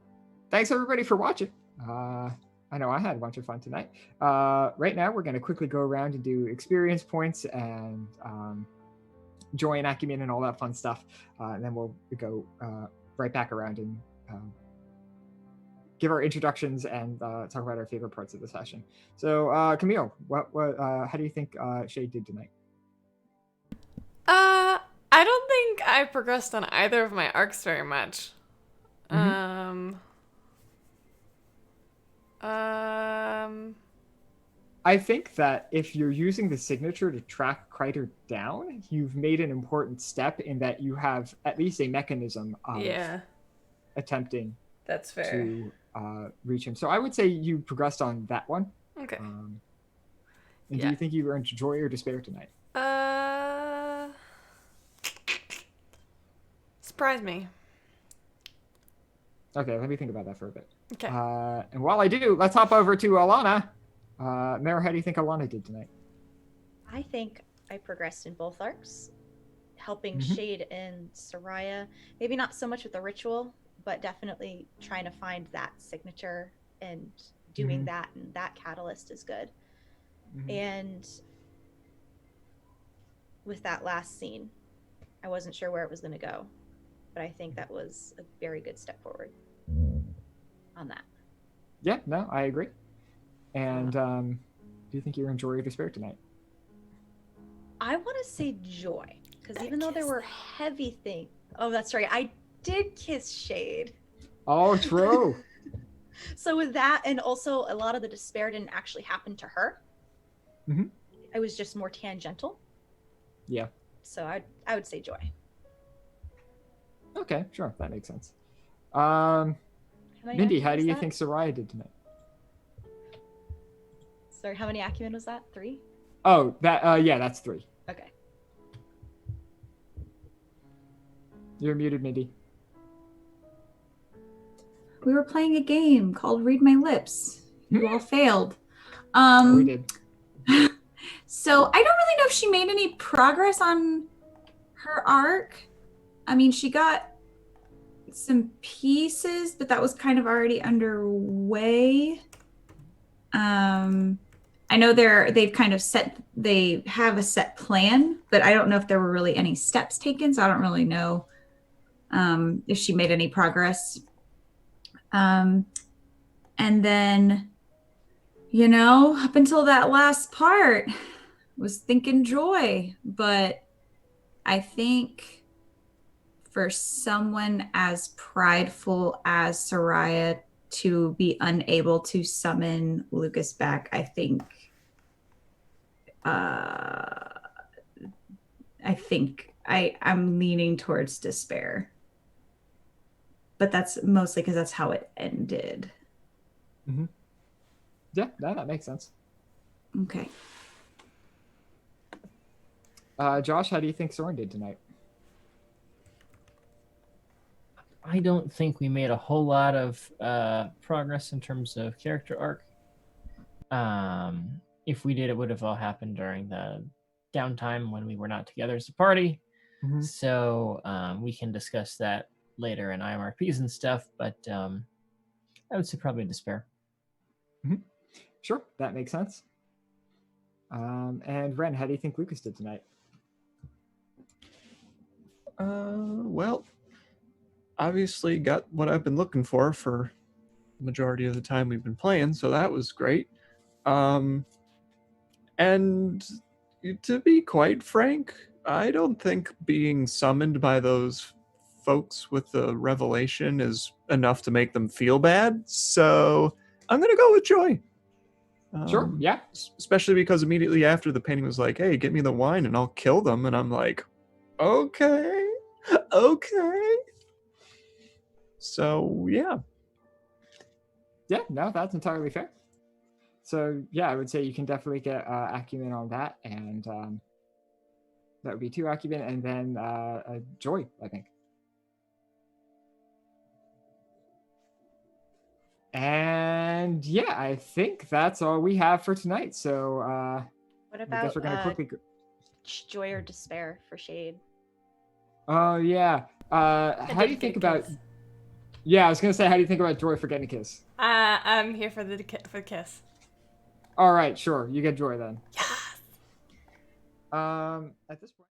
thanks everybody for watching. I know I had a bunch of fun tonight. Right now, we're going to quickly go around and do experience points and joy and acumen and all that fun stuff. And then we'll go right back around and give our introductions and talk about our favorite parts of the session. So, Camille, how do you think Shade did tonight? I don't think I progressed on either of my arcs very much. I think that if you're using the signature to track Kreider down, you've made an important step in that you have at least a mechanism of attempting that's fair. to reach him. So I would say you progressed on that one. Okay. And do you think you earned joy or despair tonight? Surprise me. Okay, let me think about that for a bit. Okay. And while I do, let's hop over to Alana. Mara, how do you think Alana did tonight? I think I progressed in both arcs, helping Shade and Soraya. Maybe not so much with the ritual, but definitely trying to find that signature and doing that, and that catalyst is good. And with that last scene, I wasn't sure where it was going to go, but I think that was a very good step forward on that. Yeah, no, I agree. And do you think you're in joy or despair tonight? I want to say joy, because even though there were heavy things... Oh, that's right. I did kiss Shade. Oh, true. So with that, and also a lot of the despair didn't actually happen to her. It was just more tangential. Yeah. So I would say joy. Okay, sure. That makes sense. Many Mindy, acumen how do was you that? think Soraya did tonight? Sorry, how many acumen was that? 3? Oh, that's 3. Okay. You're muted, Mindy. We were playing a game called Read My Lips. You all failed. We did. So I don't really know if she made any progress on her arc. I mean, she got some pieces, but that was kind of already underway. I know they have a set plan, but I don't know if there were really any steps taken, so I don't really know if she made any progress. And then, up until that last part, was thinking Joy, but I think for someone as prideful as Soraya to be unable to summon Lucas back, I think I'm leaning towards despair. But that's mostly because that's how it ended. Mm-hmm. Yeah, no, that makes sense. Okay. Josh, how do you think Soren did tonight? I don't think we made a whole lot of progress in terms of character arc. If we did, it would have all happened during the downtime when we were not together as a party. Mm-hmm. So we can discuss that later in IMRPs and stuff, but I would say probably despair. Mm-hmm. Sure, that makes sense. And Ren, how do you think Lucas did tonight? Well, obviously got what I've been looking for the majority of the time we've been playing, so that was great. And to be quite frank, I don't think being summoned by those folks with the revelation is enough to make them feel bad, so I'm gonna go with Joy. Sure, yeah. Especially because immediately after the painting was like, hey, get me the wine and I'll kill them, and I'm like, okay. So, yeah. Yeah, no, that's entirely fair. So, yeah, I would say you can definitely get acumen on that, and that would be 2 acumen, and then Joy, I think. And yeah, I think that's all we have for tonight. So What I about guess we're gonna quickly. Joy or despair for Shade? Oh yeah. How do you think about? Yeah, I was gonna say, how do you think about Joy for getting a kiss? I'm here for the kiss. All right, sure. You get Joy then. Yes. At this point.